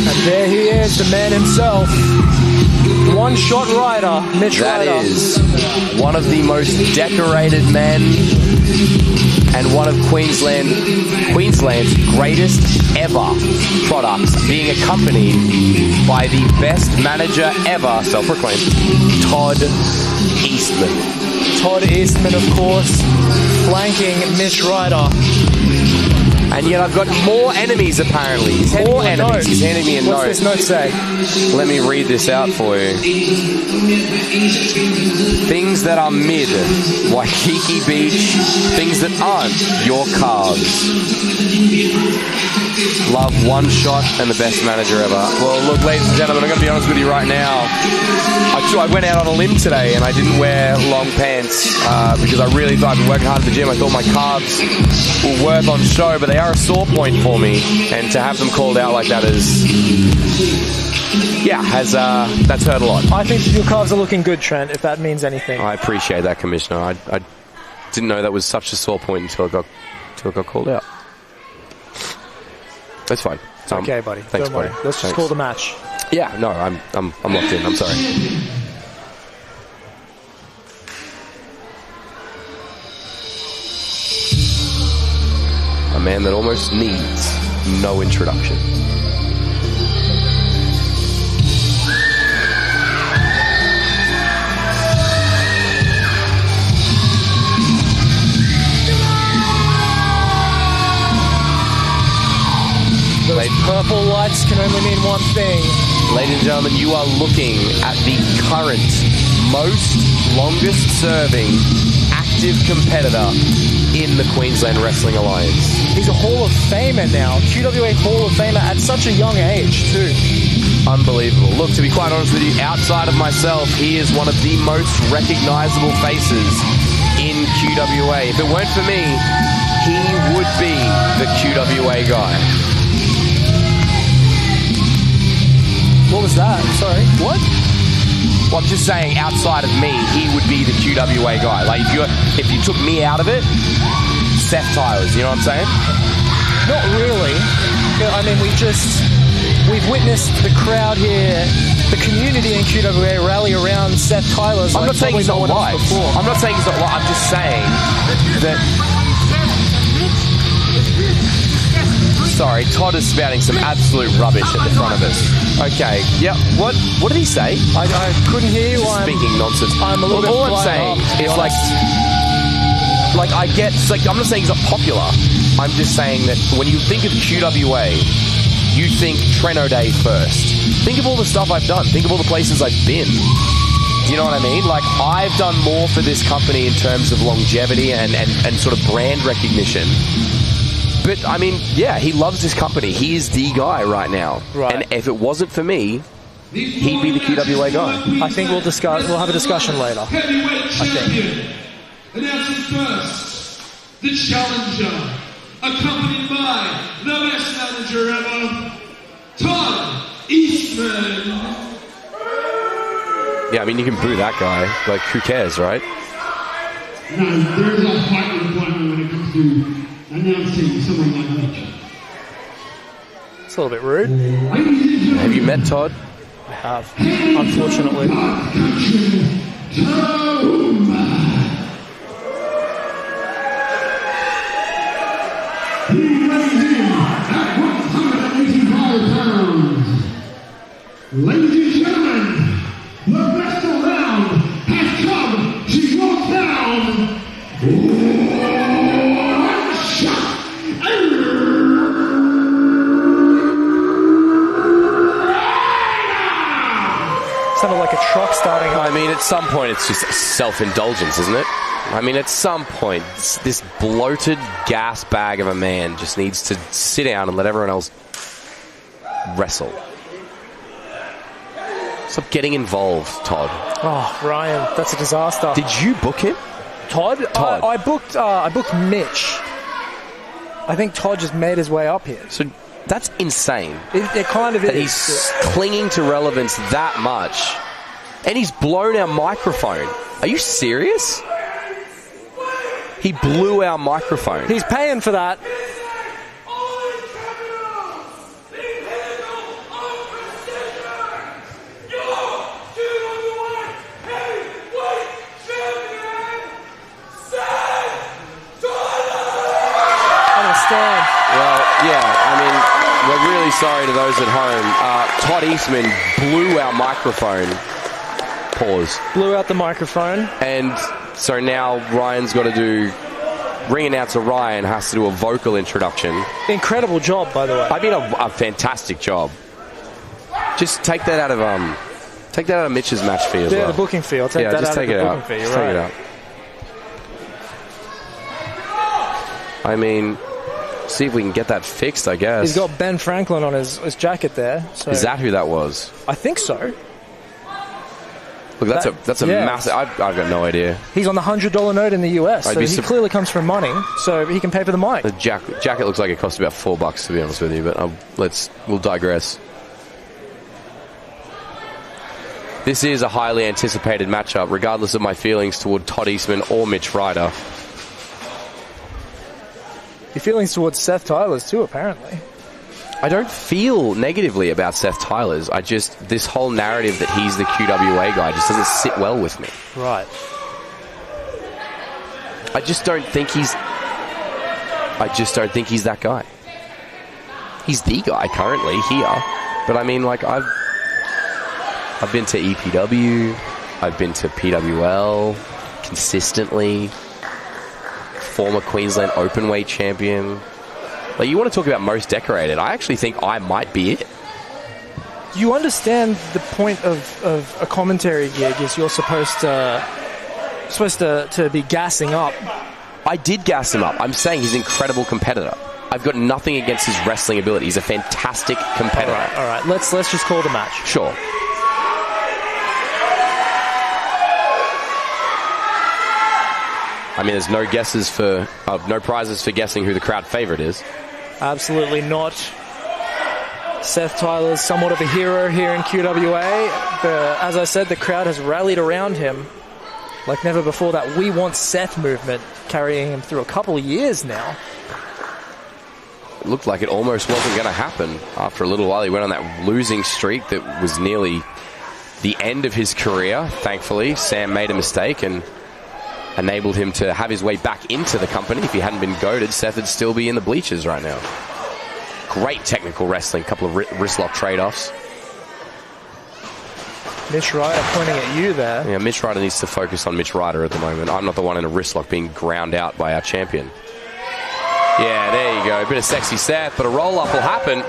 [SPEAKER 5] And there he is, the man himself. One-shot rider, Mitch Ryder.
[SPEAKER 1] That is one of the most decorated men and one of Queensland's greatest ever products, being accompanied by the best manager ever, self-proclaimed, Todd Eastman.
[SPEAKER 5] Todd Eastman, of course, flanking Mitch Ryder.
[SPEAKER 1] And yet I've got more enemies, apparently. More enemies. He's handing me a note.
[SPEAKER 5] What's this note say?
[SPEAKER 1] Let me read this out for you. Things that are mid, Waikiki Beach. Things that aren't your calves. Love, one shot, and the best manager ever. Well, look, ladies and gentlemen, I'm going to be honest with you right now. I went out on a limb today and I didn't wear long pants because I really thought I'd been working hard at the gym. I thought my calves will work on show, but they are a sore point for me. And to have them called out like that is... that's hurt a lot.
[SPEAKER 5] I think your calves are looking good, Trent, if that means anything.
[SPEAKER 1] I appreciate that, Commissioner. I didn't know that was such a sore point until it got called out. That's fine.
[SPEAKER 5] It's okay, buddy.
[SPEAKER 1] Thanks,
[SPEAKER 5] Don't worry.
[SPEAKER 1] buddy.
[SPEAKER 5] Let's just call the match.
[SPEAKER 1] Yeah, no, I'm locked in. I'm sorry. A man that almost needs no introduction.
[SPEAKER 5] Those purple lights can only mean one thing.
[SPEAKER 1] Ladies and gentlemen, you are looking at the current longest serving active competitor in the Queensland Wrestling Alliance.
[SPEAKER 5] He's a Hall of Famer now. QWA Hall of Famer at such a young age, too.
[SPEAKER 1] Unbelievable. Look, to be quite honest with you, outside of myself, he is one of the most recognizable faces in QWA. If it weren't for me, he would be the QWA guy.
[SPEAKER 5] What was that? Sorry. What?
[SPEAKER 1] Well, I'm just saying, outside of me, he would be the QWA guy. Like, if you took me out of it, Seth Tyler's, you know what I'm saying?
[SPEAKER 5] Not really. I mean, we've witnessed the crowd here, the community in QWA rally around Seth Tyler's.
[SPEAKER 1] I'm not saying he's not liked. I'm not saying he's not liked. I'm just saying that... Sorry, Todd is spouting some absolute rubbish at the front of us. Okay, yeah, what did he say?
[SPEAKER 5] I couldn't hear you.
[SPEAKER 1] Speaking nonsense.
[SPEAKER 5] I'm a little bit
[SPEAKER 1] all I'm saying is like I get, it's like, I'm not saying he's not popular. I'm just saying that when you think of QWA, you think Trent O'Day first. Think of all the stuff I've done. Think of all the places I've been. Do you know what I mean? Like, I've done more for this company in terms of longevity and sort of brand recognition. But, I mean, yeah, he loves this company. He is the guy right now.
[SPEAKER 5] Right.
[SPEAKER 1] And if it wasn't for me, he'd be the QWA guy.
[SPEAKER 5] I think we'll have a discussion later.
[SPEAKER 2] Heavyweight champion. Announcing first, the challenger, accompanied by the best manager ever, Todd Eastman.
[SPEAKER 1] Yeah, I mean, you can boo that guy. Like, who cares, right?
[SPEAKER 6] No, there is a height requirement when it comes to announcing someone like Mitch.
[SPEAKER 5] It's a little bit rude.
[SPEAKER 1] Have you met Todd?
[SPEAKER 5] I have, unfortunately.
[SPEAKER 6] He weighs in at 185 pounds. Ladies and gentlemen, the best around has come to your town. One shot.
[SPEAKER 5] clock starting.
[SPEAKER 1] I mean, at some point, it's just self-indulgence, isn't it? I mean, at some point, this bloated gas bag of a man just needs to sit down and let everyone else wrestle. Stop getting involved, Todd.
[SPEAKER 5] Oh, Ryan, that's a disaster.
[SPEAKER 1] Did you book him?
[SPEAKER 5] Todd? I booked Mitch. I think Todd just made his way up here.
[SPEAKER 1] So that's insane.
[SPEAKER 5] It kind of is.
[SPEAKER 1] That he's clinging to relevance that much. And he's blown our microphone. Are you serious? He blew our microphone.
[SPEAKER 5] He's paying for that.
[SPEAKER 1] Well, yeah, I mean, we're really sorry to those at home. Todd Eastman blew our microphone. Pause.
[SPEAKER 5] Blew out the microphone.
[SPEAKER 1] And so now Ryan's got to do... Ring announcer Ryan has to do a vocal introduction.
[SPEAKER 5] Incredible job, by the way.
[SPEAKER 1] I mean, a fantastic job. Just take that out of Mitch's match fee as well.
[SPEAKER 5] Yeah, the booking fee. I'll take that out of the booking fee. You're right.
[SPEAKER 1] Take it out. I mean, see if we can get that fixed, I guess.
[SPEAKER 5] He's got Ben Franklin on his jacket there. So.
[SPEAKER 1] Is that who that was?
[SPEAKER 5] I think so.
[SPEAKER 1] Look, that's a massive... I've got no idea.
[SPEAKER 5] He's on the $100 note in the US, so he clearly comes from money, so he can pay for the mic.
[SPEAKER 1] The jacket looks like it cost about $4, to be honest with you, but we'll digress. This is a highly anticipated matchup, regardless of my feelings toward Todd Eastman or Mitch Ryder.
[SPEAKER 5] Your feelings towards Seth Tyler's too, apparently.
[SPEAKER 1] I don't feel negatively about Seth Tyler's. This whole narrative that he's the QWA guy just doesn't sit well with me.
[SPEAKER 5] Right.
[SPEAKER 1] I just don't think he's that guy. He's the guy currently here. But I mean, like, I've been to EPW, I've been to PWL consistently. Former Queensland openweight champion. Like, you want to talk about most decorated? I actually think I might be it.
[SPEAKER 5] You understand the point of a commentary gig is you're supposed to be gassing up.
[SPEAKER 1] I did gas him up. I'm saying he's an incredible competitor. I've got nothing against his wrestling ability. He's a fantastic competitor.
[SPEAKER 5] All right. Let's just call the match.
[SPEAKER 1] Sure. I mean, there's no prizes for guessing who the crowd favorite is.
[SPEAKER 5] Absolutely not. Seth Tyler's somewhat of a hero here in QWA. As I said, the crowd has rallied around him like never before. That We Want Seth movement carrying him through a couple of years now.
[SPEAKER 1] It looked like it almost wasn't going to happen. After a little while, he went on that losing streak that was nearly the end of his career. Thankfully, Sam made a mistake and enabled him to have his way back into the company. If he hadn't been goated, Seth would still be in the bleachers right now. Great technical wrestling, couple of wrist lock trade-offs.
[SPEAKER 5] Mitch Ryder pointing at you there.
[SPEAKER 1] Yeah, Mitch Ryder needs to focus on Mitch Ryder at the moment. I'm not the one in a wrist lock being ground out by our champion. Yeah, there you go. A bit of sexy Seth, but a roll-up will happen.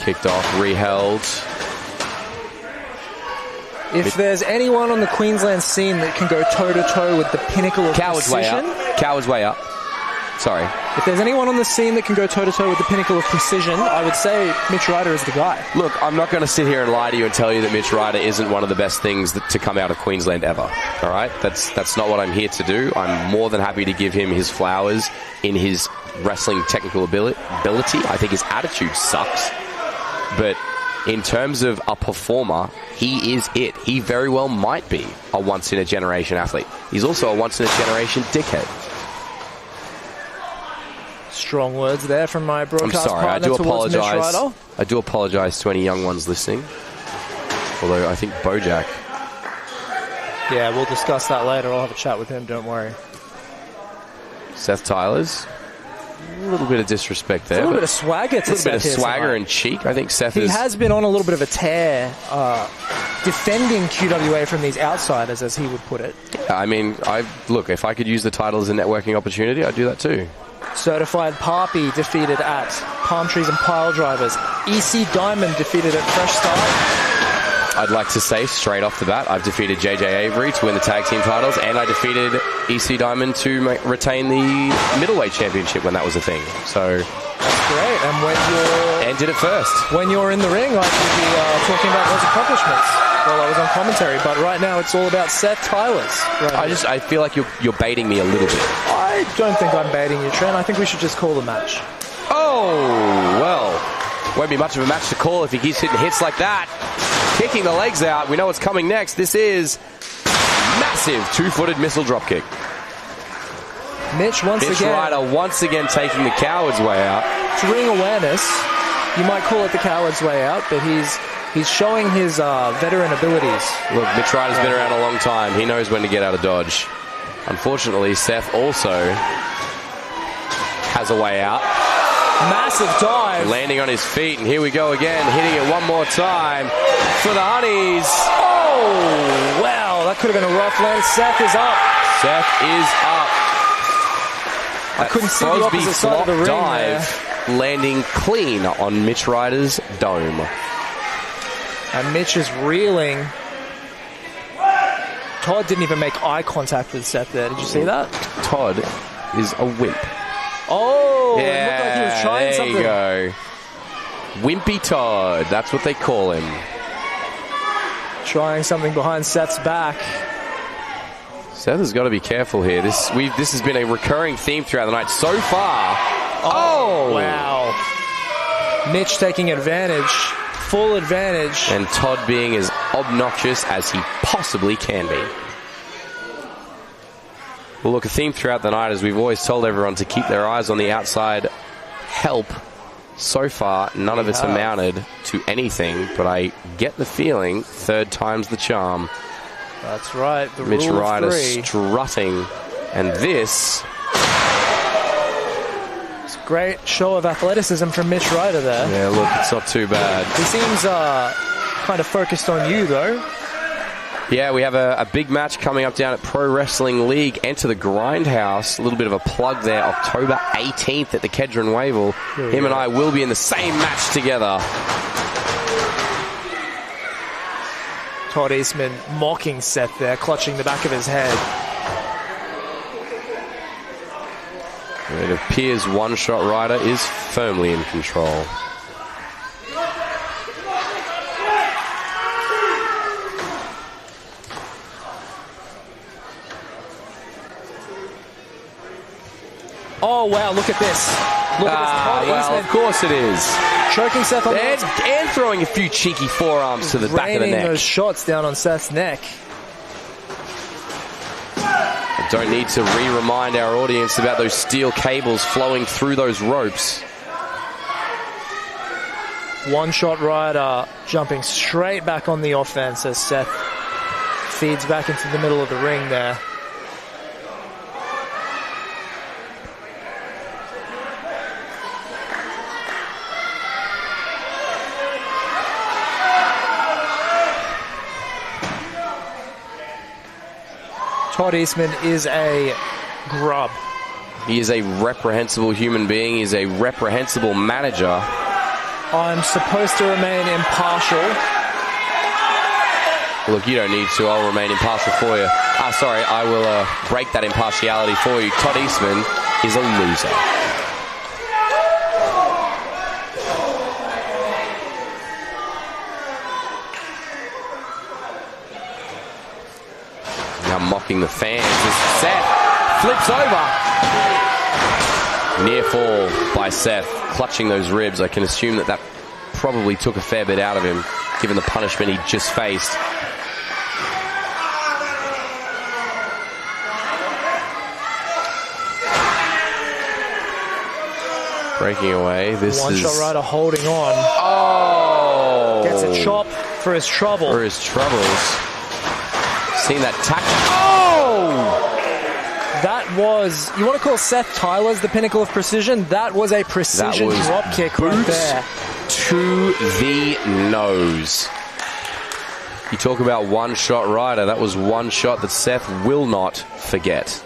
[SPEAKER 1] Kicked off, reheld.
[SPEAKER 5] If there's anyone on the Queensland scene that can go toe-to-toe with the pinnacle of precision...
[SPEAKER 1] Coward's way up. Sorry.
[SPEAKER 5] If there's anyone on the scene that can go toe-to-toe with the pinnacle of precision, I would say Mitch Ryder is the guy.
[SPEAKER 1] Look, I'm not going to sit here and lie to you and tell you that Mitch Ryder isn't one of the best things to come out of Queensland ever. All right? That's not what I'm here to do. I'm more than happy to give him his flowers in his wrestling technical ability. I think his attitude sucks. But in terms of a performer, he is it. He very well might be a once-in-a-generation athlete. He's also a once-in-a-generation dickhead.
[SPEAKER 5] Strong words there from my broadcast partner.
[SPEAKER 1] I do apologize to any young ones listening. Although I think Bojack.
[SPEAKER 5] Yeah, we'll discuss that later. I'll have a chat with him, don't worry.
[SPEAKER 1] Seth Tyler's. A little bit of disrespect there.
[SPEAKER 5] A little bit of swagger to Seth.
[SPEAKER 1] A little bit of swagger and cheek. I think Seth
[SPEAKER 5] He has been on a little bit of a tear, defending QWA from these outsiders, as he would put it.
[SPEAKER 1] I mean, look, if I could use the title as a networking opportunity, I'd do that too.
[SPEAKER 5] Certified Parpy defeated at Palm Trees and Pile Drivers. EC Diamond defeated at Fresh Start.
[SPEAKER 1] I'd like to say straight off the bat, I've defeated JJ Avery to win the tag team titles, and I defeated EC Diamond to retain the middleweight championship when that was a thing. So
[SPEAKER 5] that's great. And
[SPEAKER 1] did it first.
[SPEAKER 5] When you're in the ring, I could be talking about those accomplishments while I was on commentary. But right now, it's all about Seth Tyler's. Right
[SPEAKER 1] I feel like you're baiting me a little bit.
[SPEAKER 5] I don't think I'm baiting you, Trent. I think we should just call the match.
[SPEAKER 1] Oh, well. Won't be much of a match to call if he keeps hitting hits like that. Kicking the legs out. We know what's coming next. This is massive two-footed missile dropkick.
[SPEAKER 5] Mitch
[SPEAKER 1] Ryder once again taking the coward's way out.
[SPEAKER 5] To ring awareness, you might call it the coward's way out, but he's showing his veteran abilities.
[SPEAKER 1] Look, Mitch Ryder's been around a long time. He knows when to get out of dodge. Unfortunately, Seth also has a way out.
[SPEAKER 5] Massive dive.
[SPEAKER 1] Landing on his feet, and here we go again, hitting it one more time for the Honeys.
[SPEAKER 5] Oh, wow, that could have been a rough land. Seth is up.
[SPEAKER 1] Seth is up.
[SPEAKER 5] I couldn't see the opposite side of the ring
[SPEAKER 1] dive there. Landing clean on Mitch Ryder's dome.
[SPEAKER 5] And Mitch is reeling. Todd didn't even make eye contact with Seth there. Did you see that?
[SPEAKER 1] Todd is a wimp.
[SPEAKER 5] Oh,
[SPEAKER 1] yeah,
[SPEAKER 5] it looked like he was trying something.
[SPEAKER 1] There you go. Wimpy Todd, that's what they call him.
[SPEAKER 5] Trying something behind Seth's back.
[SPEAKER 1] Seth has got to be careful here. This has been a recurring theme throughout the night so far. Oh,
[SPEAKER 5] wow. Mitch taking advantage, full advantage.
[SPEAKER 1] And Todd being as obnoxious as he possibly can be. Well, look, a theme throughout the night, as we've always told everyone to keep their eyes on the outside help. So far, none of it's amounted to anything, but I get the feeling third time's the charm.
[SPEAKER 5] That's right, the
[SPEAKER 1] Mitch
[SPEAKER 5] rule
[SPEAKER 1] Ryder
[SPEAKER 5] of three.
[SPEAKER 1] Strutting, and this...
[SPEAKER 5] It's a great show of athleticism from Mitch Ryder there.
[SPEAKER 1] Yeah, look, it's not too bad.
[SPEAKER 5] He seems kind of focused on you, though.
[SPEAKER 1] Yeah, we have a big match coming up down at Pro Wrestling League. Enter the Grindhouse. A little bit of a plug there. October 18th at the Kedron Wavell. Him and I will be in the same match together.
[SPEAKER 5] Todd Eastman mocking Seth there, clutching the back of his head.
[SPEAKER 1] It appears One Shot Rider is firmly in control.
[SPEAKER 5] Oh, wow, look at this. Look at this.
[SPEAKER 1] Well, of course it is.
[SPEAKER 5] Choking Seth on the
[SPEAKER 1] and throwing a few cheeky forearms to the back of the neck.
[SPEAKER 5] Those shots down on Seth's neck.
[SPEAKER 1] I don't need to re-remind our audience about those steel cables flowing through those ropes.
[SPEAKER 5] One Shot Rider jumping straight back on the offense as Seth feeds back into the middle of the ring there. Todd Eastman is a grub.
[SPEAKER 1] He is a reprehensible human being. He is a reprehensible manager.
[SPEAKER 5] I'm supposed to remain impartial.
[SPEAKER 1] Look, you don't need to. I'll remain impartial for you. Sorry, I will break that impartiality for you. Todd Eastman is a loser. Now mocking the fans as Seth flips over. Near fall by Seth, clutching those ribs. I can assume that probably took a fair bit out of him, given the punishment he just faced. Breaking away. This
[SPEAKER 5] One
[SPEAKER 1] is...
[SPEAKER 5] Shot Rider holding on.
[SPEAKER 1] Oh!
[SPEAKER 5] Gets a chop for his trouble.
[SPEAKER 1] For his troubles. Seen that tackle. Oh!
[SPEAKER 5] That was, you want to call Seth Tyler's the pinnacle of precision? That was a precision drop kick right there.
[SPEAKER 1] To the nose. You talk about One Shot Rider. That was one shot that Seth will not forget.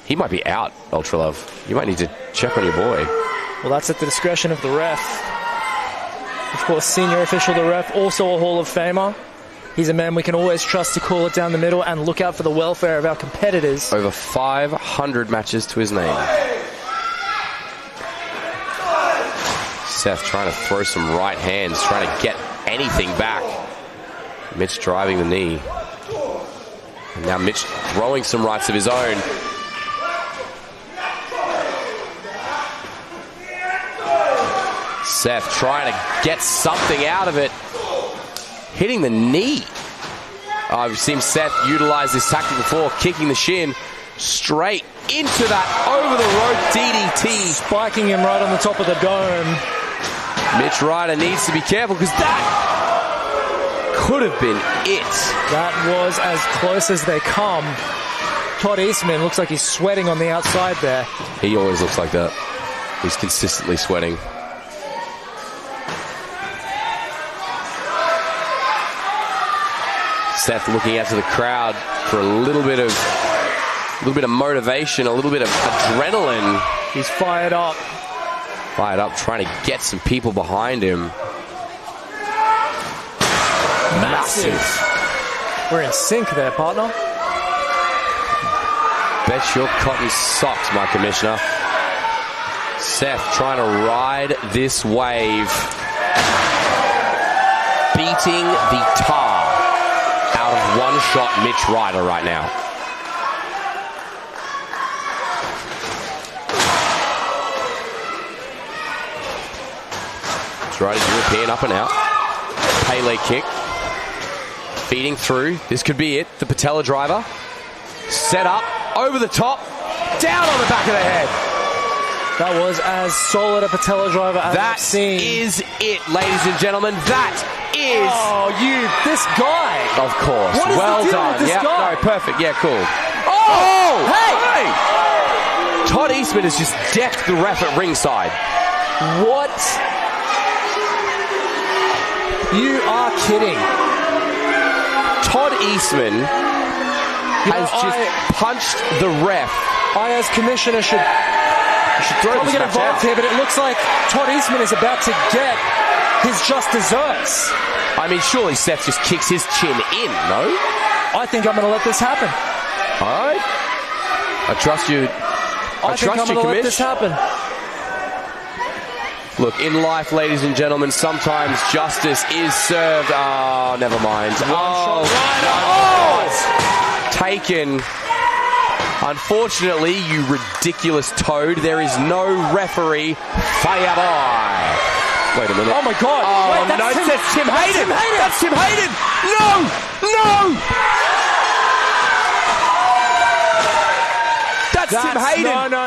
[SPEAKER 1] He might be out, Ultra Love. You might need to check on your boy.
[SPEAKER 5] Well, that's at the discretion of the ref. Of course, senior official, the ref, also a Hall of Famer. He's a man we can always trust to call it down the middle and look out for the welfare of our competitors.
[SPEAKER 1] Over 500 matches to his name. Seth trying to throw some right hands, trying to get anything back. Mitch driving the knee. And now Mitch throwing some rights of his own. Seth trying to get something out of it. Hitting the knee. I've seen Seth utilize this tactic before, kicking the shin straight into that over-the-rope DDT.
[SPEAKER 5] Spiking him right on the top of the dome.
[SPEAKER 1] Mitch Ryder needs to be careful because that could have been it.
[SPEAKER 5] That was as close as they come. Todd Eastman looks like he's sweating on the outside there.
[SPEAKER 1] He always looks like that. He's consistently sweating. Seth looking out to the crowd for a little bit of motivation, a little bit of adrenaline.
[SPEAKER 5] He's fired up.
[SPEAKER 1] Fired up, trying to get some people behind him. Massive.
[SPEAKER 5] We're in sync there, partner.
[SPEAKER 1] Bet your cotton socks, my commissioner. Seth trying to ride this wave. Beating the tar out of one-shot Mitch Ryder right now. Ryder's European up and out. Pele kick. Feeding through. This could be it. The patella driver. Set up. Over the top. Down on the back of the head.
[SPEAKER 5] That was as solid a patella driver as I've seen.
[SPEAKER 1] That is it, ladies and gentlemen. That is...
[SPEAKER 5] Oh, this guy.
[SPEAKER 1] Of course.
[SPEAKER 5] What is
[SPEAKER 1] well
[SPEAKER 5] the deal
[SPEAKER 1] done.
[SPEAKER 5] with this guy?
[SPEAKER 1] No, perfect. Yeah, cool.
[SPEAKER 5] Oh! Hey!
[SPEAKER 1] Todd Eastman has just decked the ref at ringside.
[SPEAKER 5] What? You are kidding.
[SPEAKER 1] Todd Eastman has just punched the ref.
[SPEAKER 5] I, as commissioner, should probably get involved here, but it looks like Todd Eastman is about to get his just desserts.
[SPEAKER 1] I mean, surely Seth just kicks his chin in, no?
[SPEAKER 5] I think I'm going to let this happen.
[SPEAKER 1] All right. I trust you.
[SPEAKER 5] I think I'm going to let this happen.
[SPEAKER 1] Look, in life, ladies and gentlemen, sometimes justice is served. Oh, never mind. Taken. Unfortunately, you ridiculous toad, there is no referee. Fire by. Wait a minute.
[SPEAKER 5] Oh my God.
[SPEAKER 1] Oh,
[SPEAKER 5] wait,
[SPEAKER 1] that's Tim Hayden. That's Tim Hayden. No. That's Tim Hayden.
[SPEAKER 5] No.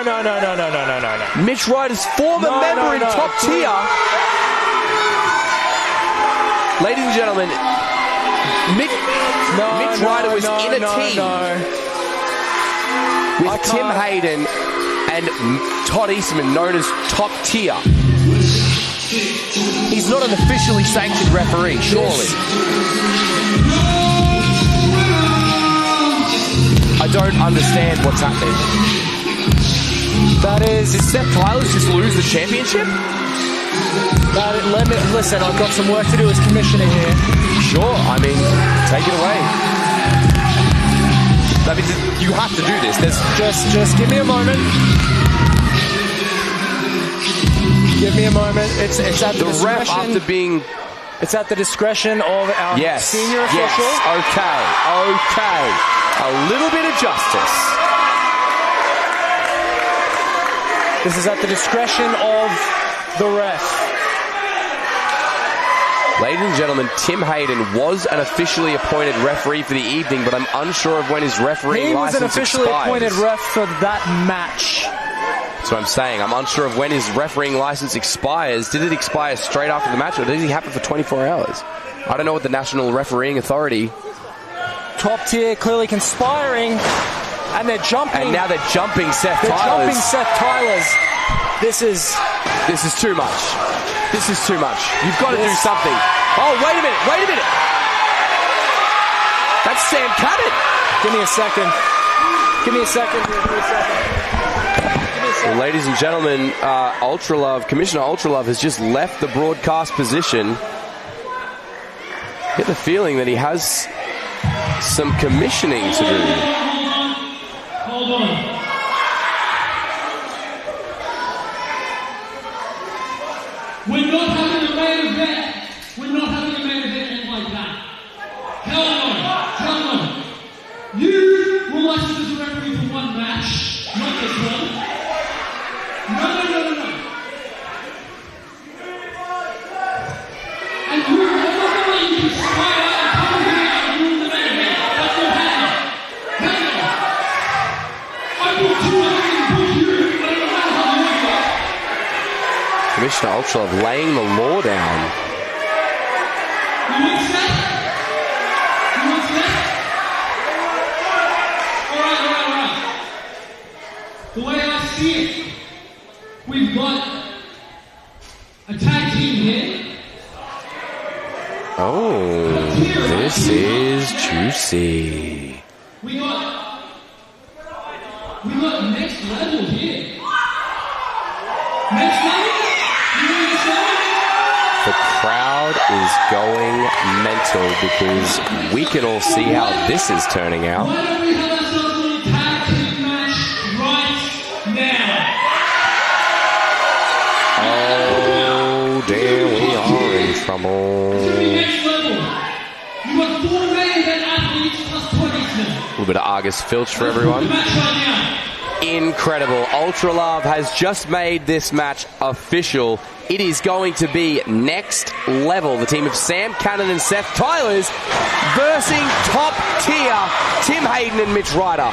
[SPEAKER 1] Mitch Ryder's former member in top tier. Ladies and gentlemen, Mitch Ryder was in a team with Tim Hayden and Todd Eastman, known as top tier. He's not an officially sanctioned referee, surely. I don't understand what's happening. Did Seth Tyler just lose the championship?
[SPEAKER 5] Listen, I've got some work to do as commissioner here.
[SPEAKER 1] Sure, I mean, take it away. I mean, you have to do this.
[SPEAKER 5] Just give me a moment. Give me a moment. It's at the discretion.
[SPEAKER 1] Ref after being...
[SPEAKER 5] It's at the discretion of our senior official.
[SPEAKER 1] Yes, okay. A little bit of justice.
[SPEAKER 5] This is at the discretion of the ref.
[SPEAKER 1] Ladies and gentlemen, Tim Hayden was an officially appointed referee for the evening, but I'm unsure of when his refereeing license expires. He was an officially appointed
[SPEAKER 5] ref for that match.
[SPEAKER 1] That's what I'm saying. I'm unsure of when his refereeing license expires. Did it expire straight after the match, or did he have it for 24 hours? I don't know what the National Refereeing Authority...
[SPEAKER 5] Top tier, clearly conspiring, and they're jumping.
[SPEAKER 1] And now they're jumping Seth Tyler's. This is too much. This is too much. You've got to do something. Oh, wait a minute. That's Sam Cabot.
[SPEAKER 5] Give me a second.
[SPEAKER 1] Well, ladies and gentlemen, Commissioner Ultralove has just left the broadcast position. Get the feeling that he has some commissioning to do.
[SPEAKER 2] Hold on. We're not having a main event. We're not having a main event like that. Hell no. You were licensed as a referee for one match, not this one. No. And you're not going to inspire and come here and ruin the main event. That's not happening. Hell no. I will do it and put you. I don't know how to do it.
[SPEAKER 1] Commissioner Ultralove laying the law down.
[SPEAKER 2] You want that? All right. The way I see it, we've got a tag team here.
[SPEAKER 1] Oh, this is juicy.
[SPEAKER 2] We got next level here. Next level? You know next level?
[SPEAKER 1] The crowd is going mental because we can all see how this is turning out.
[SPEAKER 2] Why don't we have ourselves a little tag team match right now?
[SPEAKER 1] Oh, dear, we are in trouble.
[SPEAKER 2] It's going to be next level. You got 4 main event athletes plus 20
[SPEAKER 1] A little bit of Argus filch for everyone.
[SPEAKER 2] The match right now.
[SPEAKER 1] Incredible. Ultralove has just made this match official. It is going to be next level. The team of Sam Cannon and Seth Tylers versing top tier Tim Hayden and Mitch Ryder.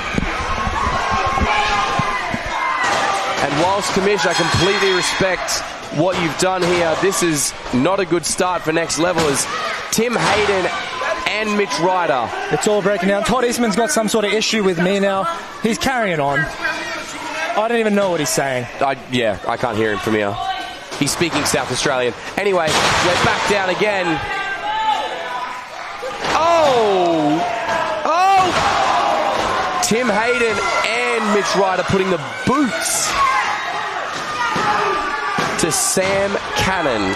[SPEAKER 1] And whilst, Commish, I completely respect what you've done here, this is not a good start for next level as Tim Hayden and Mitch Ryder.
[SPEAKER 5] It's all breaking down. Todd Eastman's got some sort of issue with me now. He's carrying on. I don't even know what he's saying.
[SPEAKER 1] I can't hear him from here. He's speaking South Australian. Anyway, we're back down again. Oh! Tim Hayden and Mitch Ryder putting the boots to Sam Cannon.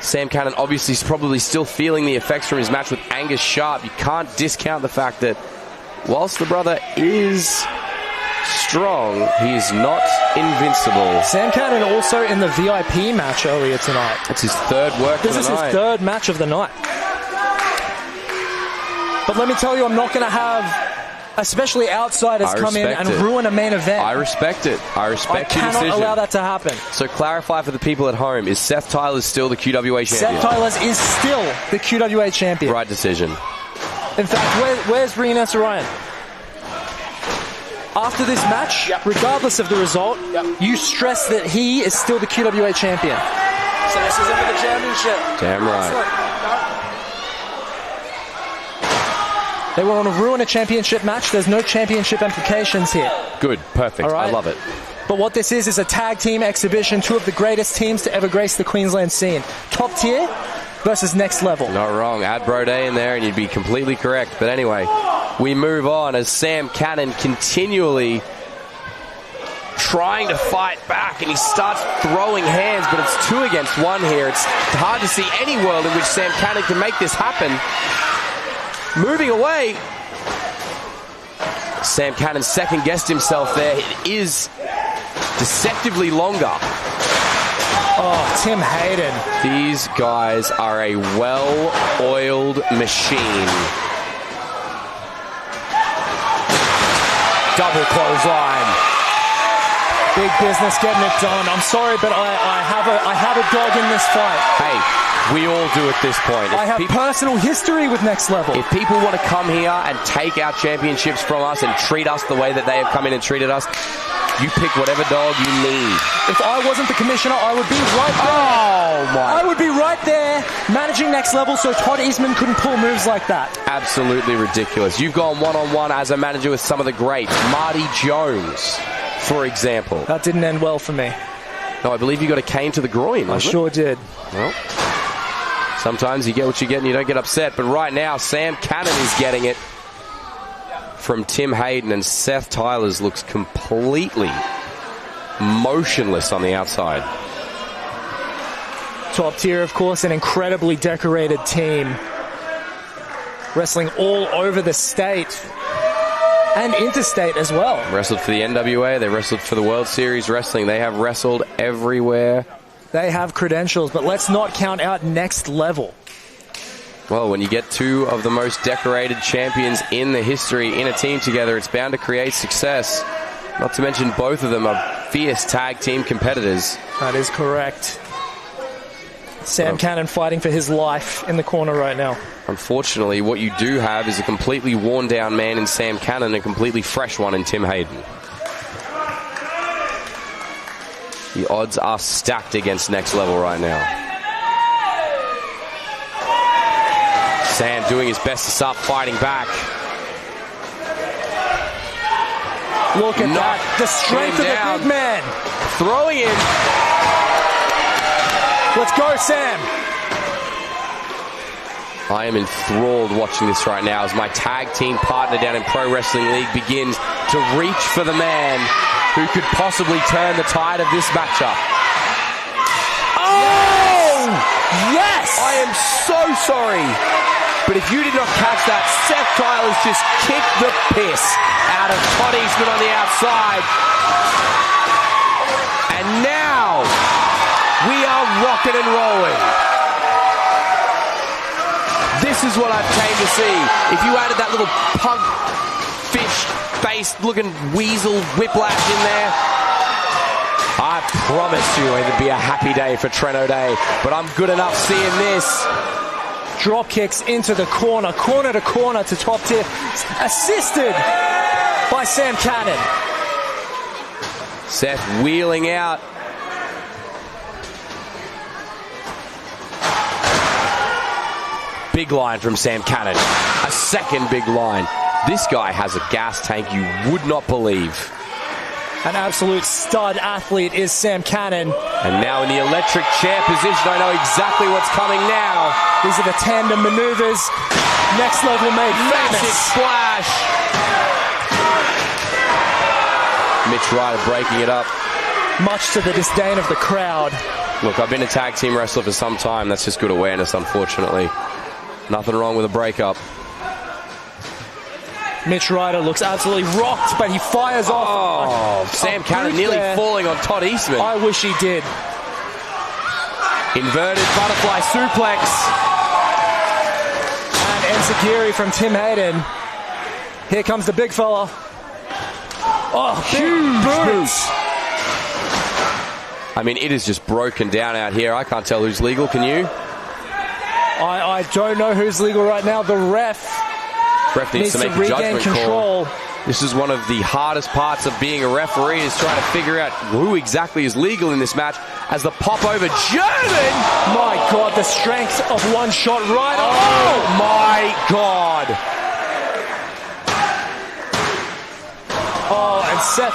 [SPEAKER 1] Sam Cannon obviously is probably still feeling the effects from his match with Angus Sharp. You can't discount the fact that whilst the brother is strong, he is not invincible.
[SPEAKER 5] Sam Cannon also in the VIP match earlier tonight.
[SPEAKER 1] It's his third work
[SPEAKER 5] This
[SPEAKER 1] of
[SPEAKER 5] is
[SPEAKER 1] the
[SPEAKER 5] his
[SPEAKER 1] night.
[SPEAKER 5] third match of the night. But let me tell you, I'm not going to have especially outsiders come in and ruin a main event.
[SPEAKER 1] I respect it. I respect your decision.
[SPEAKER 5] I cannot allow that to happen.
[SPEAKER 1] So clarify for the people at home, is Seth Tylers still the QWA champion?
[SPEAKER 5] Seth Tylers is still the QWA champion.
[SPEAKER 1] Right decision.
[SPEAKER 5] In fact, where's Rena Ryan? After this match, regardless of the result, you stress that he is still the QWA champion.
[SPEAKER 7] So this is it for the championship.
[SPEAKER 1] Damn right.
[SPEAKER 5] They want to ruin a championship match. There's no championship implications here.
[SPEAKER 1] Good, perfect.
[SPEAKER 5] All right?
[SPEAKER 1] I love it.
[SPEAKER 5] But what this is a tag team exhibition. Two of the greatest teams to ever grace the Queensland scene. Top tier versus next level.
[SPEAKER 1] Not wrong. Add Broday in there and you'd be completely correct. But anyway, we move on as Sam Cannon continually trying to fight back, and he starts throwing hands, but it's 2 against 1 here. It's hard to see any world in which Sam Cannon can make this happen. Moving away. Sam Cannon second-guessed himself there. It is deceptively longer.
[SPEAKER 5] Oh, Tim Hayden.
[SPEAKER 1] These guys are a well-oiled machine. Double clothesline.
[SPEAKER 5] Big business getting it done. I'm sorry, but I have a dog in this fight.
[SPEAKER 1] Hey, we all do at this point.
[SPEAKER 5] I have personal history with Next Level.
[SPEAKER 1] If people want to come here and take our championships from us and treat us the way that they have come in and treated us, you pick whatever dog you need.
[SPEAKER 5] If I wasn't the commissioner, I would be right there.
[SPEAKER 1] Oh, my.
[SPEAKER 5] I would be right there managing Next Level so Todd Eastman couldn't pull moves like that. Absolutely ridiculous.
[SPEAKER 1] You've gone one-on-one as a manager with some of the greats. Marty Jones, for example.
[SPEAKER 5] That didn't end well for me.
[SPEAKER 1] No, I believe you got a cane to the groin,
[SPEAKER 5] I sure did.
[SPEAKER 1] Well, sometimes you get what you get and you don't get upset. But right now, Sam Cannon is getting it from Tim Hayden, and Seth Tylers looks completely motionless on the outside.
[SPEAKER 5] Top tier, of course, an incredibly decorated team. Wrestling all over the state and interstate as well.
[SPEAKER 1] Wrestled for the NWA, they wrestled for the World Series Wrestling. They have wrestled everywhere.
[SPEAKER 5] They have credentials, but let's not count out Next Level.
[SPEAKER 1] Well, when you get two of the most decorated champions in the history in a team together, it's bound to create success. Not to mention both of them are fierce tag team competitors.
[SPEAKER 5] That is correct. Sam Cannon fighting for his life in the corner right now.
[SPEAKER 1] Unfortunately, what you do have is a completely worn down man in Sam Cannon and a completely fresh one in Tim Hayden. The odds are stacked against Next Level right now. Sam doing his best to start fighting back.
[SPEAKER 5] Look at that. The strength of the big man.
[SPEAKER 1] Throwing him.
[SPEAKER 5] Let's go, Sam.
[SPEAKER 1] I am enthralled watching this right now as my tag team partner down in Pro Wrestling League begins to reach for the man who could possibly turn the tide of this matchup. Oh!
[SPEAKER 5] Yes!
[SPEAKER 1] I am so sorry. But if you did not catch that, Seth Tyler's just kicked the piss out of Todd Eastman on the outside. And now we are rocking and rolling. This is what I've came to see. If you added that little punk fish-faced looking weasel whiplash in there, I promise you it'd be a happy day for Trent O'Day. But I'm good enough seeing this.
[SPEAKER 5] Drop kicks into the corner to corner to top tier. Assisted by Sam Cannon.
[SPEAKER 1] Seth wheeling out. Big line from Sam Cannon. A second big line. This guy has a gas tank you would not believe.
[SPEAKER 5] An absolute stud athlete is Sam Cannon.
[SPEAKER 1] And now in the electric chair position, I know exactly what's coming now.
[SPEAKER 5] These are the tandem maneuvers. Next Level made
[SPEAKER 1] Massive
[SPEAKER 5] famous.
[SPEAKER 1] splash. Mitch Ryder breaking it up.
[SPEAKER 5] Much to the disdain of the crowd.
[SPEAKER 1] Look, I've been a tag team wrestler for some time. That's just good awareness, unfortunately. Nothing wrong with a breakup.
[SPEAKER 5] Mitch Ryder looks absolutely rocked, but he fires off.
[SPEAKER 1] Oh, Sam Cannon nearly falling on Todd Eastman.
[SPEAKER 5] I wish he did.
[SPEAKER 1] Inverted butterfly suplex.
[SPEAKER 5] And enziguri from Tim Hayden. Here comes the big fella. Oh, huge boots.
[SPEAKER 1] I mean, it is just broken down out here. I can't tell who's legal. Can you?
[SPEAKER 5] I don't know who's legal right now. The ref
[SPEAKER 1] needs to make a
[SPEAKER 5] regain
[SPEAKER 1] judgment
[SPEAKER 5] control.
[SPEAKER 1] call. This is one of the hardest parts of being a referee, is trying to figure out who exactly is legal in this match. As the pop over German.
[SPEAKER 5] My God, the strength of one shot right.
[SPEAKER 1] Oh my God.
[SPEAKER 5] Oh, and Seth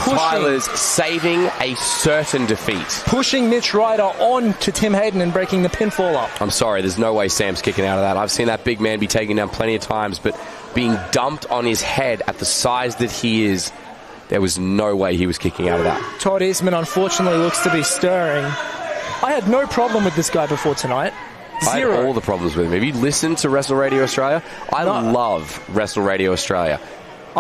[SPEAKER 1] Tyler's saving a certain defeat.
[SPEAKER 5] Pushing Mitch Ryder on to Tim Hayden and breaking the pinfall up.
[SPEAKER 1] I'm sorry, there's no way Sam's kicking out of that. I've seen that big man be taken down plenty of times, but being dumped on his head at the size that he is, there was no way he was kicking out of that.
[SPEAKER 5] Todd Eastman unfortunately looks to be stirring. I had no problem with this guy before tonight. Zero.
[SPEAKER 1] I had all the problems with him. Have you listened to Wrestle Radio Australia? I love Wrestle Radio Australia.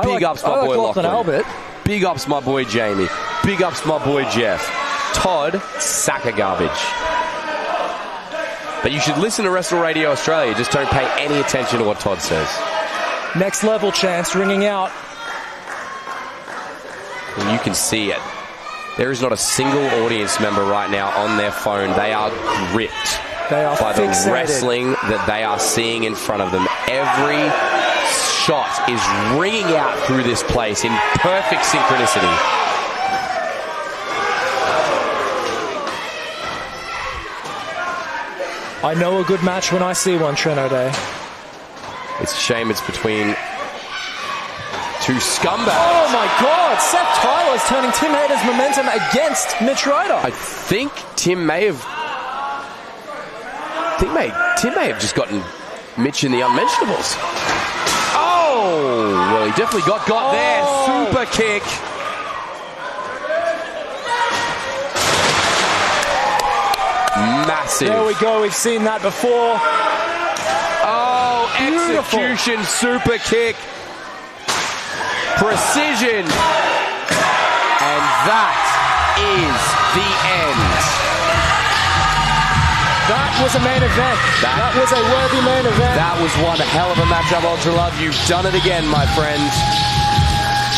[SPEAKER 1] Big ups my boy Lachlan Albert. Big ups my boy Jamie. Big ups my boy Jeff. Todd, sack of garbage. But you should listen to Wrestle Radio Australia. Just don't pay any attention to what Todd says.
[SPEAKER 5] Next Level chants ringing out.
[SPEAKER 1] And you can see it. There is not a single audience member right now on their phone. They are gripped by the wrestling that they are seeing in front of them. Every shot is ringing out through this place in perfect synchronicity.
[SPEAKER 5] I know a good match when I see one, Trent O'Day.
[SPEAKER 1] It's a shame it's between two scumbags.
[SPEAKER 5] Oh my God! Seth Tyler's turning Tim Hayden's momentum against Mitch Ryder.
[SPEAKER 1] I think Tim may have just gotten Mitch in the unmentionables. Oh, well, he definitely got there. Super kick. massive.
[SPEAKER 5] There we go. We've seen that before.
[SPEAKER 1] Oh,
[SPEAKER 5] Beautiful.
[SPEAKER 1] execution, super kick. Precision. And that is the end.
[SPEAKER 5] That was a main event. That was a worthy main event.
[SPEAKER 1] That was one hell of a matchup, Ultra Love. You've done it again, my friend.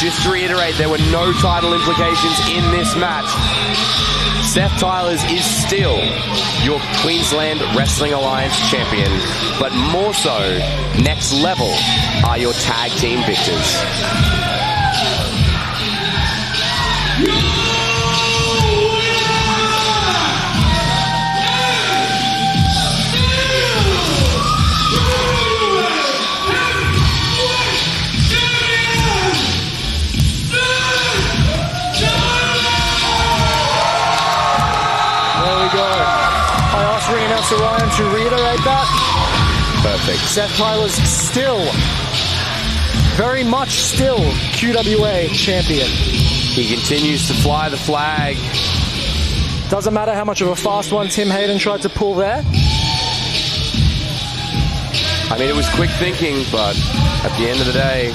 [SPEAKER 1] Just to reiterate, there were no title implications in this match. Seth Tylers is still your Queensland Wrestling Alliance champion, but more so, next level are your tag team victors.
[SPEAKER 5] Ryan to reiterate that.
[SPEAKER 1] Perfect.
[SPEAKER 5] Seth Tylers still, very much still, QWA champion.
[SPEAKER 1] He continues to fly the flag.
[SPEAKER 5] Doesn't matter how much of a fast one Tim Hayden tried to pull there.
[SPEAKER 1] I mean, it was quick thinking, but at the end of the day,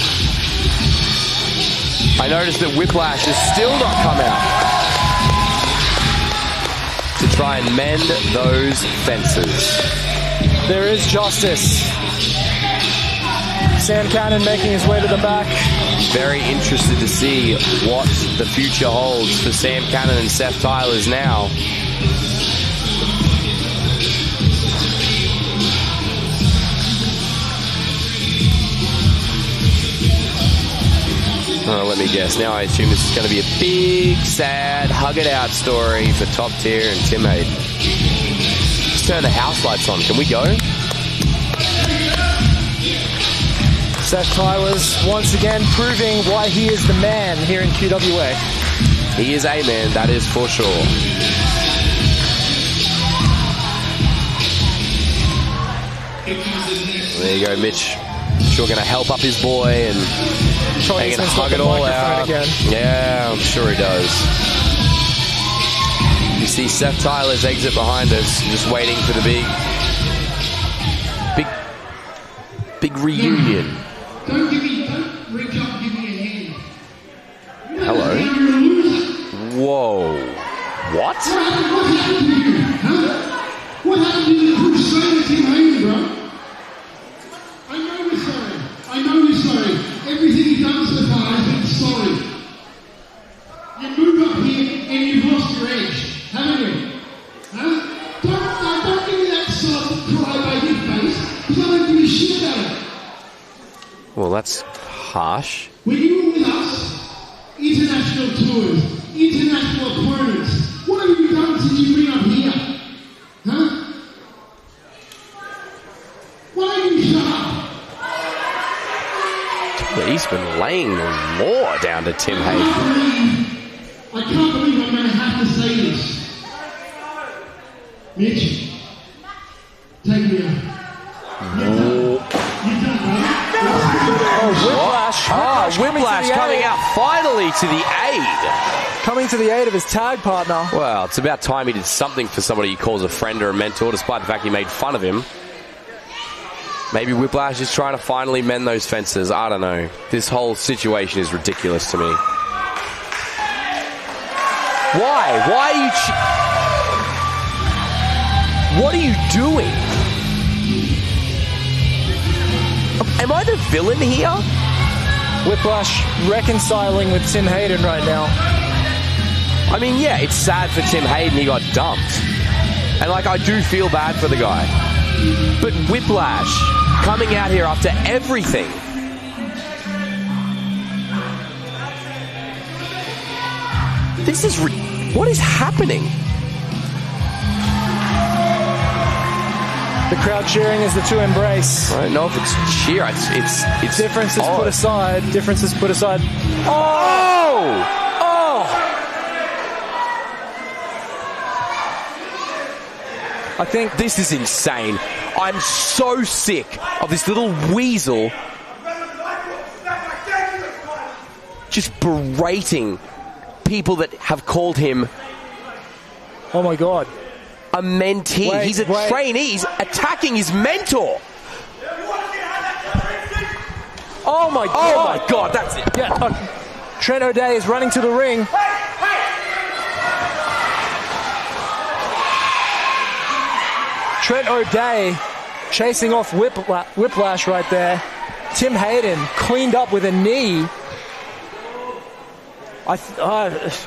[SPEAKER 1] I noticed that Whiplash has still not come out to try and mend those fences.
[SPEAKER 5] There is justice. Sam Cannon making his way to the back.
[SPEAKER 1] Very interested to see what the future holds for Sam Cannon and Seth Tylers now. Oh, let me guess. Now I assume this is going to be a big, sad, hug-it-out story for Top Tier and Tim Hayden. Let's turn the house lights on. Can we go?
[SPEAKER 5] Seth Tylers once again proving why he is the man here in QWA.
[SPEAKER 1] He is a man, that is for sure. There you go, Mitch. Sure going to help up his boy and they can hug it all out.
[SPEAKER 5] Again.
[SPEAKER 1] Yeah, I'm sure he does. You see Seth Tylers exit behind us, just waiting for the big reunion.
[SPEAKER 6] Don't reach up and give me a hand.
[SPEAKER 1] Hello. Whoa. What?
[SPEAKER 6] What happened to you? Huh? What happened to the Crusader Tim Hayden, bro? I know you're sorry. I know you're sorry. Everything you've done so far has been sorry. You moved up here and you've lost your edge, haven't you? Huh? Don't give me that soft crybaby face, because I don't give a shit about it.
[SPEAKER 1] Well, that's harsh.
[SPEAKER 6] When you were with us, international tours, international opponents, what have you done since you've been up here? Huh? Why don't you shut up?
[SPEAKER 1] He's been laying the law down to Tim Hayden.
[SPEAKER 6] I can't believe I'm going to have to say this. Mitch, take me out. You've done, right?
[SPEAKER 1] Whiplash coming out finally to the aid.
[SPEAKER 5] Coming to the aid of his tag partner.
[SPEAKER 1] Well, it's about time he did something for somebody he calls a friend or a mentor, despite the fact he made fun of him. Maybe Whiplash is trying to finally mend those fences. I don't know. This whole situation is ridiculous to me. Why? Why are you... What are you doing? Am I the villain here?
[SPEAKER 5] Whiplash reconciling with Tim Hayden right now.
[SPEAKER 1] I mean, yeah, it's sad for Tim Hayden. He got dumped. And, like, I do feel bad for the guy. But Whiplash coming out here after everything. This is... What is happening?
[SPEAKER 5] The crowd cheering as the two embrace.
[SPEAKER 1] I don't know if it's cheer. It's
[SPEAKER 5] differences put aside. Differences put aside.
[SPEAKER 1] Oh! Oh!
[SPEAKER 5] I think
[SPEAKER 1] this is insane. I'm so sick of this little weasel just berating people that have called him.
[SPEAKER 5] Oh my God.
[SPEAKER 1] a mentee.
[SPEAKER 5] Wait,
[SPEAKER 1] He's a trainee. He's attacking his mentor.
[SPEAKER 5] Oh my God!
[SPEAKER 1] Oh my God! That's it.
[SPEAKER 5] Yeah, Trent O'Day is running to the ring. Trent O'Day chasing off Whiplash right there. Tim Hayden cleaned up with a knee. I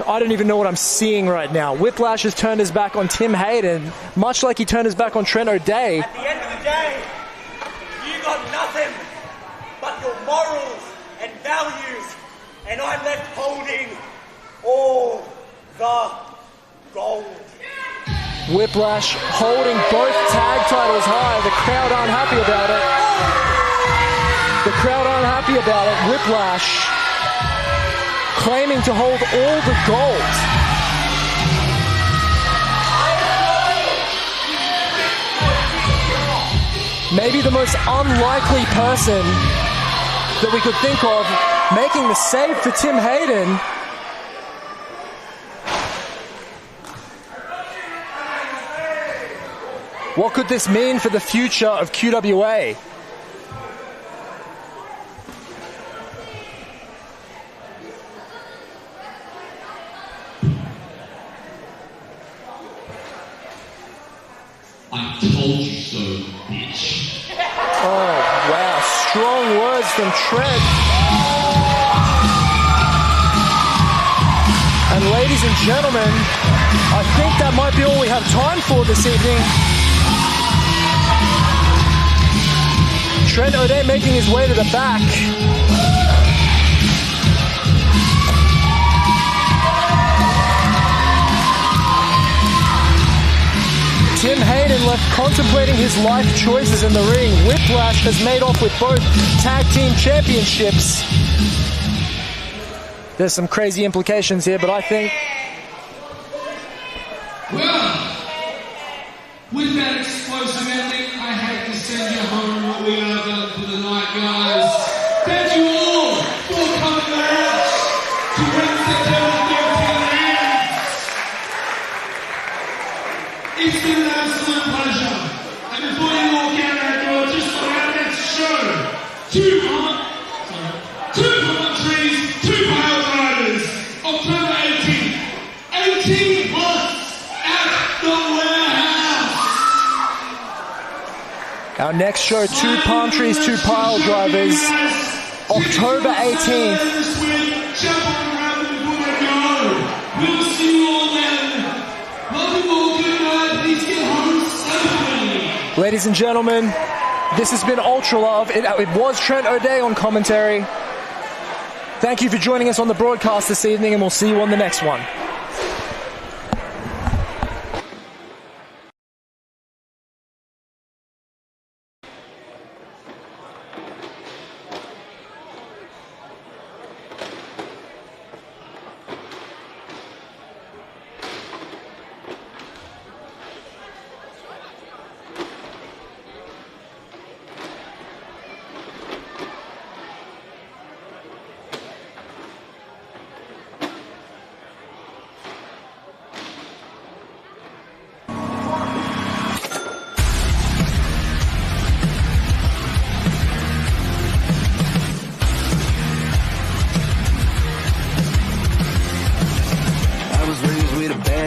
[SPEAKER 5] don't even know what I'm seeing right now. Whiplash has turned his back on Tim Hayden, much like he turned his back on Trent O'Day.
[SPEAKER 7] At the end of the day, you got nothing but your morals and values, and I'm left holding all the gold.
[SPEAKER 5] Whiplash holding both tag titles high. The crowd aren't happy about it. The crowd aren't happy about it. Whiplash claiming to hold all the gold. Maybe the most unlikely person that we could think of making the save for Tim Hayden. What could this mean for the future of QWA?
[SPEAKER 3] I told you so, bitch.
[SPEAKER 5] Oh, wow. Strong words from Trent. And ladies and gentlemen, I think that might be all we have time for this evening. Trent O'Day making his way to the back. Tim Hayden left contemplating his life choices in the ring. Whiplash has made off with both tag team championships. There's some crazy implications here, but I think...
[SPEAKER 2] Well, with that explosive ending, I hate to send you home, but we are done for the night, guys. Thank you all for coming out to Wednesday, It's been an absolute pleasure. And before you walk out that door, just for our next show, two commentaries, two pile drivers, October 18th, 18 plus at the warehouse.
[SPEAKER 5] Our next show, two palm trees, two pile drivers, October 18th.
[SPEAKER 2] We'll see you all then. Love you all. Good night. Please get home safely.
[SPEAKER 5] Ladies and gentlemen, this has been Ultra Love. It was Trent O'Day on commentary. Thank you for joining us on the broadcast this evening, and we'll see you on the next one.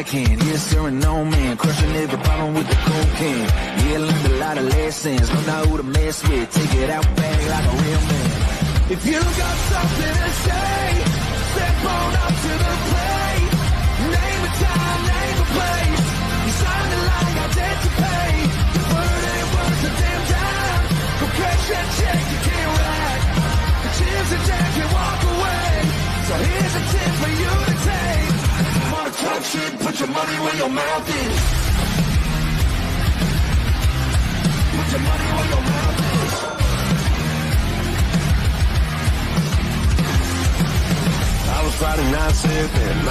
[SPEAKER 8] backhand. Yes, sir, and no man. Crushing every problem with the cocaine. Yeah, learned a lot of lessons. Don't know who to mess with. Take it out back like a real man. If you got something to say, step on up to the plate. Name a time, name a place. You signed the line, got debt to pay. The word ain't worth a damn dime. Go cash that check, you can't write. The chips and jack can walk away. So here's a tip for you to take. Wanna talk shit, put your money where your mouth is. Put your money where your mouth is. I was Friday night sipping.